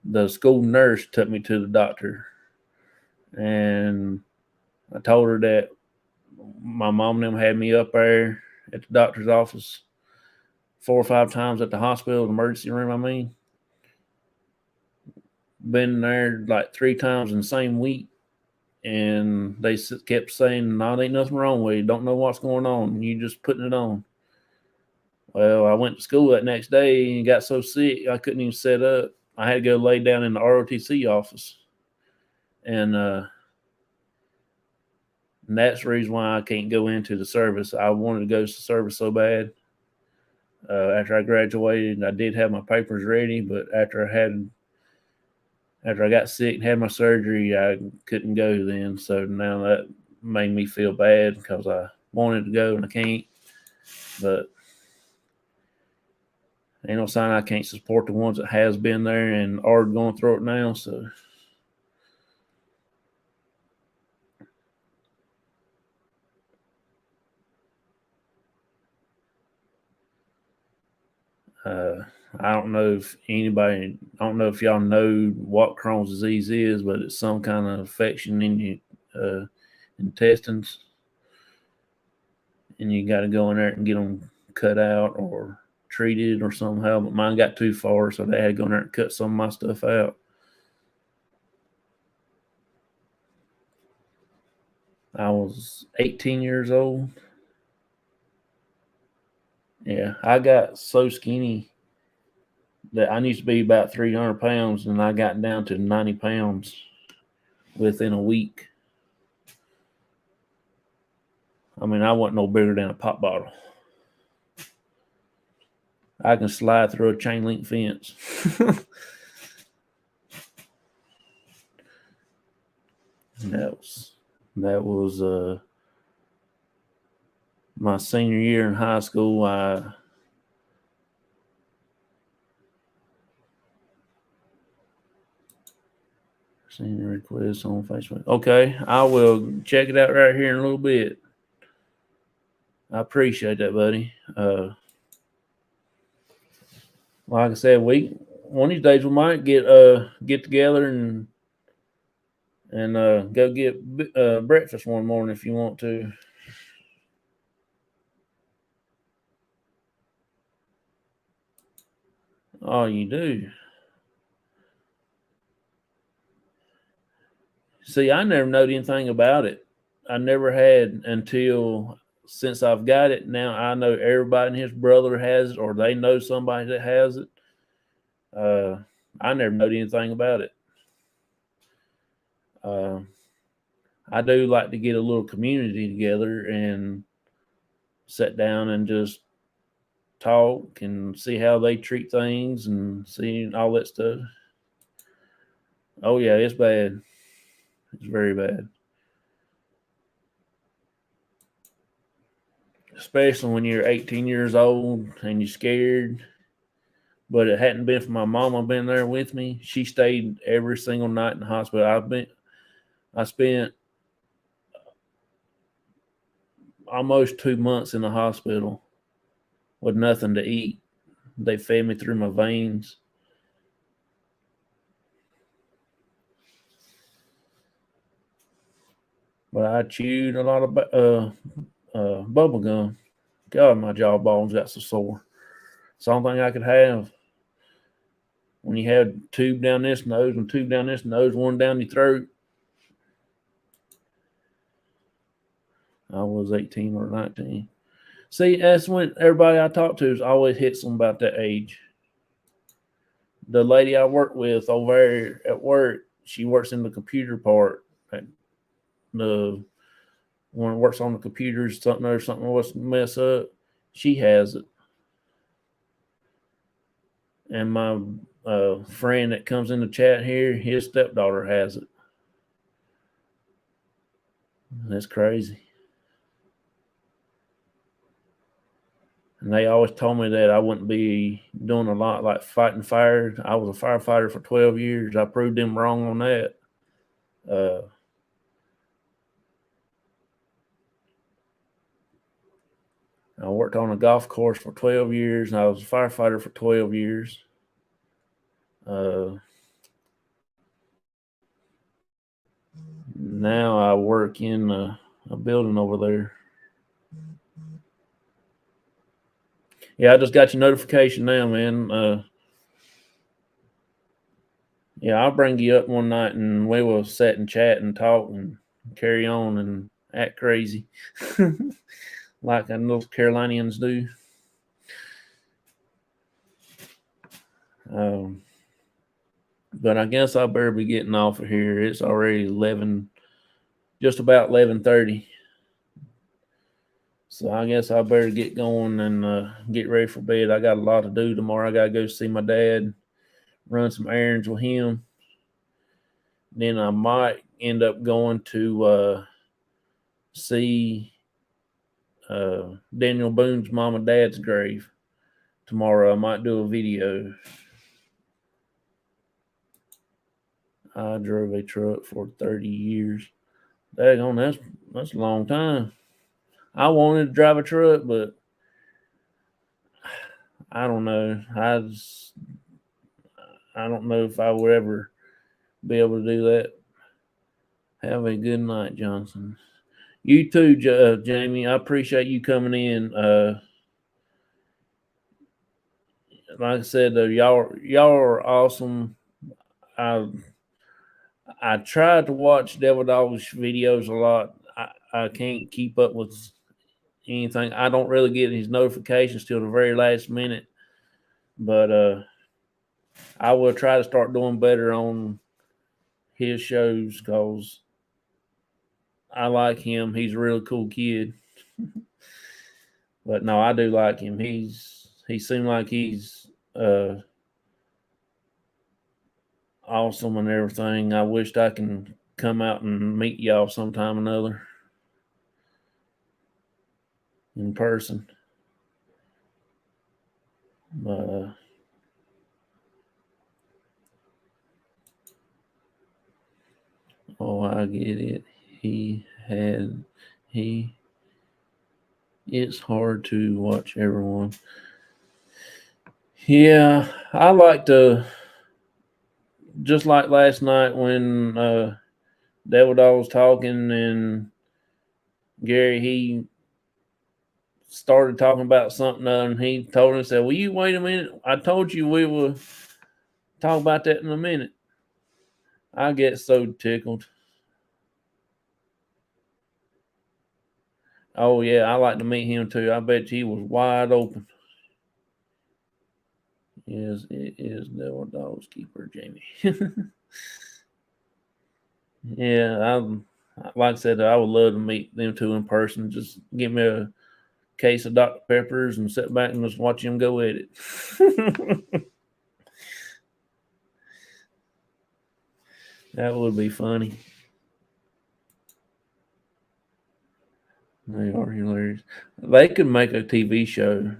C: The school nurse took me to the doctor, and I told her that my mom and them had me up there at the doctor's office 4 or 5 times at the hospital, emergency room. I mean, been there like 3 times in the same week, and they kept saying, "No, there ain't nothing wrong with you. Don't know what's going on. You just putting it on." Well, I went to school that next day and got so sick I couldn't even sit up. I had to go lay down in the ROTC office, and that's the reason why I can't go into the service. I wanted to go to the service so bad. After I graduated, I did have my papers ready, but after I got sick and had my surgery, I couldn't go then. So now that made me feel bad because I wanted to go and I can't. But ain't no sign I can't support the ones that has been there and are going through it now. So I don't know if y'all know what Crohn's disease is, but it's some kind of infection in your intestines, and you got to go in there and get them cut out or treated or somehow. But mine got too far, so they had to go in there and cut some of my stuff out. I was 18 years old. Yeah, I got so skinny that I used to be about 300 pounds, and I got down to 90 pounds within a week. I mean, I wasn't no bigger than a pop bottle. I can slide through a chain link fence. That was my senior year in high school. Senior request on Facebook. Okay, I will check it out right here in a little bit. I appreciate that, buddy. Like I said, one of these days we might get together and go get breakfast one morning if you want to. Oh, you do. See, I never knowed anything about it. I never had until since I've got it. Now I know everybody and his brother has it, or they know somebody that has it. I never knowed anything about it. I do like to get a little community together and sit down and just talk and see how they treat things and see all that stuff. Oh yeah, it's bad. It's very bad. Especially when you're 18 years old and you're scared. But it hadn't been for my mama being there with me. She stayed every single night in the hospital. I spent almost 2 months in the hospital with nothing to eat. They fed me through my veins. But I chewed a lot of bubble gum. God, my jawbones got so sore. It's the only thing I could have. When you had tube down this nose and tube down this nose, one down your throat. I was 18 or 19. See, that's when everybody I talk to is always hits them about that age. The lady I work with over there at work, she works in the computer part. The one that works on the computers, something was mess up, she has it. And my friend that comes in the chat here, his stepdaughter has it. That's crazy. And they always told me that I wouldn't be doing a lot like fighting fire. I was a firefighter for 12 years. I proved them wrong on that. I worked on a golf course for 12 years, and I was a firefighter for 12 years. Now I work in a building over there. Yeah, I just got your notification now, man. Yeah, I'll bring you up one night and we will sit and chat and talk and carry on and act crazy like the North Carolinians do. But I guess I better be getting off of here. It's already 11, just about 11:30. So I guess I better get going and get ready for bed. I got a lot to do tomorrow. I got to go see my dad, run some errands with him. Then I might end up going to see Daniel Boone's mom and dad's grave tomorrow. I might do a video. I drove a truck for 30 years. Daggone, that's a long time. I wanted to drive a truck, but I don't know. I don't know if I would ever be able to do that. Have a good night, Johnson. You too, Jamie. I appreciate you coming in. Like I said, y'all are awesome. I tried to watch Devildog's videos a lot. I can't keep up with anything. I don't really get his notifications till the very last minute. But I will try to start doing better on his shows because I like him. He's a really cool kid. But no, I do like him. He seemed like he's awesome and everything. I wished I can come out and meet y'all sometime or another in person. Oh, I get it. It's hard to watch everyone. Yeah, I like to, just like last night when Devildog was talking and Gary, he started talking about something and he told us, said, "Will you wait a minute? I told you we will talk about that in a minute." I get so tickled. Oh yeah, I like to meet him too. I bet he was wide open. Yes, it is Devildog's keeper, Jamie. Yeah, like I said, I would love to meet them two in person. Just give me a case of Dr. Peppers and sit back and just watch them go at it. That would be funny. They are hilarious. They could make a TV show.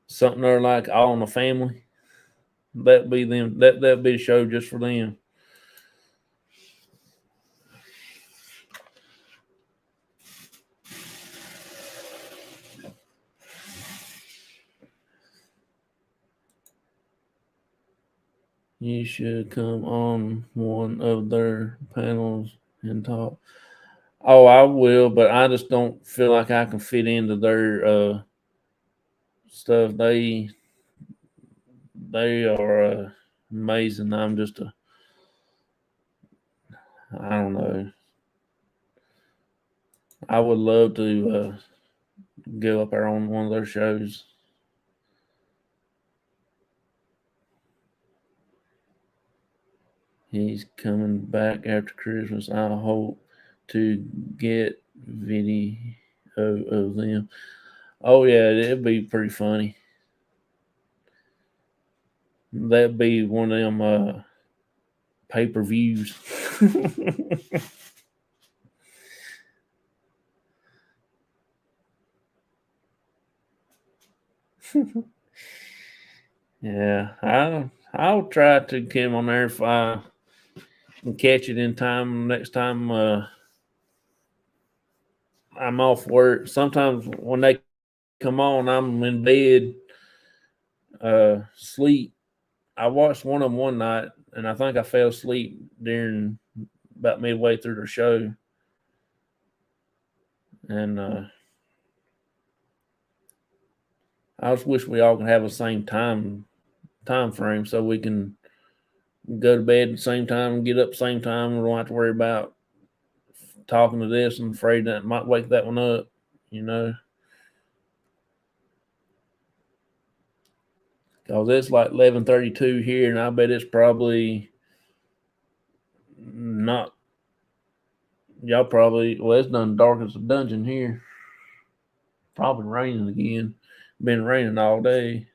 C: Something they're like All in the Family. That'd be them. That'd be a show just for them. You should come on one of their panels and talk. Oh, I will, but I just don't feel like I can fit into their stuff. They are amazing. I'm just I don't know. I would love to go up there on one of their shows. He's coming back after Christmas. I hope to get video of them. Oh yeah, it'd be pretty funny. That'd be one of them pay-per-views. Yeah, I'll try to come on there if I can catch it in time. Next time I'm off work. Sometimes when they come on, I'm in bed, sleep. I watched one of them one night, and I think I fell asleep during about midway through the show. And I just wish we all could have the same time frame so we can go to bed at the same time and get up the same time. We don't have to worry about talking to this and afraid that it might wake that one up, you know. Because it's like 11:32 here, and I bet it's probably not. Y'all probably, well, it's done dark as a dungeon here. Probably raining again. Been raining all day.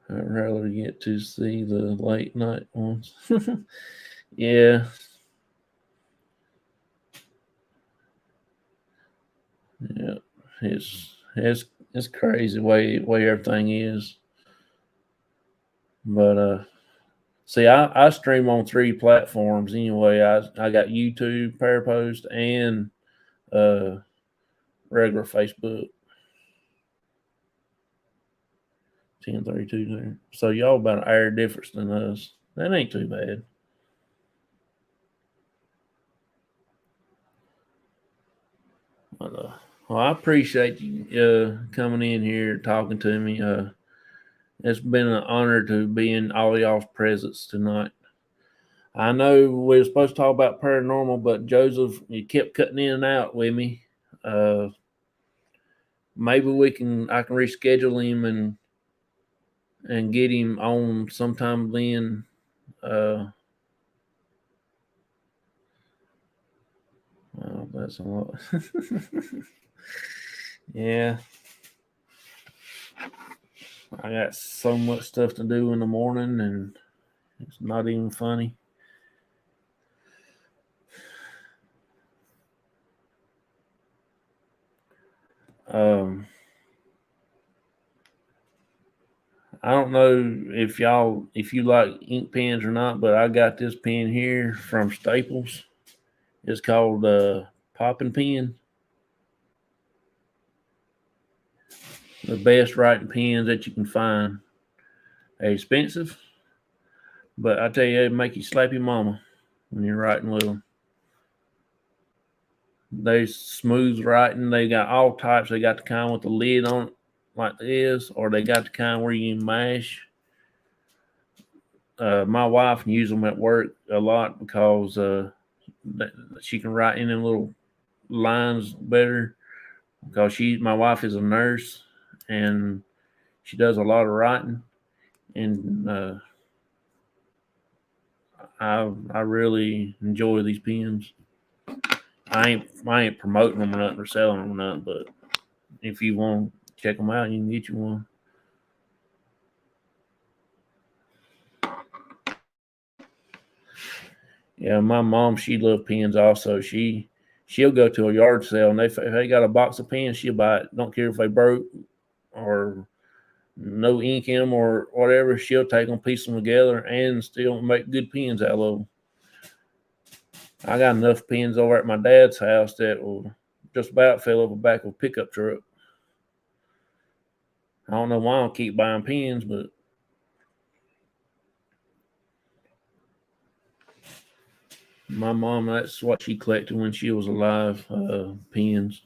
C: I'd rather get to see the late night ones. Yeah. Yeah. It's crazy way everything is. But see, I stream on 3 platforms anyway. I got YouTube, Parapost, and regular Facebook. 10:32 there. So y'all about an hour difference than us. That ain't too bad. Well, I appreciate you coming in here talking to me. It's been an honor to be in all y'all's presence tonight. I know we were supposed to talk about paranormal, but Joseph, you kept cutting in and out with me. Maybe I can reschedule him and get him on sometime then. Well, that's a lot. Yeah. I got so much stuff to do in the morning, and it's not even funny. I don't know if you like ink pens or not, but I got this pen here from Staples. It's called Poppin' Pen. The best writing pens that you can find. They're expensive, but I tell you, they make you slap your mama when you're writing with them. They smooth writing. They got all types. They got the kind with the lid on it like this, or they got the kind where you can mash. My wife can use them at work a lot because she can write in them little lines better. Because my wife is a nurse and she does a lot of writing, and I really enjoy these pens. I ain't promoting them or nothing or selling them or nothing, but if you want to check them out, you can get you one. Yeah, my mom, she loves pens also. She'll go to a yard sale, and if they got a box of pens, she'll buy it. Don't care if they broke or no ink in them or whatever. She'll take them, piece them together, and still make good pens out of them. I got enough pens over at my dad's house that will just about fill up the back of a pickup truck. I don't know why I don't keep buying pens, but my mom, that's what she collected when she was alive, pens.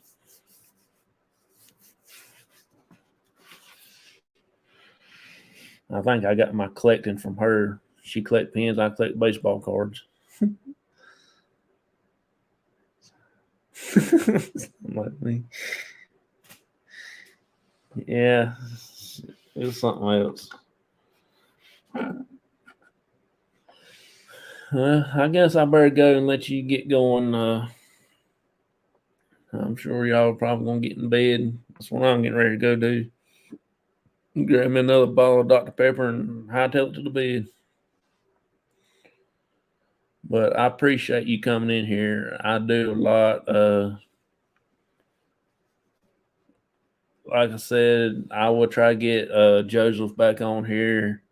C: I think I got my collecting from her. She collect pens, I collect baseball cards. Like me. Yeah, it's something else. I guess I better go and let you get going. I'm sure y'all are probably going to get in bed. That's what I'm getting ready to go do. Grab me another bottle of Dr. Pepper and hightail it to the bed. But I appreciate you coming in here. I do a lot. Like I said, I will try to get Joseph back on here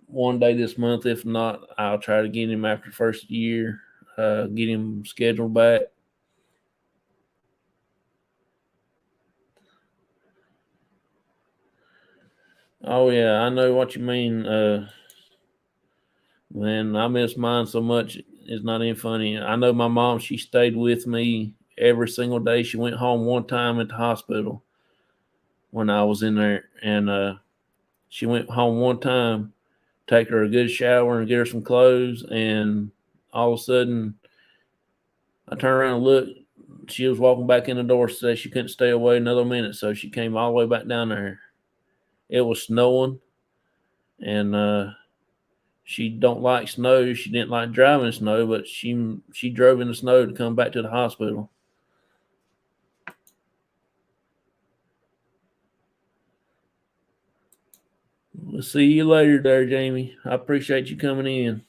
C: one day this month. If not, I'll try to get him after the first year, get him scheduled back. Oh, yeah, I know what you mean. Man, I miss mine so much. It's not even funny. I know my mom, she stayed with me every single day. She went home one time at the hospital when I was in there, and she went home one time, take her a good shower and get her some clothes, and all of a sudden I turned around and looked. She was walking back in the door, said she couldn't stay away another minute, so she came all the way back down there. It was snowing, and she don't like snow. She didn't like driving in snow, but she drove in the snow to come back to the hospital. We'll see you later there, Jamie. I appreciate you coming in.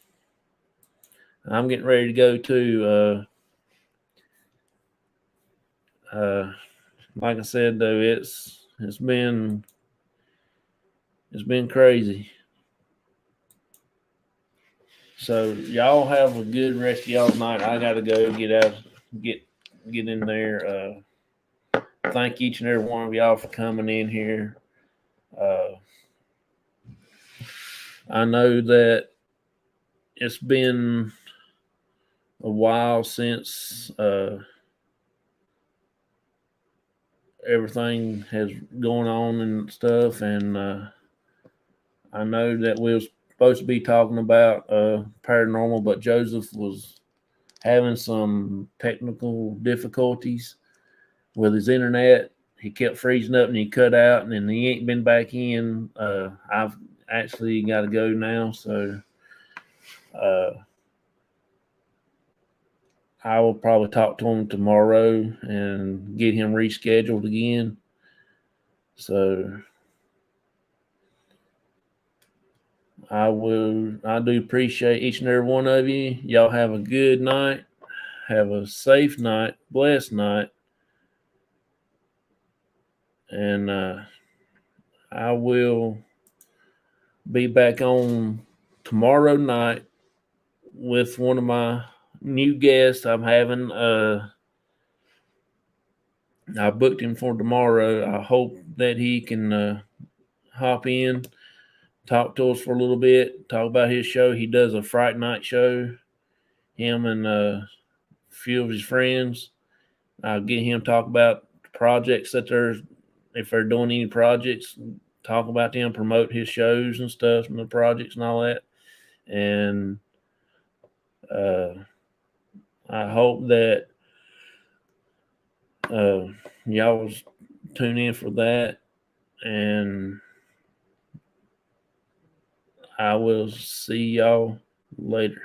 C: I'm getting ready to go too. Like I said though, it's been crazy. So y'all have a good rest of y'all's night. I gotta go get in there. Thank each and every one of y'all for coming in here. I know that it's been a while since everything has gone on and stuff, and I know that we was supposed to be talking about paranormal, but Joseph was having some technical difficulties with his internet. He kept freezing up and he cut out, and then he ain't been back in. I've actually got to go now, so I will probably talk to him tomorrow and get him rescheduled again. So I do appreciate each and every one of you. Y'all have a good night. Have a safe night, blessed night. And I will be back on tomorrow night with one of my new guests I'm having. I booked him for tomorrow. I hope that he can hop in, talk to us for a little bit, talk about his show. He does a Fright Night show, him and a few of his friends. I'll get him talk about projects that if they're doing any projects, talk about them, promote his shows and stuff and the projects and all that. And I hope that y'all tune in for that. And I will see y'all later.